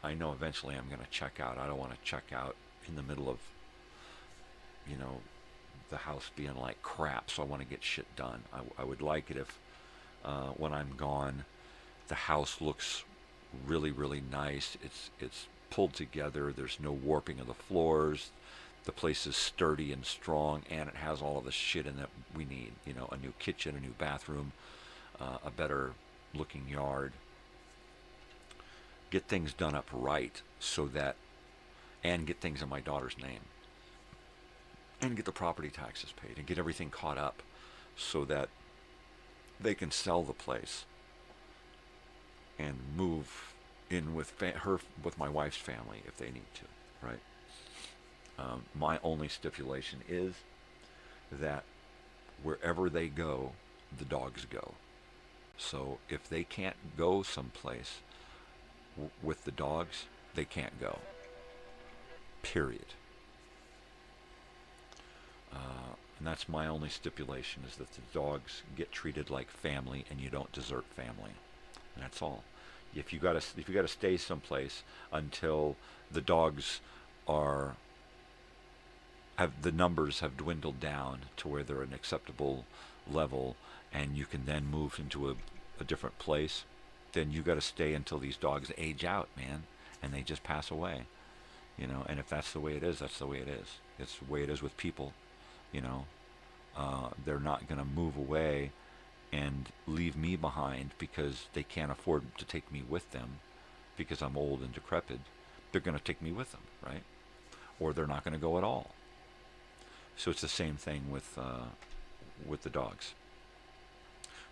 I know eventually I'm going to check out. I don't want to check out in the middle of, you know, the house being like crap, so I want to get shit done. I would like it if when I'm gone, the house looks really, really nice. It's pulled together. There's no warping of the floors. The place is sturdy and strong, and it has all of the shit in that we need. You know, a new kitchen, a new bathroom, a better looking yard. Get things done up right so that, and get things in my daughter's name. And get the property taxes paid and get everything caught up so that they can sell the place and move in with with my wife's family if they need to, right? My only stipulation is that wherever they go, the dogs go. So if they can't go someplace with the dogs, they can't go. Period. And that's my only stipulation, is that the dogs get treated like family and you don't desert family. And that's all. If you gotta stay someplace until the dogs the numbers have dwindled down to where they're an acceptable level, and you can then move into a different place, then you got to stay until these dogs age out, man, and they just pass away, you know. And if that's the way it is, that's the way it is. It's the way it is with people, you know. They're not going to move away and leave me behind because they can't afford to take me with them because I'm old and decrepit. They're going to take me with them, right? Or they're not going to go at all. So it's the same thing with the dogs.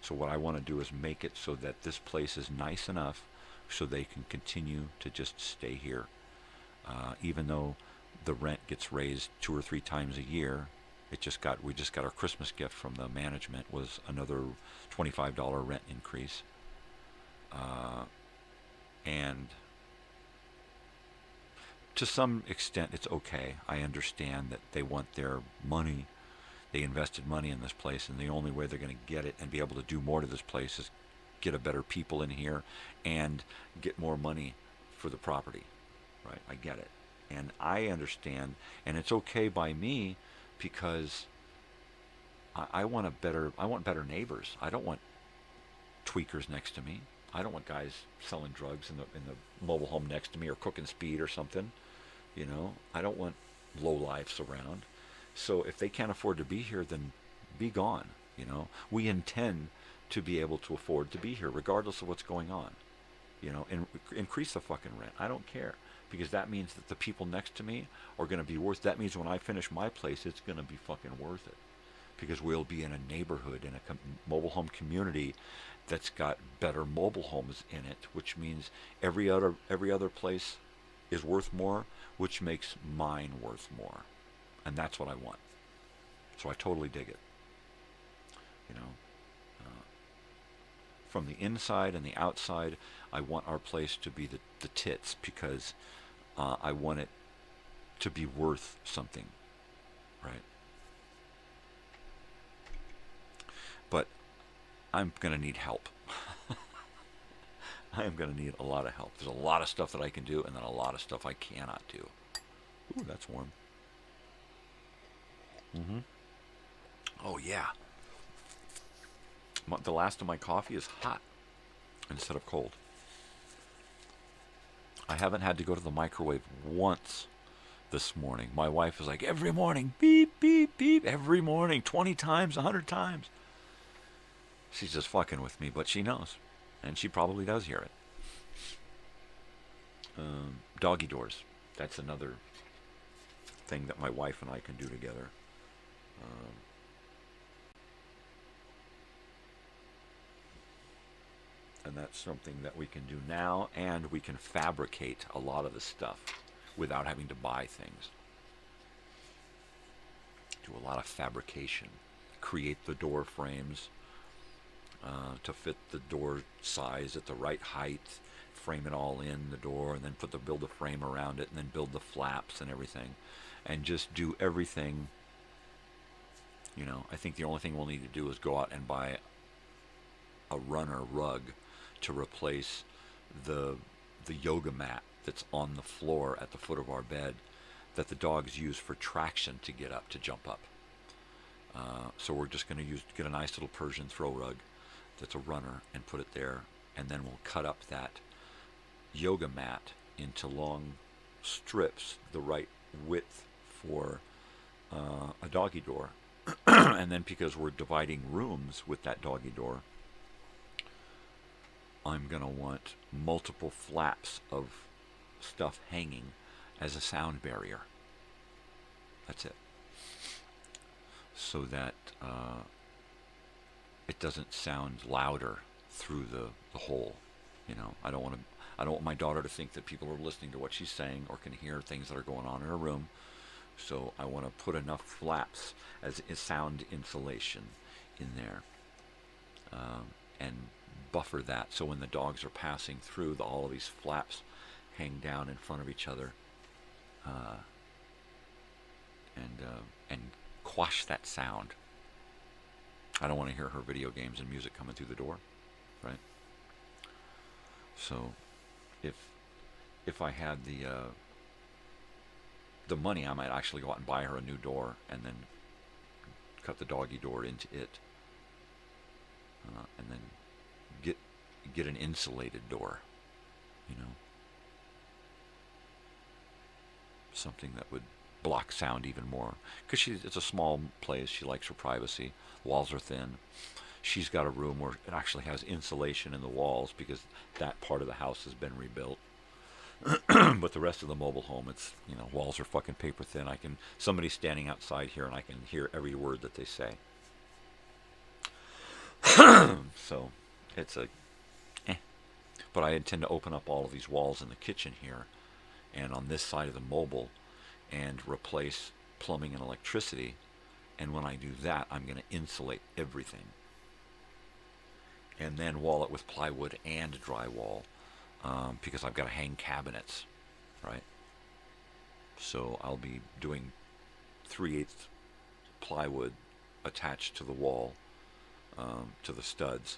So what I want to do is make it so that this place is nice enough so they can continue to just stay here. Even though the rent gets raised 2 or 3 times a year, we just got our Christmas gift from the management was another $25 rent increase. And to some extent, it's okay. I understand that they want their money. They invested money in this place, and the only way they're going to get it and be able to do more to this place is get a better people in here and get more money for the property, right? I get it. And I understand, and it's okay by me because I want better neighbors. I don't want tweakers next to me. I don't want guys selling drugs in the mobile home next to me or cooking speed or something. You know, I don't want lowlifes around. So if they can't afford to be here, then be gone. You know, we intend to be able to afford to be here regardless of what's going on. You know, and increase the fucking rent. I don't care, because that means that the people next to me are going to be worth. That means when I finish my place, it's going to be fucking worth it, because we'll be in a neighborhood, in a mobile home community that's got better mobile homes in it, which means every other place is worth more, which makes mine worth more. And that's what I want. So I totally dig it. You know, from the inside and the outside, I want our place to be the tits, because I want it to be worth something, right? But I'm going to need help. I am going to need a lot of help. There's a lot of stuff that I can do, and then a lot of stuff I cannot do. Ooh, that's warm. Oh, yeah. The last of my coffee is hot instead of cold. I haven't had to go to the microwave once this morning. My wife was like, every morning, beep, beep, beep, every morning, 20 times, 100 times. She's just fucking with me, but she knows. And she probably does hear it. Doggy doors. That's another thing that my wife and I can do together. And that's something that we can do now, and we can fabricate a lot of the stuff without having to buy things. Do a lot of fabrication. Create the door frames to fit the door size at the right height, frame it all in the door, and then build a frame around it, and then build the flaps and everything, and just do everything. You know, I think the only thing we'll need to do is go out and buy a runner rug to replace the yoga mat that's on the floor at the foot of our bed that the dogs use for traction to get up, to jump up. So we're just going to get a nice little Persian throw rug that's a runner and put it there, and then we'll cut up that yoga mat into long strips, the right width for a doggy door. And then because we're dividing rooms with that doggy door, I'm going to want multiple flaps of stuff hanging as a sound barrier. That's it. So that it doesn't sound louder through the hole. You know, I don't want my daughter to think that people are listening to what she's saying or can hear things that are going on in her room. So I want to put enough flaps as sound insulation in there, and buffer that so when the dogs are passing through, all of these flaps hang down in front of each other, and quash that sound. I don't want to hear her video games and music coming through the door, right? So if I had the money, I might actually go out and buy her a new door and then cut the doggy door into it, and then get an insulated door, you know, something that would block sound even more, because it's a small place. She likes her privacy. Walls are thin. She's got a room where it actually has insulation in the walls because that part of the house has been rebuilt. But the rest of the mobile home, it's, you know, walls are fucking paper thin. Somebody's standing outside here and I can hear every word that they say. So it's but I intend to open up all of these walls in the kitchen here and on this side of the mobile and replace plumbing and electricity. And when I do that, I'm going to insulate everything and then wall it with plywood and drywall, because I've got to hang cabinets, right? So I'll be doing 3/8 plywood attached to the wall, to the studs,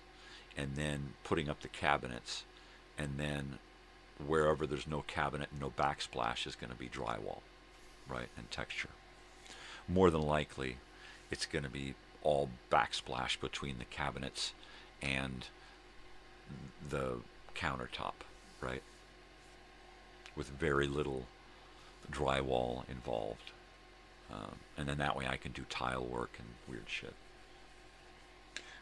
and then putting up the cabinets, and then wherever there's no cabinet and no backsplash is going to be drywall, right, and texture. More than likely, it's going to be all backsplash between the cabinets and the countertop, right, with very little drywall involved. And then that way I can do tile work and weird shit.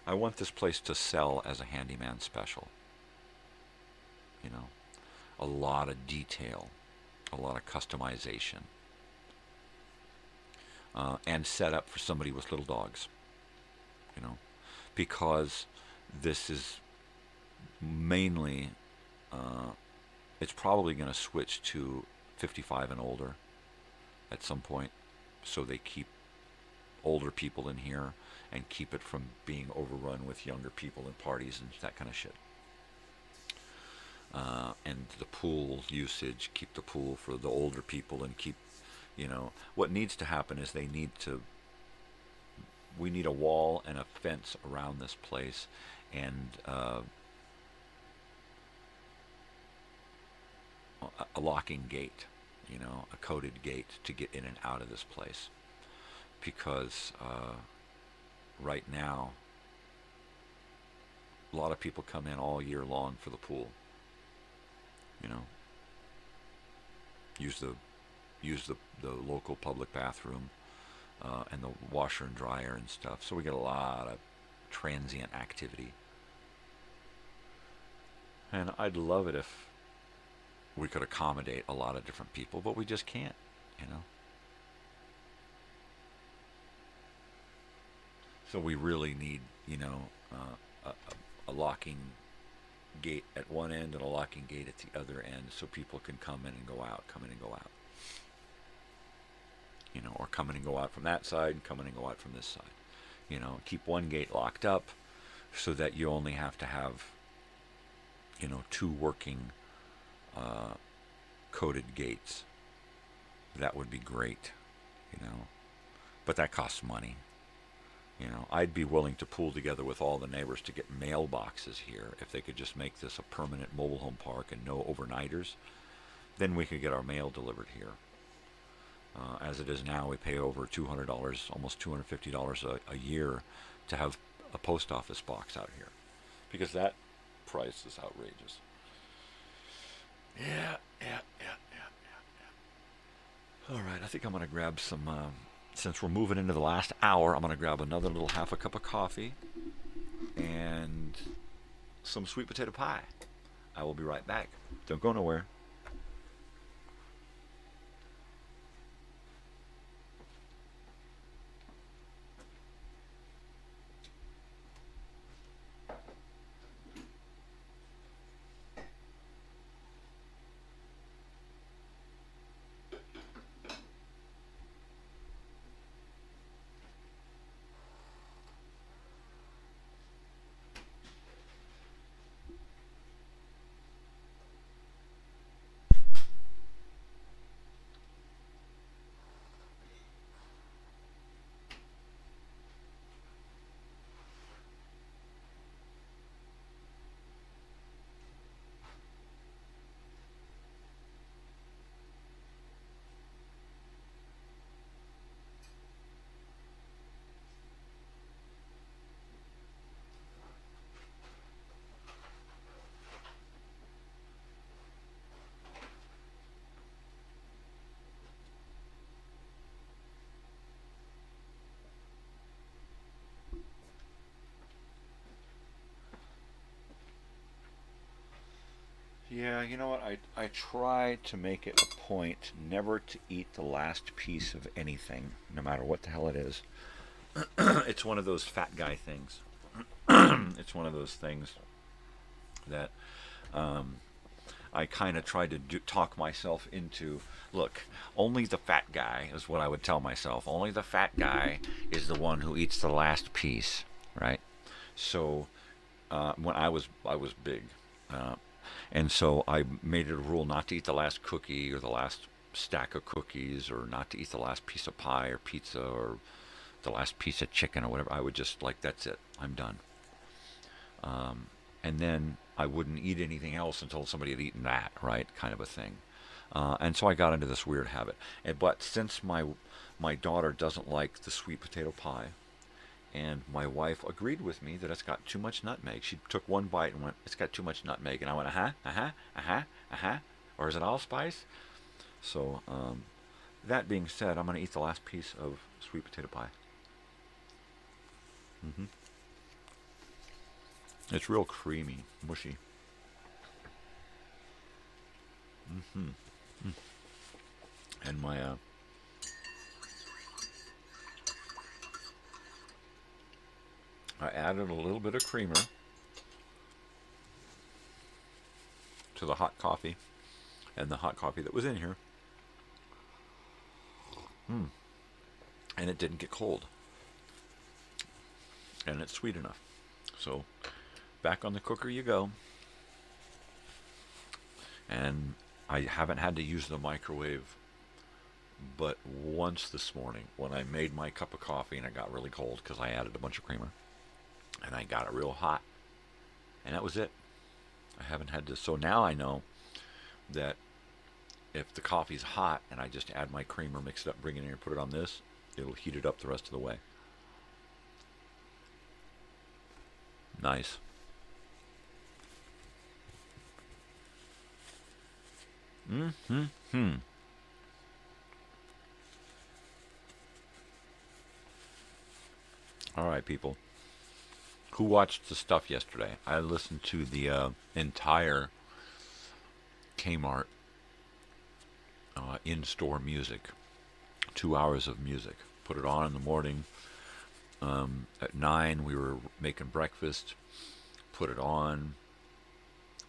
I want this place to sell as a handyman special. You know, a lot of detail, a lot of customization, and set up for somebody with little dogs, you know, because this is mainly, it's probably going to switch to 55 and older at some point, so they keep older people in here and keep it from being overrun with younger people and parties and that kind of shit. And the pool usage, keep the pool for the older people and keep You know, what needs to happen is we need a wall and a fence around this place, and a locking gate, you know, a coded gate to get in and out of this place. Because right now, a lot of people come in all year long for the pool. You know, use the local public bathroom and the washer and dryer and stuff. So we get a lot of transient activity. And I'd love it if we could accommodate a lot of different people, but we just can't, you know. So we really need, you know, a locking gate at one end and a locking gate at the other end, so people can come in and go out, come in and go out. You know, or come in and go out from that side, and come in and go out from this side. You know, keep one gate locked up so that you only have to have, you know, 2 working coded gates. That would be great, you know. But that costs money. You know, I'd be willing to pool together with all the neighbors to get mailboxes here if they could just make this a permanent mobile home park and no overnighters. Then we could get our mail delivered here. As it is now, we pay over $200, almost $250 a year to have a post office box out here, because that price is outrageous. Yeah. All right, I think I'm going to grab some, since we're moving into the last hour, I'm going to grab another little half a cup of coffee and some sweet potato pie. I will be right back. Don't go nowhere. Yeah, you know what? I try to make it a point never to eat the last piece of anything, no matter what the hell it is. It's one of those fat guy things. It's one of those things that I kind of try to talk myself into. Look, only the fat guy is what I would tell myself. Only the fat guy is the one who eats the last piece, right? So when I was big. And so I made it a rule not to eat the last cookie or the last stack of cookies, or not to eat the last piece of pie or pizza or the last piece of chicken or whatever. I would just, like, that's it. I'm done. And then I wouldn't eat anything else until somebody had eaten that, right? Kind of a thing. And so I got into this weird habit. But since my daughter doesn't like the sweet potato pie, and my wife agreed with me that it's got too much nutmeg. She took one bite and went, "It's got too much nutmeg." And I went, or is it allspice? So, that being said, I'm going to eat the last piece of sweet potato pie. It's real creamy, mushy. And my, I added a little bit of creamer to the hot coffee, and the hot coffee that was in here. And it didn't get cold. And it's sweet enough. So, back on the cooker you go. And I haven't had to use the microwave But once this morning, when I made my cup of coffee and it got really cold because I added a bunch of creamer, and I got it real hot, and that was it. I haven't had to. So now I know that if the coffee's hot and I just add my creamer, mix it up, bring it in and put it on this, it'll heat it up the rest of the way. Nice. All right, people. Who watched the stuff yesterday? I listened to the entire Kmart in-store music. 2 hours of music. Put it on in the morning. At 9, we were making breakfast. Put it on.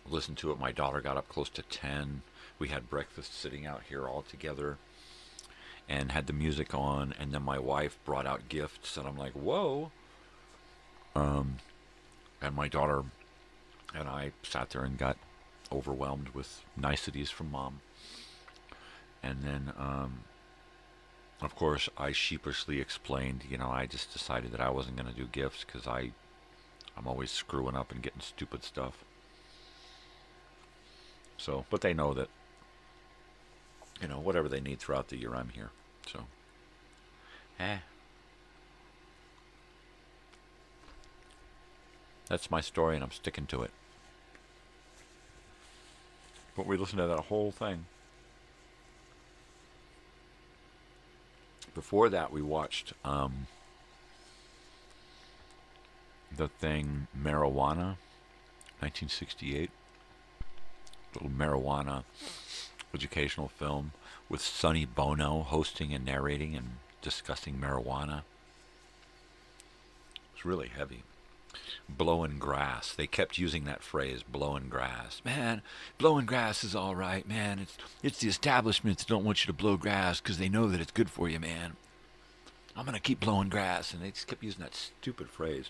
Listened to it. My daughter got up close to 10. We had breakfast sitting out here all together. And had the music on. And then my wife brought out gifts. And I'm like, whoa. And my daughter and I sat there and got overwhelmed with niceties from Mom. And then, of course, I sheepishly explained, I just decided that I wasn't going to do gifts because I'm always screwing up and getting stupid stuff. So, but they know that, whatever they need throughout the year, I'm here. So, that's my story, and I'm sticking to it. But we listened to that whole thing. Before that, we watched the thing Marijuana, 1968. Little marijuana educational film with Sonny Bono hosting and narrating and discussing marijuana. It's really heavy. Blowing grass. They kept using that phrase, blowing grass. Man, blowing grass is all right, man. It's the establishments that don't want you to blow grass because they know that it's good for you, man. I'm going to keep blowing grass. And they just kept using that stupid phrase.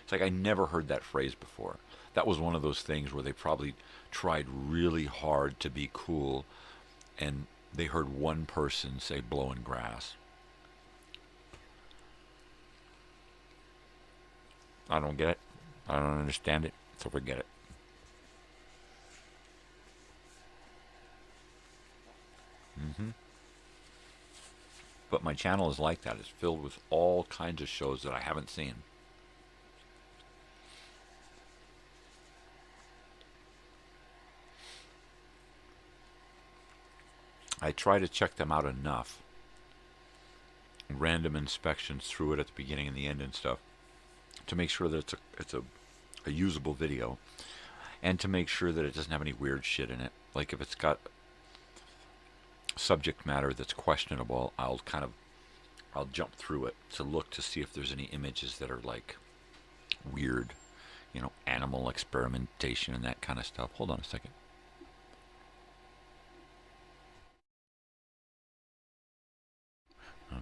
It's like I never heard that phrase before. That was one of those things where they probably tried really hard to be cool and they heard one person say blowing grass. I don't get it. I don't understand it. So forget it. But my channel is like that. It's filled with all kinds of shows that I haven't seen. I try to check them out enough. Random inspections through it at the beginning and the end and stuff. To make sure that it's a usable video, and to make sure that it doesn't have any weird shit in it. Like if it's got subject matter that's questionable, I'll jump through it to look to see if there's any images that are like weird, animal experimentation and that kind of stuff. Hold on a second.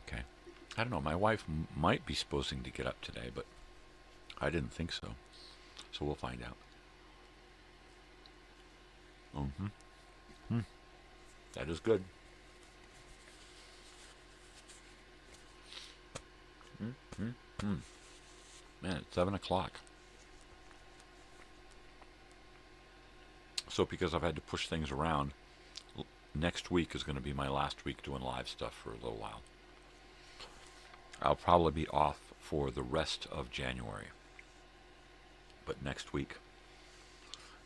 Okay. I don't know. My wife might be supposed to get up today, but I didn't think so. So we'll find out. That is good. Man, it's 7 o'clock. So because I've had to push things around, next week is going to be my last week doing live stuff for a little while. I'll probably be off for the rest of January. But next week,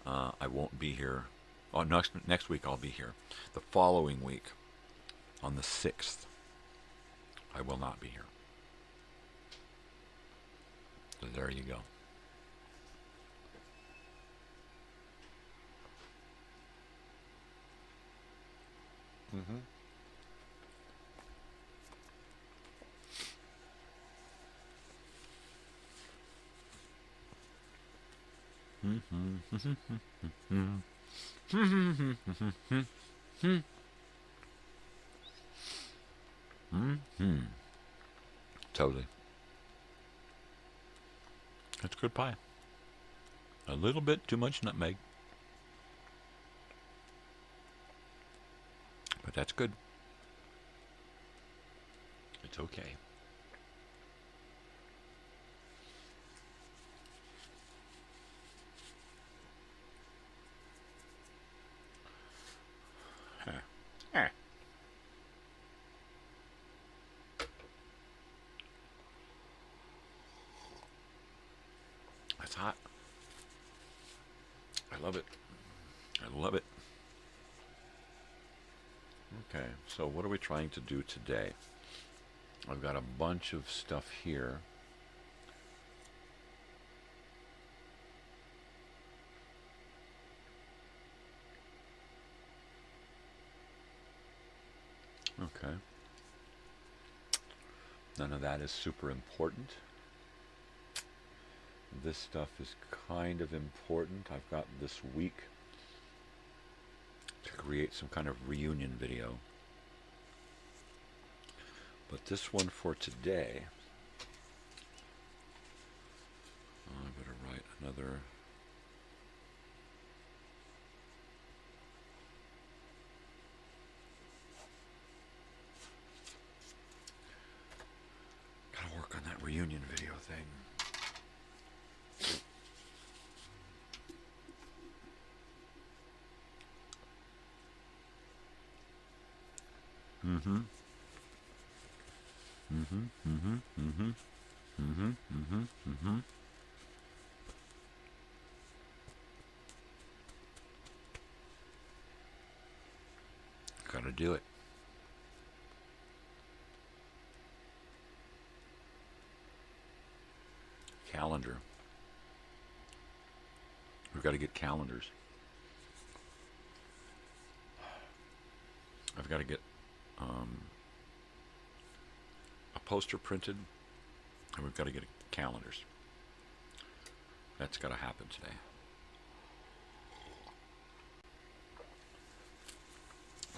I won't be here. Oh, next week I'll be here. The following week, on the 6th, I will not be here. So there you go. Totally. That's good pie. A little bit too much nutmeg. But that's good. It's okay. That's hot. I love it. I love it. Okay, so what are we trying to do today? I've got a bunch of stuff here. Okay. None of that is super important. This stuff is kind of important. I've got this week to create some kind of reunion video. But this one for today, I better write another. Gotta work on that reunion video thing. Mm-hmm. Mm-hmm. Mm-hmm. Mm-hmm. Mm-hmm. Mm-hmm. Mm-hmm. Gotta do it. Calendar. We've got to get calendars. I've got to get a poster printed, and we've got to get calendars. That's got to happen today.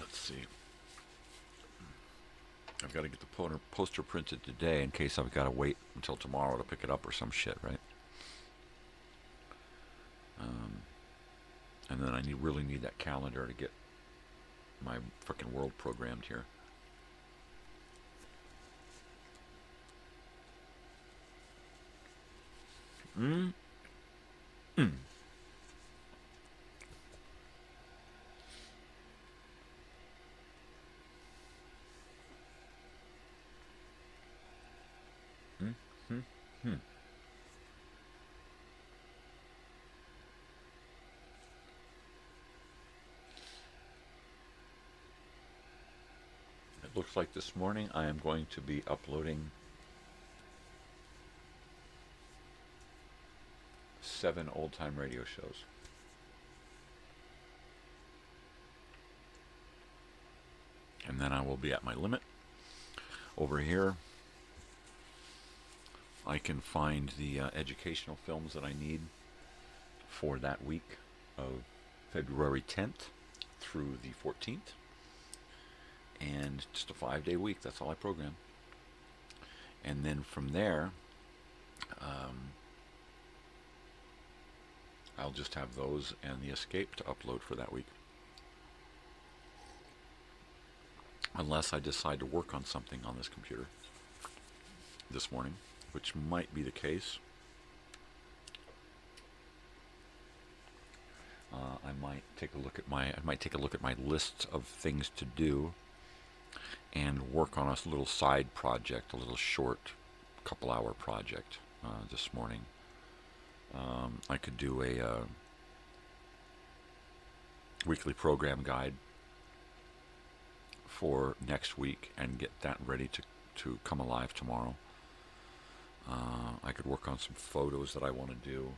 Let's see. I've got to get the poster printed today in case I've got to wait until tomorrow to pick it up or some shit, right? And then I really need that calendar to get my frickin' world programmed here. Mm. Mm. Mm. Mm. Mm. It looks like this morning I am going to be uploading 7 old-time radio shows. And then I will be at my limit. Over here, I can find the educational films that I need for that week of February 10th through the 14th. And just a 5-day week. That's all I program. And then from there, I'll just have those and the escape to upload for that week. Unless I decide to work on something on this computer this morning, which might be the case. I might take a look at my list of things to do and work on a little side project, a little short couple-hour project this morning. I could do a weekly program guide for next week and get that ready to come alive tomorrow. I could work on some photos that I want to do.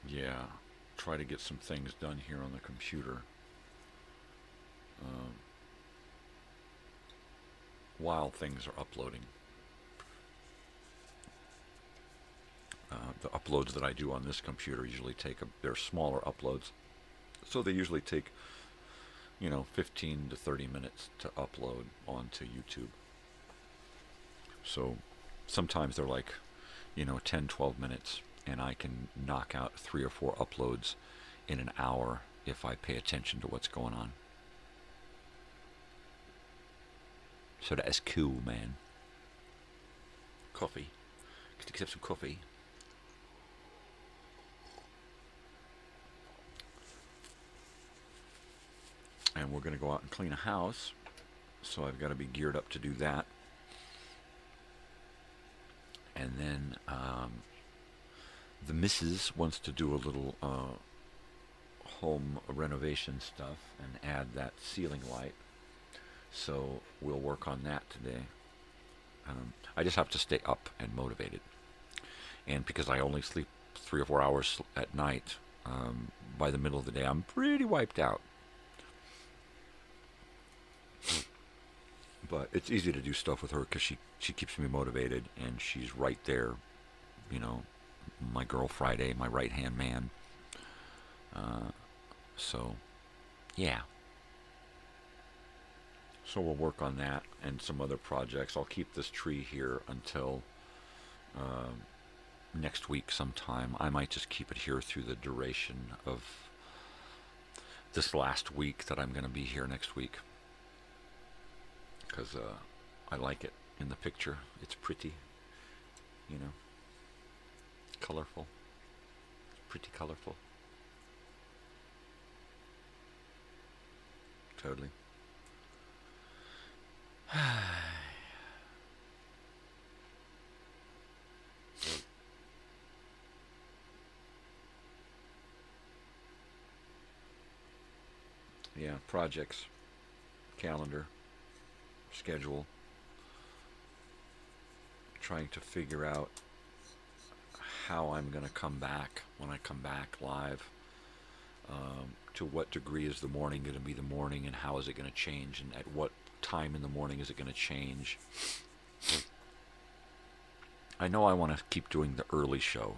Yeah, try to get some things done here on the computer. While things are uploading. The uploads that I do on this computer usually they're smaller uploads, so they usually take 15 to 30 minutes to upload onto YouTube. So sometimes they're like 10-12 minutes, and I can knock out 3 or 4 uploads in an hour if I pay attention to what's going on. So that is cool, man. Coffee. Get some coffee. And we're going to go out and clean a house. So I've got to be geared up to do that. And then the missus wants to do a little home renovation stuff and add that ceiling light. So we'll work on that today. I just have to stay up and motivated. And because I only sleep 3 or 4 hours at night, by the middle of the day, I'm pretty wiped out. But it's easy to do stuff with her because she keeps me motivated, and she's right there, you know, my girl Friday, my right-hand man. So, yeah. So we'll work on that and some other projects. I'll keep this tree here until next week sometime. I might just keep it here through the duration of this last week that I'm going to be here next week. Because I like it in the picture. It's pretty, you know, colorful. It's pretty colorful. Totally. Yeah, projects, calendar, schedule, trying to figure out how I'm going to come back when I come back live. To what degree is the morning going to be the morning, and how is it going to change, and at what time in the morning is it going to change? I know I want to keep doing the early show,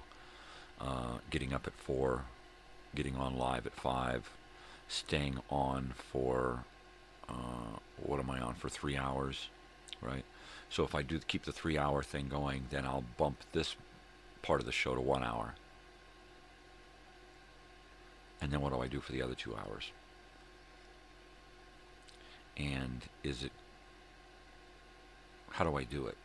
getting up at 4, getting on live at 5, staying on for what am I on for 3 hours, right? So if I do keep the 3-hour thing going, then I'll bump this part of the show to 1 hour. And then what do I do for the other 2 hours? And how do I do it?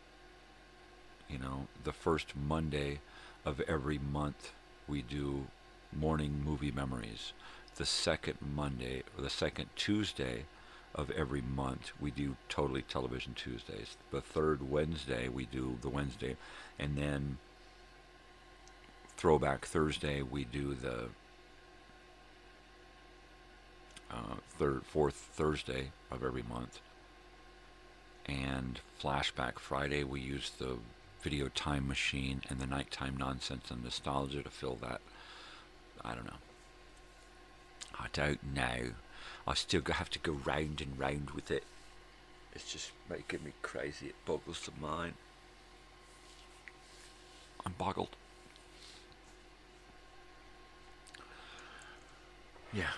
You know, the first Monday of every month we do morning movie memories. The second Monday, or the second Tuesday of every month, we do Totally Television Tuesdays. The third Wednesday, we do the Wednesday. And then Throwback Thursday, we do the fourth Thursday of every month. And Flashback Friday, we use the video time machine and the nighttime nonsense and nostalgia to fill that. I don't know. I don't know. I still have to go round and round with it. It's just making me crazy. It boggles the mind. I'm boggled. Yeah.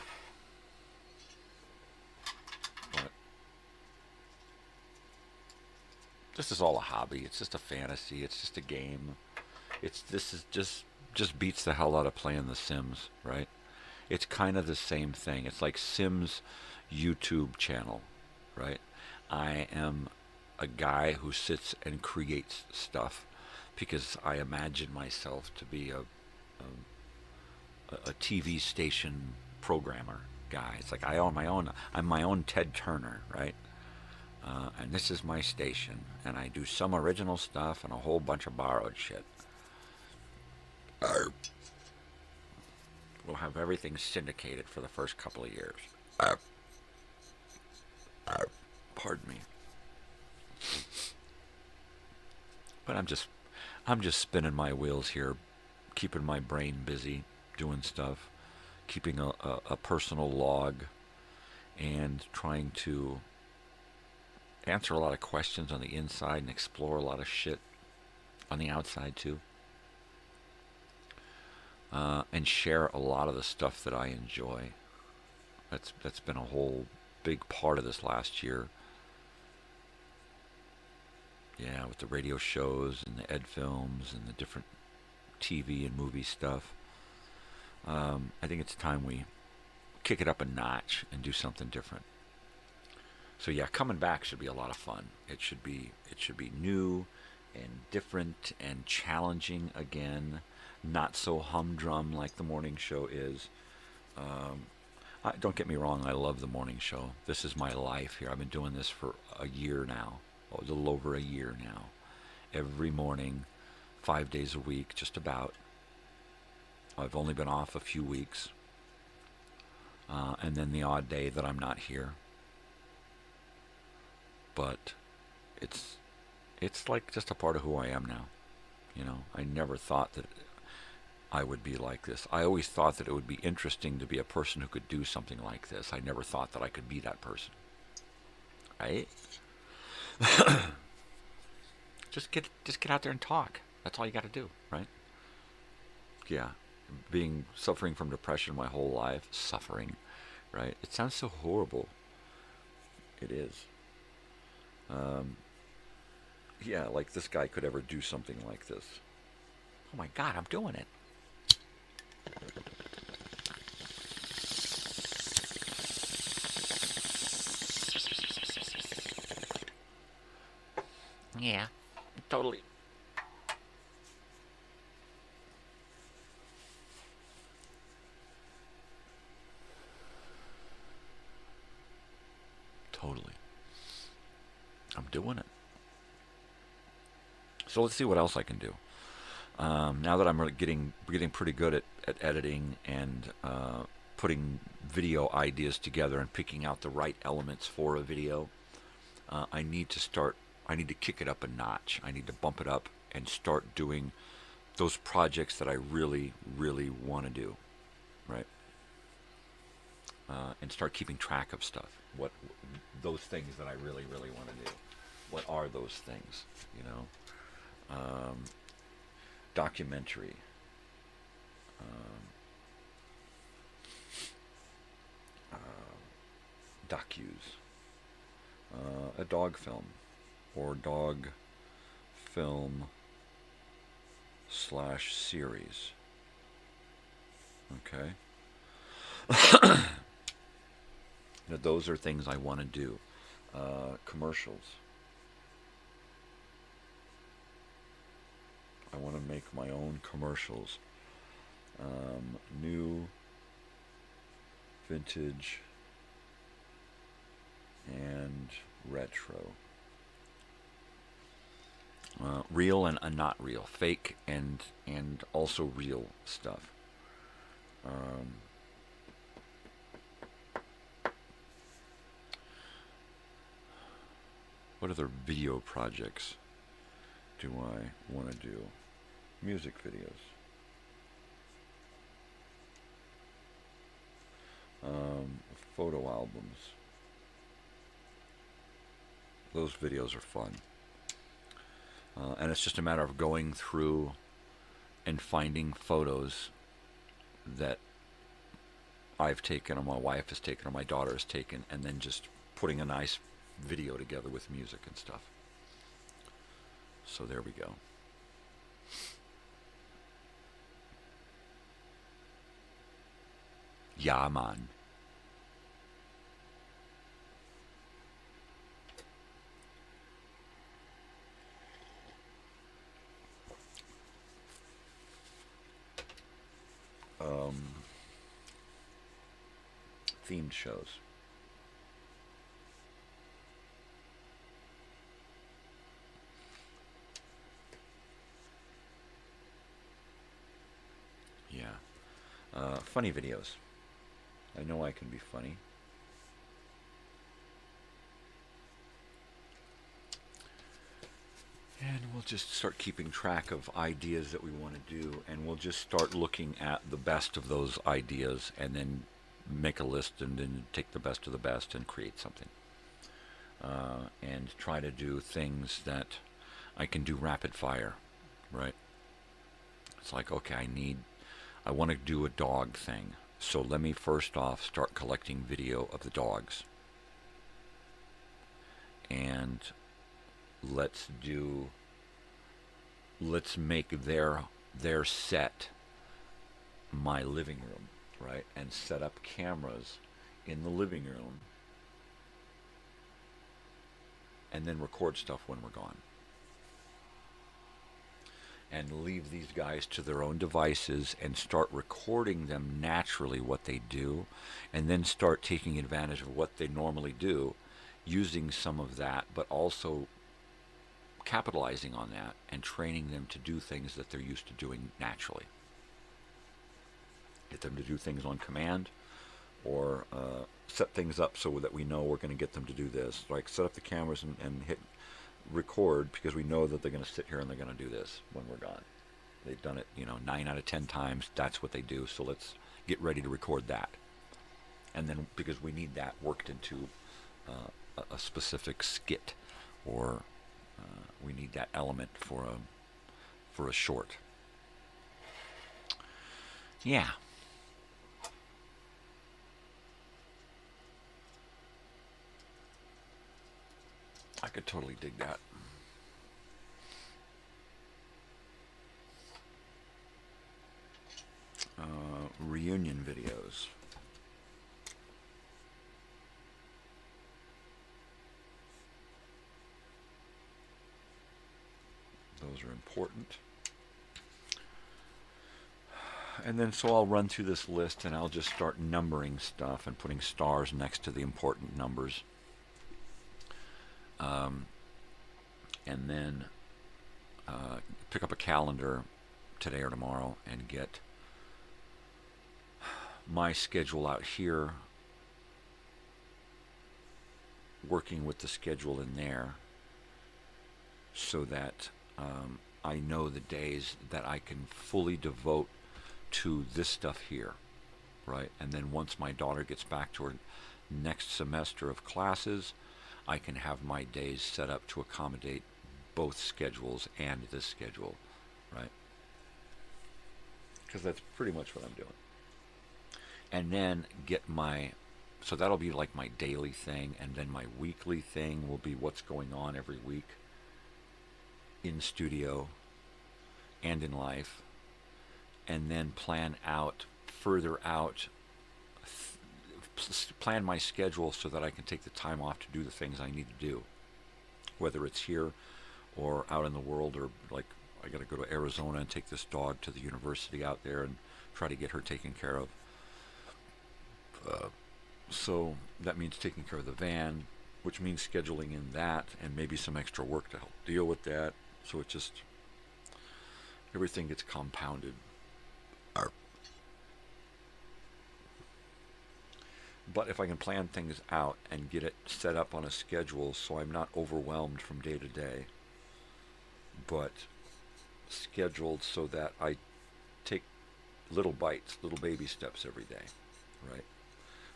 But this is all a hobby. It's just a fantasy. It's just a game. This is just beats the hell out of playing The Sims, right? It's kind of the same thing. It's like Sims YouTube channel, right? I am a guy who sits and creates stuff because I imagine myself to be a TV station programmer guy. It's like I'm my own Ted Turner, right? And this is my station, and I do some original stuff and a whole bunch of borrowed shit. We'll have everything syndicated for the first couple of years. Pardon me. But I'm just spinning my wheels here, keeping my brain busy, doing stuff, keeping a personal log, and trying to answer a lot of questions on the inside and explore a lot of shit on the outside too. And share a lot of the stuff that I enjoy. That's been a whole big part of this last year. Yeah, with the radio shows and the ed films and the different TV and movie stuff. I think it's time we kick it up a notch and do something different. So yeah, coming back should be a lot of fun. It should be new and different and challenging again. Not so humdrum like the morning show is. Don't get me wrong, I love the morning show. This is my life here. I've been doing this for a year now, a little over a year now. Every morning, 5 days a week, just about. I've only been off a few weeks. And then the odd day that I'm not here. But it's like just a part of who I am now. You know, I never thought that I would be like this. I always thought that it would be interesting to be a person who could do something like this. I never thought that I could be that person. Right? Just get out there and talk. That's all you got to do, right? Yeah. Suffering from depression my whole life. Suffering, right? It sounds so horrible. It is. Yeah, like this guy could ever do something like this. Oh my God, I'm doing it. Yeah, totally. Totally. I'm doing it. So let's see what else I can do. Now that I'm really getting pretty good at editing and putting video ideas together and picking out the right elements for a video, I need to kick it up a notch. I need to bump it up and start doing those projects that I really, really want to do, right? And start keeping track of stuff. What those things that I really, really want to do. What are those things, you know? Documentary. Docus. A dog film. Or dog film / series. Okay? Now, those are things I want to do. Commercials. I want to make my own commercials. New, vintage, and retro. Real and not real. Fake and also real stuff. What other video projects do I want to do? Music videos. Photo albums. Those videos are fun. And it's just a matter of going through and finding photos that I've taken, or my wife has taken, or my daughter has taken, and then just putting a nice video together with music and stuff. So there we go. Yeah, man. Themed shows. Yeah. Funny videos. I know I can be funny. And we'll just start keeping track of ideas that we want to do, and we'll just start looking at the best of those ideas and then make a list and then take the best of the best and create something. And try to do things that I can do rapid fire, right? It's like, okay, I want to do a dog thing. So let me first off start collecting video of the dogs. And let's make their set my living room, right? And set up cameras in the living room and then record stuff when we're gone. And leave these guys to their own devices and start recording them naturally what they do, and then start taking advantage of what they normally do, using some of that, but also capitalizing on that and training them to do things that they're used to doing naturally. Get them to do things on command, or set things up so that we know we're going to get them to do this. Like set up the cameras and hit record, because we know that they're going to sit here and they're going to do this when we're gone. They've done it, 9 out of 10 times. That's what they do. So let's get ready to record that. And then, because we need that worked into a specific skit, or we need that element for a short. Yeah. I could totally dig that. Reunion videos. Those are important. And then so I'll run through this list and I'll just start numbering stuff and putting stars next to the important numbers. And then pick up a calendar today or tomorrow and get my schedule out here, working with the schedule in there, so that I know the days that I can fully devote to this stuff here, right? And then once my daughter gets back to her next semester of classes, I can have my days set up to accommodate both schedules and this schedule, right? Because that's pretty much what I'm doing. And then so that'll be like my daily thing, and then my weekly thing will be what's going on every week in studio and in life, and then plan my schedule so that I can take the time off to do the things I need to do, whether it's here or out in the world, or like I got to go to Arizona and take this dog to the university out there and try to get her taken care of. So that means taking care of the van, which means scheduling in that and maybe some extra work to help deal with that. So it just, everything gets compounded. But if I can plan things out and get it set up on a schedule so I'm not overwhelmed from day to day, but scheduled so that I take little bites, little baby steps every day, right?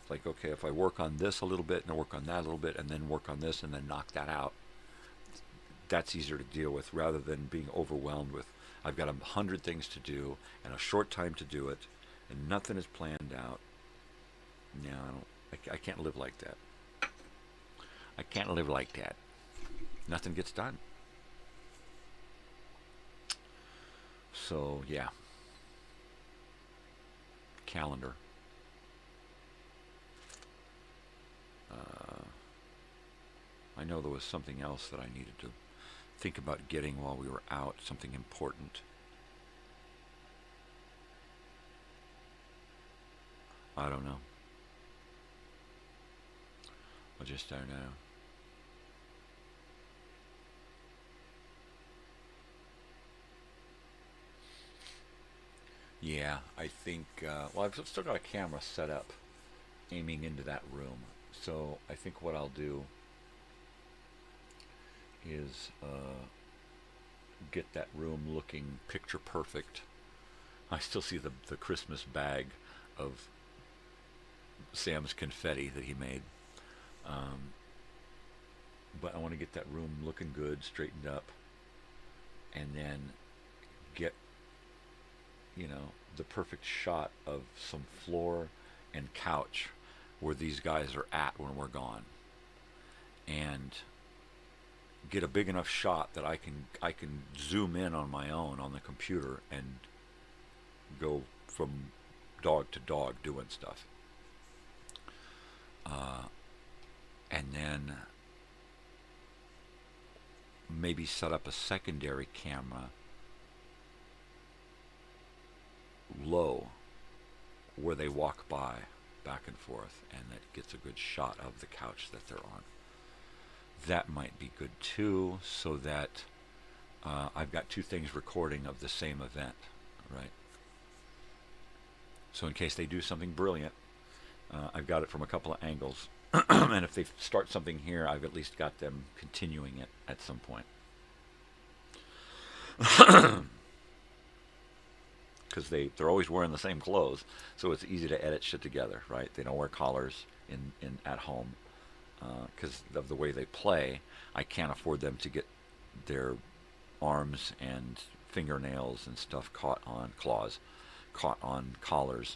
Like, okay, if I work on this a little bit and I work on that a little bit and then work on this and then knock that out, that's easier to deal with rather than being overwhelmed with, I've got 100 things to do and a short time to do it and nothing is planned out. No, I can't live like that. I can't live like that. Nothing gets done. So, yeah. Calendar. I know there was something else that I needed to think about getting while we were out, something important. I don't know. I just don't know. Yeah, I think, well, I've still got a camera set up aiming into that room. So I think what I'll do is get that room looking picture perfect. I still see the Christmas bag of Sam's confetti that he made. But I want to get that room looking good, straightened up, and then get, the perfect shot of some floor and couch where these guys are at when we're gone, and get a big enough shot that I can zoom in on my own on the computer and go from dog to dog doing stuff. And then maybe set up a secondary camera low where they walk by back and forth, and that gets a good shot of the couch that they're on. That might be good too, so that I've got two things recording of the same event, right? So in case they do something brilliant, I've got it from a couple of angles. And if they start something here, I've at least got them continuing it at some point. Because they're always wearing the same clothes, so it's easy to edit shit together, right? They don't wear collars in at home because of the way they play. I can't afford them to get their arms and fingernails and stuff caught on collars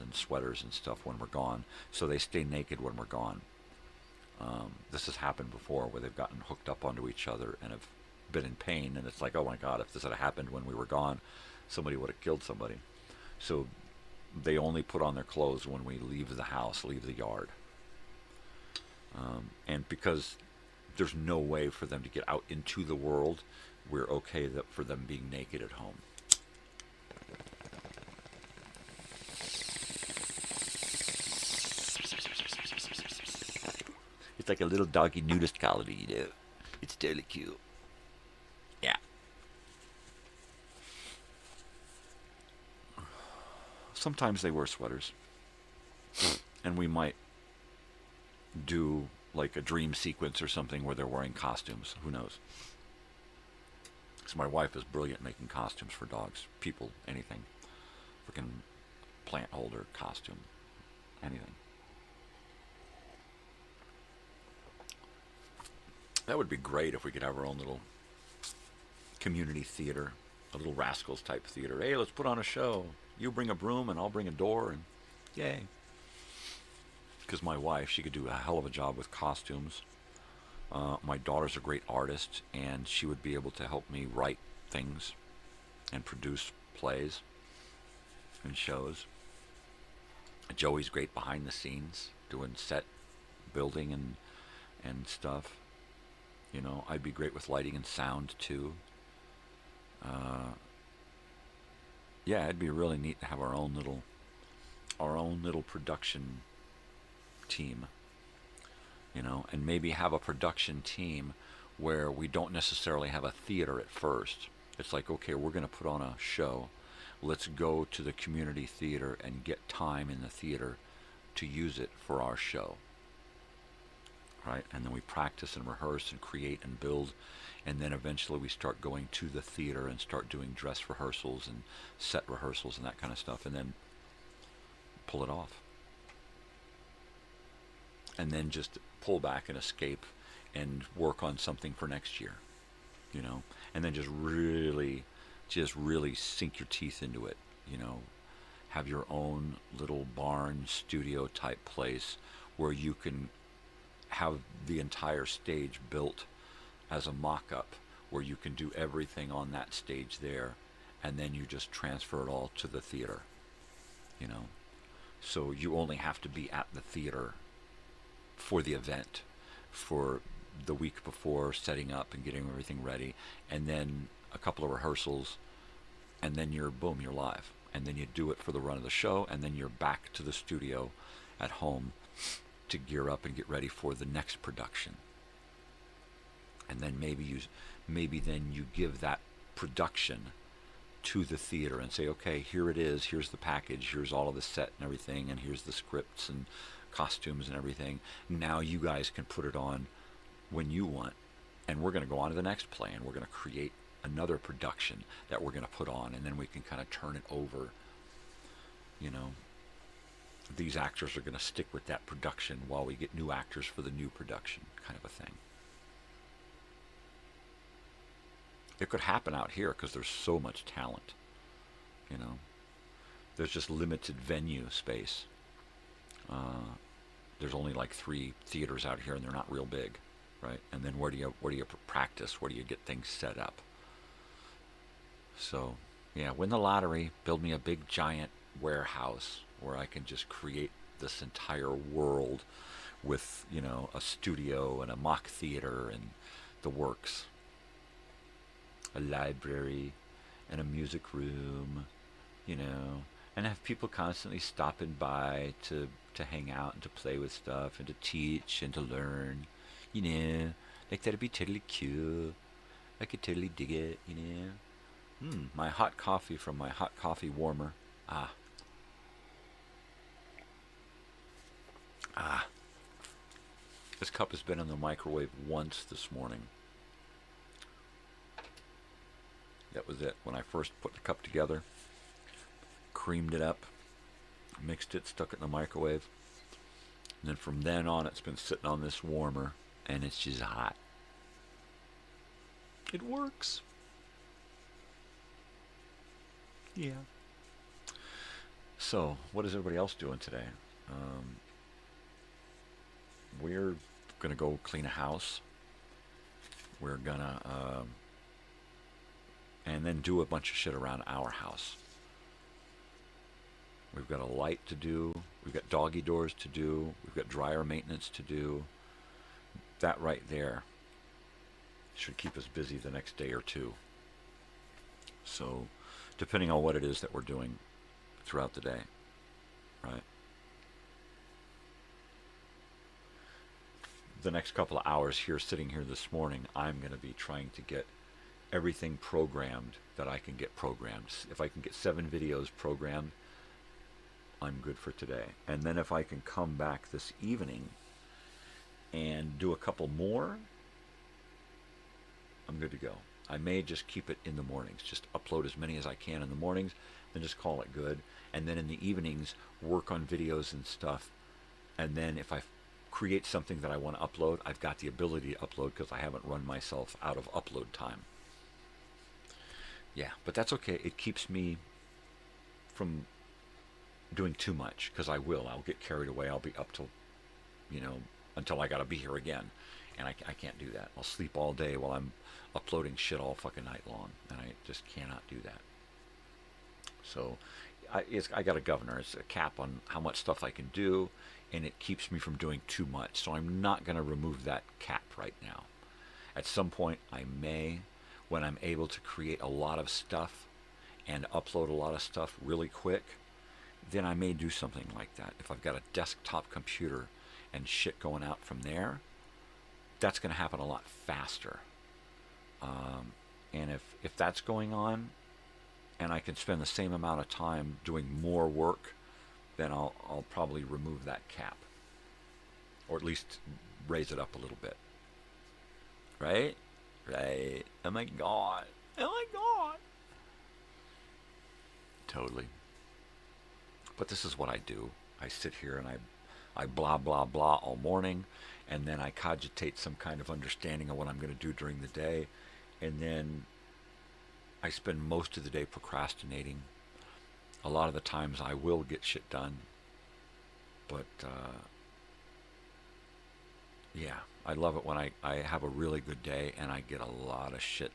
and sweaters and stuff when we're gone, so they stay naked when we're gone. This has happened before where they've gotten hooked up onto each other and have been in pain, and it's like, oh my God, if this had happened when we were gone, somebody would have killed somebody. So they only put on their clothes when we leave the house, leave the yard. And because there's no way for them to get out into the world, we're okay for them being naked at home. It's like a little doggy nudist colony, you know. It's totally cute. Yeah. Sometimes they wear sweaters. And we might do like a dream sequence or something where they're wearing costumes. Who knows? Because my wife is brilliant making costumes for dogs, people, anything. Freaking plant holder, costume, anything. That would be great if we could have our own little community theater, a little Rascals type theater. Hey, let's put on a show. You bring a broom and I'll bring a door, and yay. Because my wife, she could do a hell of a job with costumes. My daughter's a great artist, and she would be able to help me write things and produce plays and shows. Joey's great behind the scenes, doing set building and stuff. You know, I'd be great with lighting and sound too. Yeah, it'd be really neat to have our own little production team. You know, and maybe have a production team where we don't necessarily have a theater at first. It's like, okay, we're going to put on a show. Let's go to the community theater and get time in the theater to use it for our show. Right? And then we practice and rehearse and create and build, and then eventually we start going to the theater and start doing dress rehearsals and set rehearsals and that kind of stuff, and then pull it off. And then just pull back and escape and work on something for next year, you know, and then just really sink your teeth into it, you know, have your own little barn studio type place where you can have the entire stage built as a mock-up, where you can do everything on that stage there, and then you just transfer it all to the theater, you know. So you only have to be at the theater for the event, for the week before, setting up and getting everything ready, and then a couple of rehearsals, and then you're live. And then you do it for the run of the show, and then you're back to the studio at home to gear up and get ready for the next production. And then maybe then you give that production to the theater and say, okay, here it is, here's the package, here's all of the set and everything, and here's the scripts and costumes and everything. Now you guys can put it on when you want, and we're going to go on to the next play, and we're going to create another production that we're going to put on, and then we can kind of turn it over. You know, these actors are going to stick with that production while we get new actors for the new production, kind of a thing. It could happen out here because there's so much talent, you know. There's just limited venue space. There's only like 3 theaters out here, and they're not real big, right? And then where do you practice? Where do you get things set up? So, yeah, win the lottery, build me a big giant warehouse where I can just create this entire world with, you know, a studio and a mock theater and the works. a library, and a music room, you know, and have people constantly stopping by to hang out and to play with stuff and to teach and to learn, you know. Like, that'd be totally cool. I could totally dig it, you know. My hot coffee from my hot coffee warmer. This cup has been in the microwave once this morning. That was it. When I first put the cup together, creamed it up, mixed it, stuck it in the microwave. And then from then on, it's been sitting on this warmer, and it's just hot. It works. Yeah. So, what is everybody else doing today? We're going to go clean a house. We're going to, and then do a bunch of shit around our house. We've got a light to do. We've got doggy doors to do. We've got dryer maintenance to do. That right there should keep us busy the next day or two. So, depending on what it is that we're doing throughout the day, right? The next couple of hours here, sitting here this morning, I'm going to be trying to get everything programmed that I can get programmed. If I can get 7 videos programmed, I'm good for today. And then if I can come back this evening and do a couple more, I'm good to go. I may just keep it in the mornings, just upload as many as I can in the mornings, then just call it good. And then in the evenings, work on videos and stuff. And then if I create something that I want to upload, I've got the ability to upload because I haven't run myself out of upload time. Yeah, but that's okay. It keeps me from doing too much, because I'll get carried away. I'll be up till, until I got to be here again. And I can't do that. I'll sleep all day while I'm uploading shit all fucking night long. And I just cannot do that. So I got a governor. It's a cap on how much stuff I can do, and it keeps me from doing too much. So I'm not going to remove that cap right now. At some point I may, when I'm able to create a lot of stuff and upload a lot of stuff really quick, then I may do something like that. If I've got a desktop computer and shit going out from there, that's going to happen a lot faster. And if that's going on, and I can spend the same amount of time doing more work, then I'll probably remove that cap. Or at least raise it up a little bit. Right? Right. Oh my God. Oh my God. Totally. But this is what I do. I sit here and I blah, blah, blah all morning, and then I cogitate some kind of understanding of what I'm going to do during the day, and then I spend most of the day procrastinating. A lot of the times I will get shit done, but yeah, I love it when I have a really good day and I get a lot of shit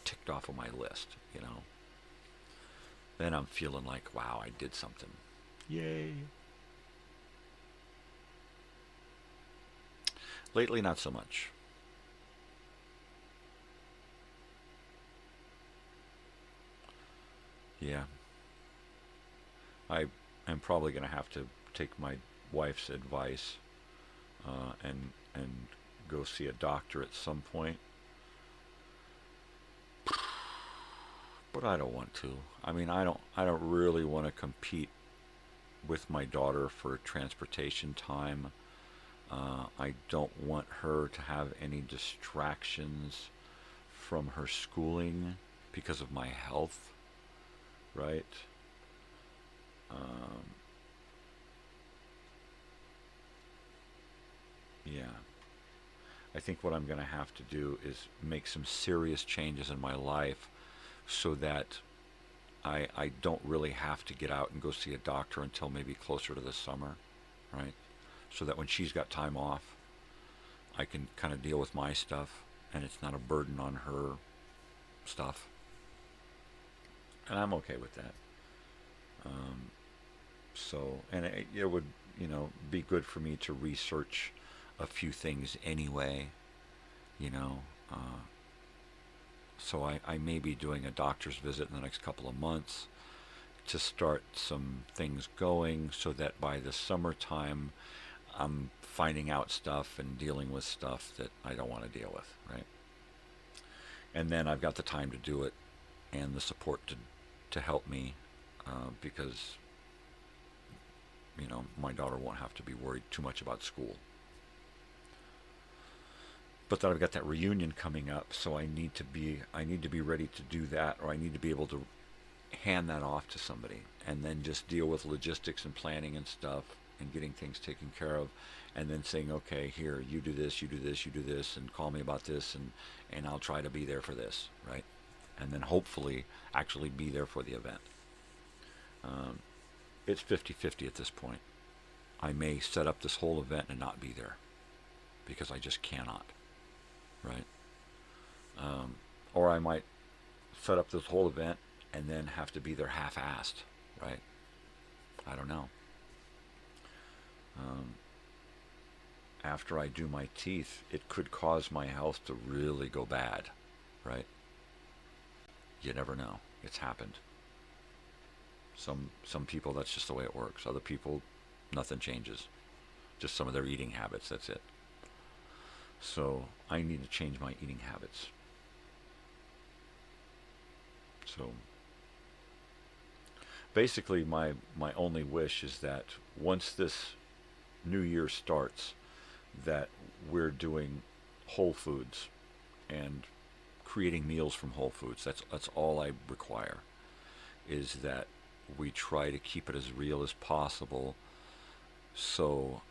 ticked off of my list, Then I'm feeling like, wow, I did something. Yay. Lately, not so much. Yeah. I am probably going to have to take my wife's advice and go see a doctor at some point. But I don't want to. I mean, I don't really want to compete with my daughter for transportation time. I don't want her to have any distractions from her schooling because of my health, right? Yeah. I think what I'm going to have to do is make some serious changes in my life so that I don't really have to get out and go see a doctor until maybe closer to the summer, right? So that when she's got time off, I can kind of deal with my stuff, and it's not a burden on her stuff. And I'm okay with that. And it would, be good for me to research a few things anyway, So I may be doing a doctor's visit in the next couple of months to start some things going so that by the summertime I'm finding out stuff and dealing with stuff that I don't want to deal with, right? And then I've got the time to do it and the support to help me because, you know, my daughter won't have to be worried too much about school. But then I've got that reunion coming up, so I need to be ready to do that, or I need to be able to hand that off to somebody and then just deal with logistics and planning and stuff and getting things taken care of, and then saying, okay, here, you do this, you do this, you do this, and call me about this, and I'll try to be there for this, right? And then hopefully actually be there for the event. It's 50-50 at this point. I may set up this whole event and not be there because I just cannot, right? Or I might set up this whole event and then have to be there half-assed, right? I don't know. After I do my teeth, it could cause my health to really go bad, right? You never know. It's happened. Some people, that's just the way it works. Other people, nothing changes. Just some of their eating habits, that's it. So I need to change my eating habits. So basically my only wish is that once this new year starts, that we're doing whole foods and creating meals from whole foods. That's all I require, is that we try to keep it as real as possible, so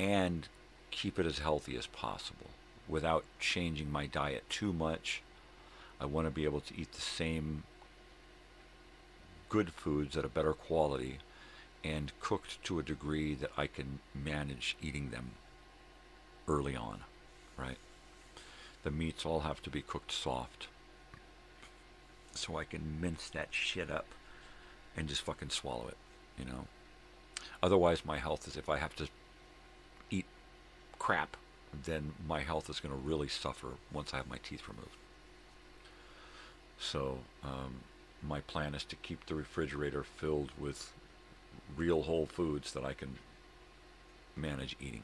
and keep it as healthy as possible without changing my diet too much. I want to be able to eat the same good foods at a better quality and cooked to a degree that I can manage eating them early on, right? The meats all have to be cooked soft so I can mince that shit up and just fucking swallow it, you know? Otherwise, my health is, if I have to eat crap, then my health is going to really suffer once I have my teeth removed. So my plan is to keep the refrigerator filled with real whole foods that I can manage eating.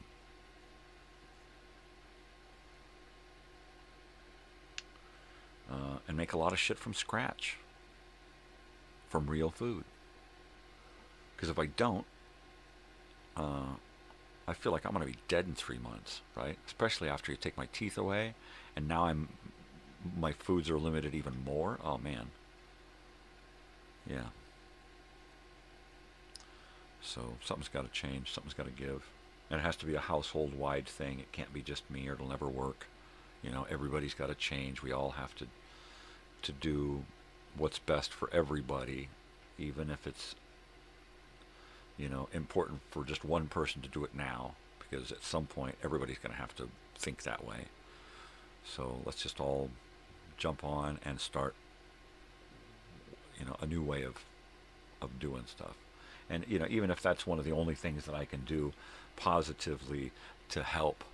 And make a lot of shit from scratch, from real food. Because if I don't, I feel like I'm going to be dead in 3 months, right? Especially after you take my teeth away, and now my foods are limited even more. Oh man. Yeah. So something's got to change, something's got to give. And it has to be a household-wide thing. It can't be just me or it'll never work. You know, everybody's got to change. We all have to do what's best for everybody, even if it's, you know, important for just one person to do it now, because at some point everybody's going to have to think that way. So let's just all jump on and start, you know, a new way of doing stuff. And, you know, even if that's one of the only things that I can do positively to help,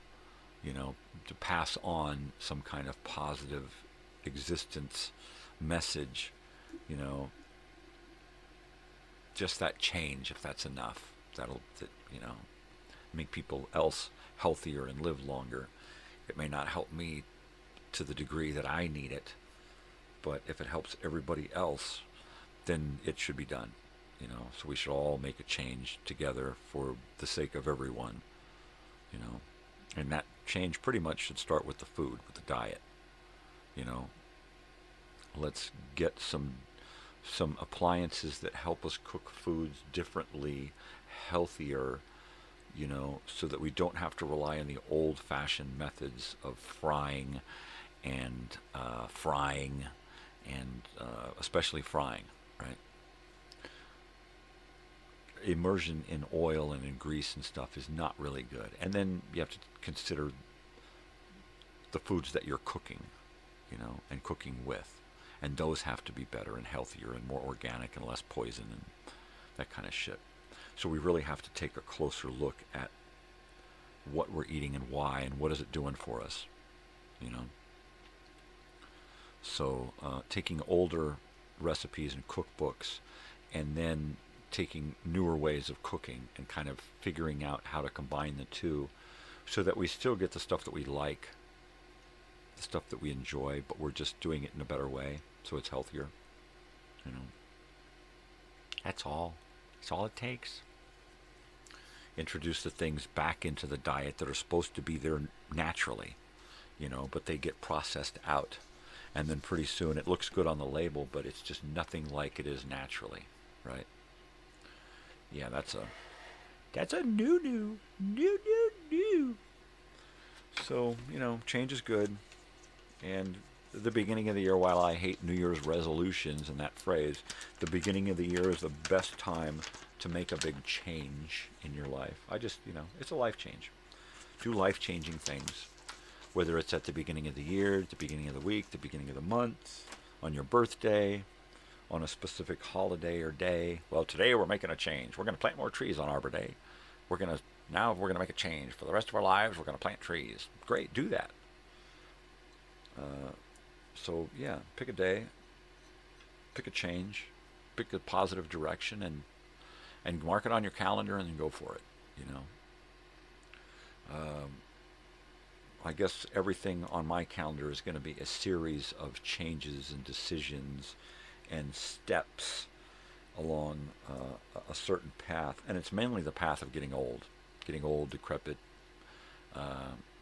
you know, to pass on some kind of positive existence message, you know, just that change, if that's enough, that'll, you know, make people else healthier and live longer. It may not help me to the degree that I need it, but if it helps everybody else, then it should be done, you know. So we should all make a change together for the sake of everyone, you know. And that change pretty much should start with the food, with the diet, you know. Let's get some appliances that help us cook foods differently, healthier, you know, so that we don't have to rely on the old-fashioned methods of frying and especially frying, right? Immersion in oil and in grease and stuff is not really good. And then you have to consider the foods that you're cooking, you know, and cooking with. And those have to be better and healthier and more organic and less poison and that kind of shit. So we really have to take a closer look at what we're eating and why and what is it doing for us, you know. So taking older recipes and cookbooks and then taking newer ways of cooking and kind of figuring out how to combine the two so that we still get the stuff that we like, the stuff that we enjoy, but we're just doing it in a better way so it's healthier. You know, that's all. That's all it takes. Introduce the things back into the diet that are supposed to be there naturally, you know, but they get processed out. And then pretty soon it looks good on the label, but it's just nothing like it is naturally, right? Yeah, that's a new. So, you know, change is good. And the beginning of the year, while I hate New Year's resolutions and that phrase, the beginning of the year is the best time to make a big change in your life. I just, you know, it's a life change. Do life-changing things, whether it's at the beginning of the year, the beginning of the week, the beginning of the month, on your birthday, on a specific holiday or day. Well, today we're making a change. We're going to plant more trees on Arbor Day. Now we're going to make a change. For the rest of our lives, we're going to plant trees. Great, do that. So, yeah, pick a day, pick a change, pick a positive direction, and mark it on your calendar and then go for it, you know. I guess everything on my calendar is going to be a series of changes and decisions and steps along a certain path. And it's mainly the path of getting old, decrepit,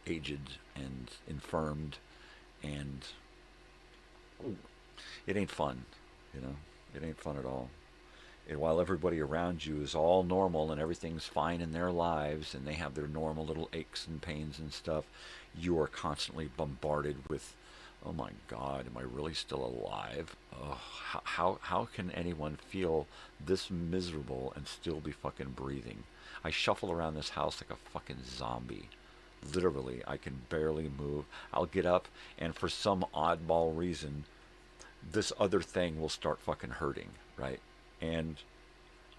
aged, and infirmed. And it ain't fun, you know. It ain't fun at all. And while everybody around you is all normal and everything's fine in their lives and they have their normal little aches and pains and stuff, you are constantly bombarded with, oh my God, am I really still alive? Oh, how can anyone feel this miserable and still be fucking breathing? I shuffle around this house like a fucking zombie. Literally, I can barely move. I'll get up, and for some oddball reason, this other thing will start fucking hurting, right? And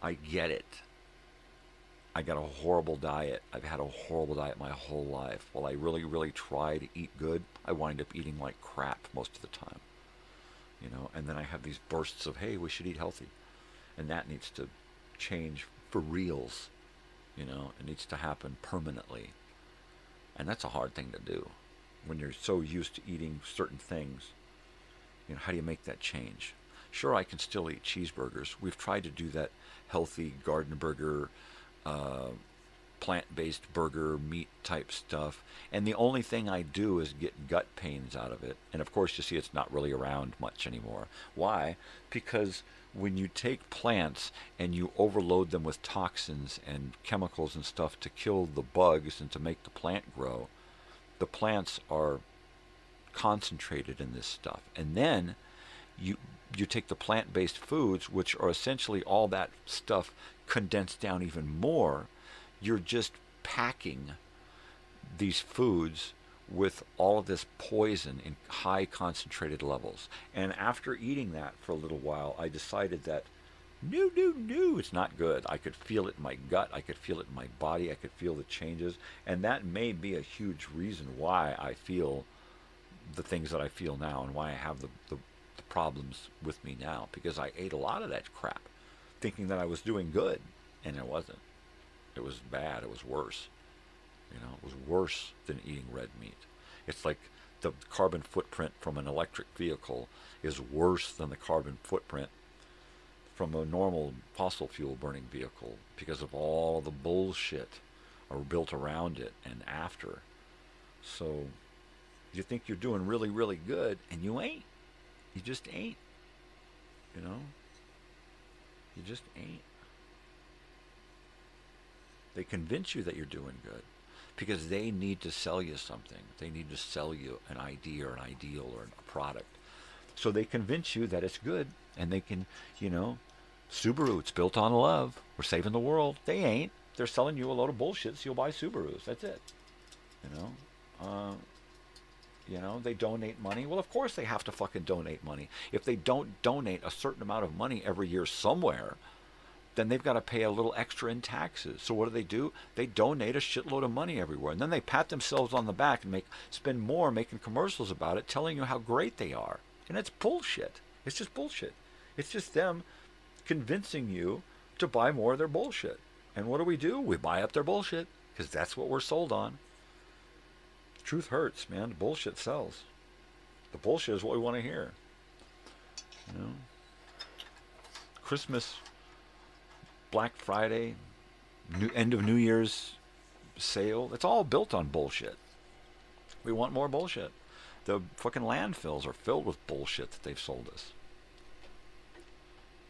I get it. I got a horrible diet. I've had a horrible diet my whole life. While I really, really try to eat good, I wind up eating like crap most of the time. You know, and then I have these bursts of, hey, we should eat healthy. And that needs to change for reals. You know, it needs to happen permanently. And that's a hard thing to do when you're so used to eating certain things. You know, how do you make that change? Sure, I can still eat cheeseburgers. We've tried to do that healthy garden burger, plant-based burger, meat type stuff. And the only thing I do is get gut pains out of it. And of course, you see it's not really around much anymore. Why? Because when you take plants and you overload them with toxins and chemicals and stuff to kill the bugs and to make the plant grow, the plants are concentrated in this stuff. And then you take the plant-based foods, which are essentially all that stuff condensed down even more. You're just packing these foods with all of this poison in high concentrated levels. And after eating that for a little while, I decided that no, it's not good. I could feel it in my gut. I could feel it in my body. I could feel the changes. And that may be a huge reason why I feel the things that I feel now and why I have the problems with me now, because I ate a lot of that crap thinking that I was doing good, and it wasn't. It was bad. It was worse. You know, it was worse than eating red meat. It's like the carbon footprint from an electric vehicle is worse than the carbon footprint from a normal fossil fuel burning vehicle because of all the bullshit are built around it and after. So you think you're doing really, really good, and you ain't. You just ain't. You know? You just ain't. They convince you that you're doing good because they need to sell you something. They need to sell you an idea or an ideal or a product. So they convince you that it's good, and they can, you know, Subaru, it's built on love. We're saving the world. They ain't. They're selling you a load of bullshit, so you'll buy Subarus. That's it. You know, they donate money. Well, of course they have to fucking donate money. If they don't donate a certain amount of money every year somewhere, then they've got to pay a little extra in taxes. So what do? They donate a shitload of money everywhere. And then they pat themselves on the back and spend more making commercials about it, telling you how great they are. And it's bullshit. It's just bullshit. It's just them convincing you to buy more of their bullshit. And what do? We buy up their bullshit because that's what we're sold on. Truth hurts, man. The bullshit sells. The bullshit is what we want to hear. You know? Christmas, Black Friday, end of New Year's sale. It's all built on bullshit. We want more bullshit. The fucking landfills are filled with bullshit that they've sold us.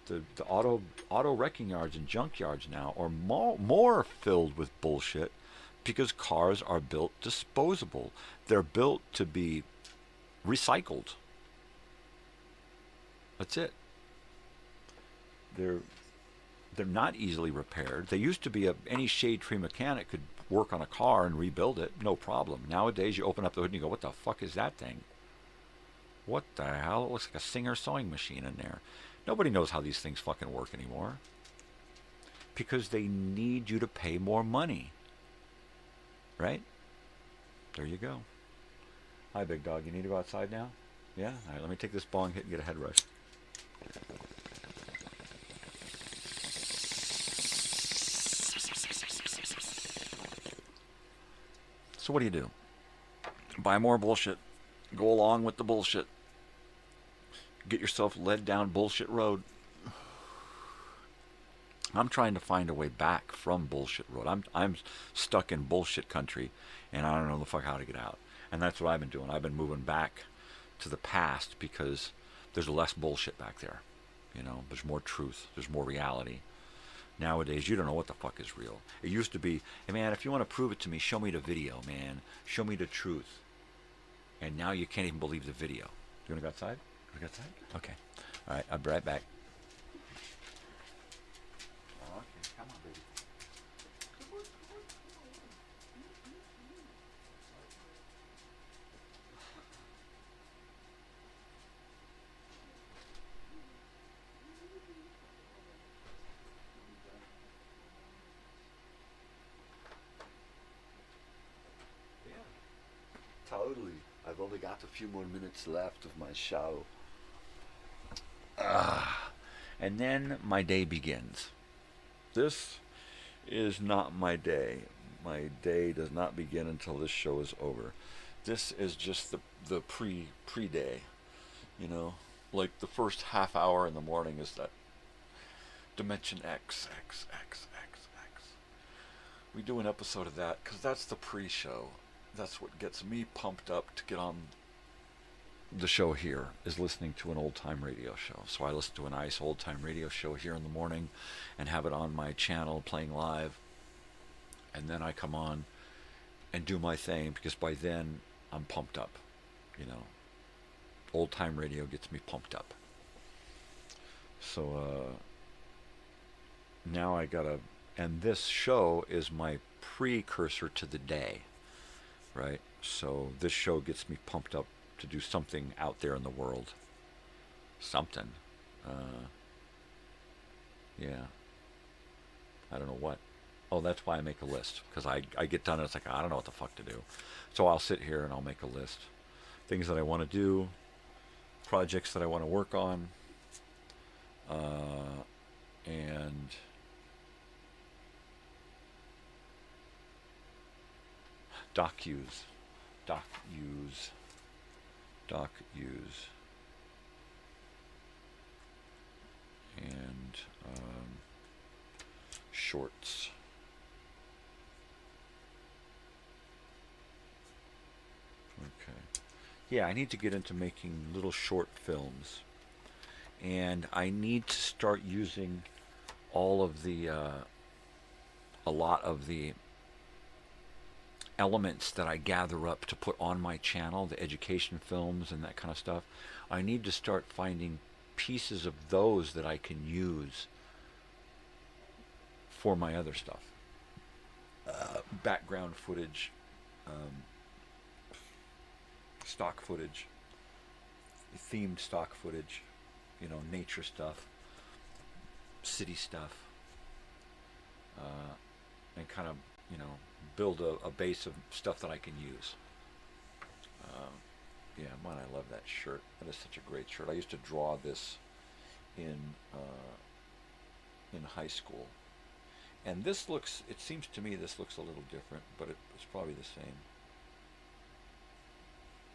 The auto wrecking yards and junk yards now are more filled with bullshit because cars are built disposable. They're built to be recycled. That's it. They're not easily repaired. They used to be any shade tree mechanic could work on a car and rebuild it, no problem. Nowadays, you open up the hood and you go, what the fuck is that thing? What the hell? It looks like a Singer sewing machine in there. Nobody knows how these things fucking work anymore. Because they need you to pay more money. Right? There you go. Hi, big dog. You need to go outside now? Yeah? All right, let me take this bong hit and get a head rush. So what do? Buy more bullshit. Go along with the bullshit. Get yourself led down bullshit road. I'm trying to find a way back from bullshit road. I'm stuck in bullshit country, and I don't know the fuck how to get out. And that's what I've been doing. I've been moving back to the past because there's less bullshit back there. You know, there's more truth. There's more reality. Nowadays, you don't know what the fuck is real. It used to be, hey man, if you want to prove it to me, show me the video, man. Show me the truth. And now you can't even believe the video. You want to go outside? You want to go outside? Okay. All right, I'll be right back. Okay, come on, baby. Totally. I've only got a few more minutes left of my show. And then my day begins. This is not my day. My day does not begin until this show is over. This is just the pre-day. You know, like the first half hour in the morning is that Dimension X. We do an episode of that because that's the pre-show. That's what gets me pumped up to get on the show here, is listening to an old-time radio show. So I listen to a nice old-time radio show here in the morning and have it on my channel playing live. And then I come on and do my thing because by then I'm pumped up. You know, old-time radio gets me pumped up. So now I gotta, and this show is my precursor to the day. Right? So this show gets me pumped up to do something out there in the world. Something. Yeah. I don't know what. Oh, that's why I make a list. Because I get done and it's like, I don't know what the fuck to do. So I'll sit here and I'll make a list. Things that I want to do. Projects that I want to work on. And doc use, and shorts. Okay. Yeah, I need to get into making little short films, and I need to start using all of the a lot of the elements that I gather up to put on my channel, the education films and that kind of stuff. I need to start finding pieces of those that I can use for my other stuff. Background footage, stock footage, themed stock footage, you know, nature stuff, city stuff, and kind of, you know, build a base of stuff that I can use. Yeah, man, I love that shirt. That is such a great shirt. I used to draw this in high school. And this looks, it seems to me this looks a little different, but it's probably the same.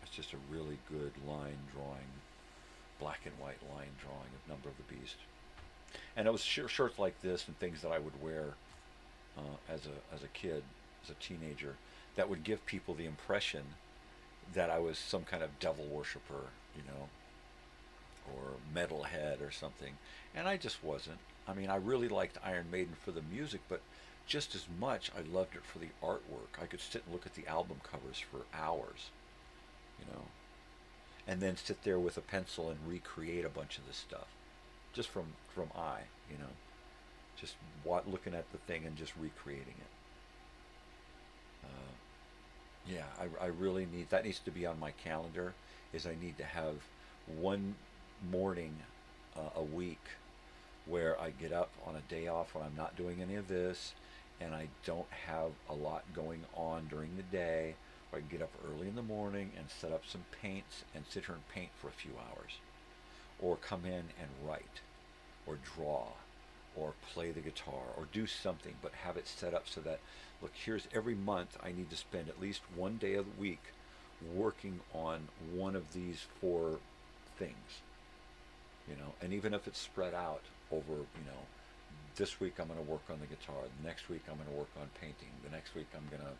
It's just a really good line drawing, black and white line drawing of Number of the Beast. And it was shirts like this and things that I would wear as a kid, as a teenager, that would give people the impression that I was some kind of devil worshiper, you know, or metalhead or something. And I just wasn't. I mean, I really liked Iron Maiden for the music, but just as much I loved it for the artwork. I could sit and look at the album covers for hours, you know, and then sit there with a pencil and recreate a bunch of this stuff, just from eye, you know, just looking at the thing and just recreating it. Yeah, I really need, that needs to be on my calendar, is I need to have one morning a week where I get up on a day off when I'm not doing any of this and I don't have a lot going on during the day, where I can get up early in the morning and set up some paints and sit here and paint for a few hours, or come in and write or draw or play the guitar or do something, but have it set up so that, look, here's every month I need to spend at least one day of the week working on one of these 4 things, you know, and even if it's spread out over, you know, this week I'm going to work on the guitar, the next week I'm going to work on painting, the next week I'm going to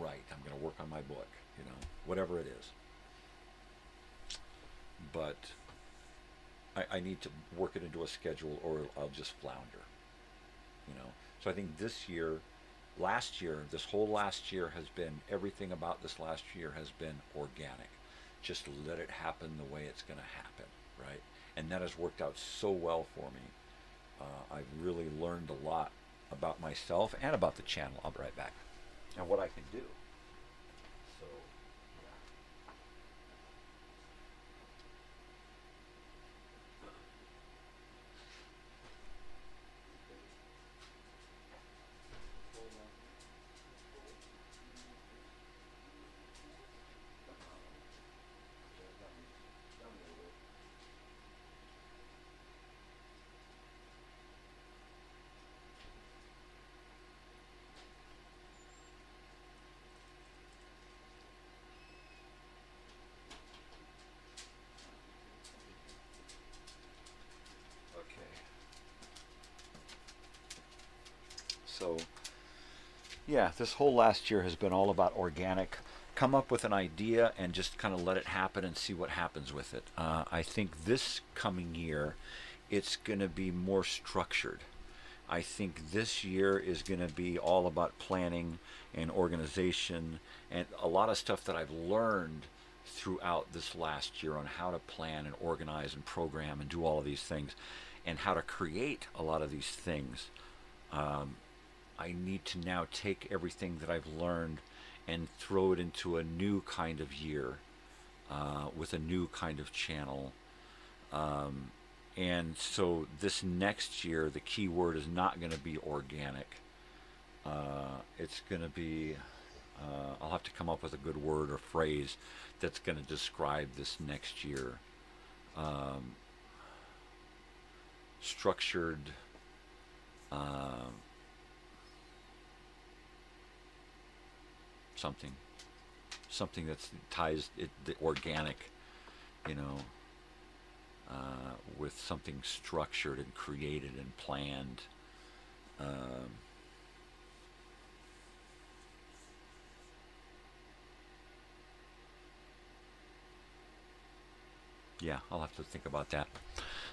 write, I'm going to work on my book, you know, whatever it is. But I need to work it into a schedule or I'll just flounder, you know. So I think this year, last year, this whole last year has been, everything about this last year has been organic. Just let it happen the way it's going to happen, right? And that has worked out so well for me. I've really learned a lot about myself and about the channel. I'll be right back. And what I can do. So, So, yeah, this whole last year has been all about organic. Come up with an idea and just kind of let it happen and see what happens with it. I think this coming year, it's going to be more structured. I think this year is going to be all about planning and organization and a lot of stuff that I've learned throughout this last year on how to plan and organize and program and do all of these things and how to create a lot of these things. I need to now take everything that I've learned and throw it into a new kind of year with a new kind of channel. And so this next year, the key word is not going to be organic. It's going to be, I'll have to come up with a good word or phrase that's going to describe this next year. Structured, something that ties it, the organic, you know, with something structured and created and planned. Yeah, I'll have to think about that.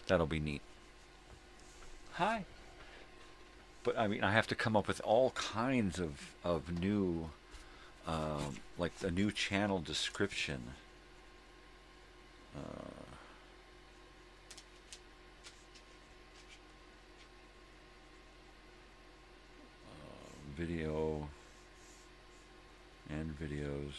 That'll be neat. Hi. But I mean, I have to come up with all kinds of new, like a new channel description. Video and videos.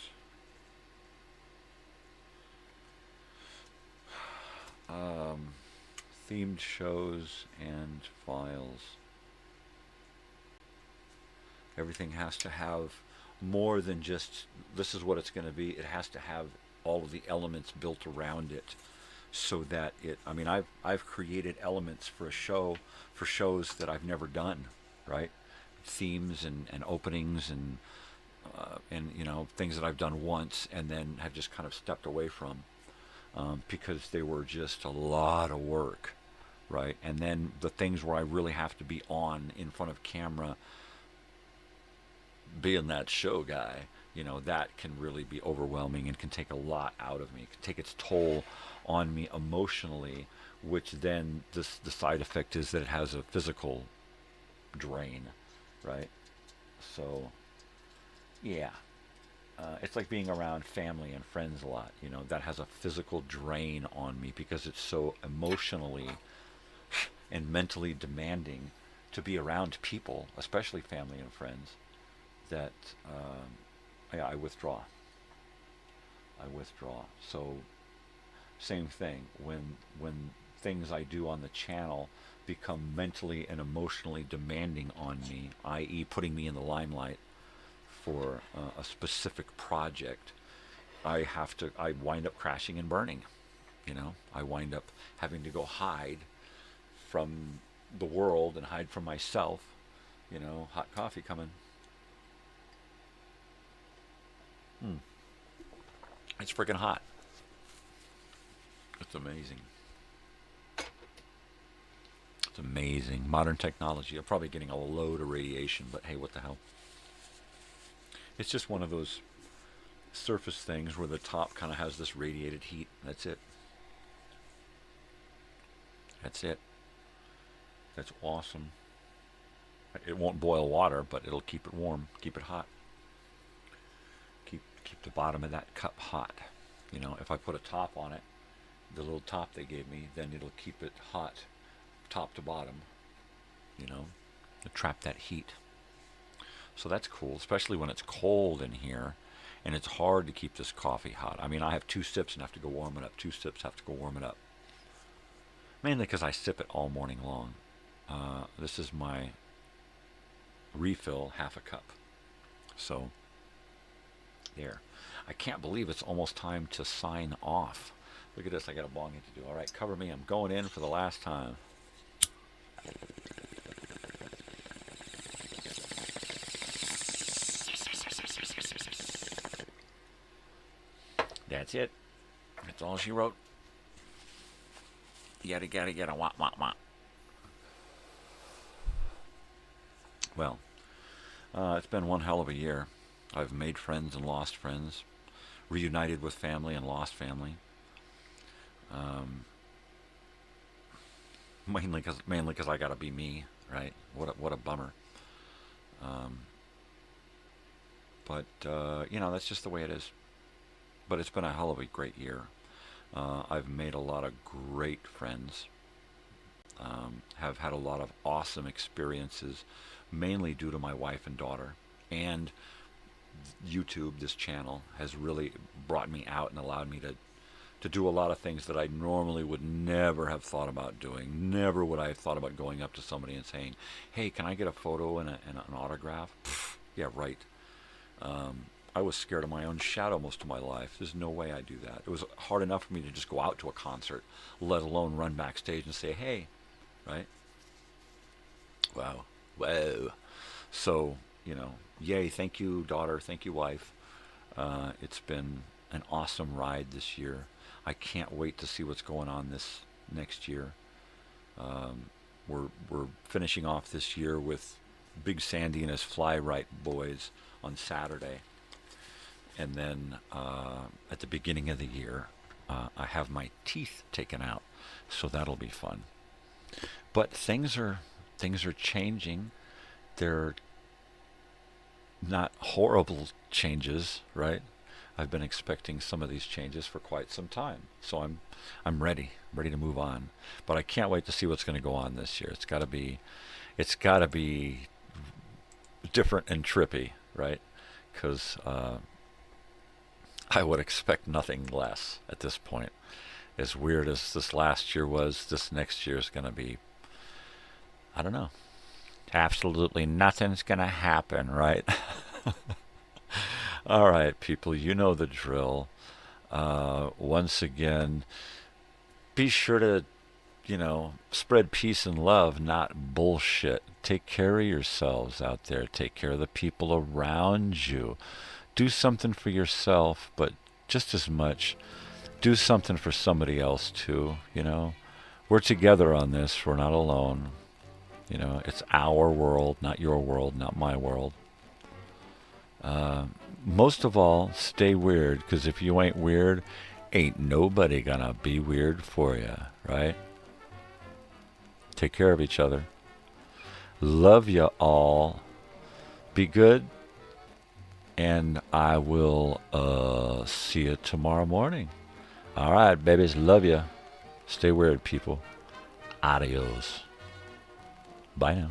Themed shows and files. Everything has to have more than just, this is what it's going to be. It has to have all of the elements built around it, so that I've created elements for a show, for shows that I've never done, right? Themes and openings and things that I've done once and then have just kind of stepped away from, because they were just a lot of work, right? And then the things where I really have to be on in front of camera, being that show guy, that can really be overwhelming and can take a lot out of me. It can take its toll on me emotionally, which then the side effect is that it has a physical drain, right? So, yeah. It's like being around family and friends a lot, that has a physical drain on me because it's so emotionally and mentally demanding to be around people, especially family and friends, that I withdraw. So same thing, when things I do on the channel become mentally and emotionally demanding on me, i.e. putting me in the limelight for a specific project, I wind up crashing and burning. I wind up having to go hide from the world and hide from myself. Hot coffee coming. It's freaking hot. It's amazing. It's amazing. Modern technology. I'm probably getting a load of radiation, but hey, what the hell? It's just one of those surface things where the top kind of has this radiated heat. That's it. That's awesome. It won't boil water, but it'll keep it warm, keep it hot. Keep the bottom of that cup hot. If I put a top on it, the little top they gave me, then it'll keep it hot, top to bottom. To trap that heat. So that's cool, especially when it's cold in here, and it's hard to keep this coffee hot. I have 2 sips and have to go warm it up. 2 sips, have to go warm it up. Mainly because I sip it all morning long. This is my refill, half a cup. So, there. I can't believe it's almost time to sign off. Look at this, I got a bong hit to do. All right, cover me. I'm going in for the last time. That's it. That's all she wrote. Yada, yada, yada, wah, wah, wah. Well, it's been one hell of a year. I've made friends and lost friends, reunited with family and lost family. Mainly because I gotta be me, right? What a bummer. But that's just the way it is. But it's been a hell of a great year. I've made a lot of great friends. Have had a lot of awesome experiences, mainly due to my wife and daughter. And YouTube, this channel, has really brought me out and allowed me to do a lot of things that I normally would never have thought about doing. Never would I have thought about going up to somebody and saying, hey, can I get a photo and an autograph? Pfft, yeah, right. I was scared of my own shadow most of my life. There's no way I'd do that. It was hard enough for me to just go out to a concert, let alone run backstage and say, hey, right? Wow. Whoa. So, yay, thank you, daughter, thank you, wife. It's been an awesome ride this year. I can't wait to see what's going on this next year. We're finishing off this year with Big Sandy and his Fly Right boys on Saturday. And then at the beginning of the year, I have my teeth taken out, so that'll be fun. But things are changing. They're not horrible changes, right? I've been expecting some of these changes for quite some time, so I'm ready to move on. But I can't wait to see what's going to go on this year. It's got to be different and trippy, right? Because I would expect nothing less at this point. As weird as this last year was, this next year is going to be, I don't know. Absolutely nothing's going to happen, right? All right, people, you know the drill. Once again, be sure to, spread peace and love, not bullshit. Take care of yourselves out there. Take care of the people around you. Do something for yourself, but just as much, do something for somebody else too, We're together on this. We're not alone. It's our world, not your world, not my world. Most of all, stay weird, because if you ain't weird, ain't nobody gonna be weird for you, right? Take care of each other. Love you all. Be good. And I will see you tomorrow morning. All right, babies. Love you. Stay weird, people. Adios. Bye now.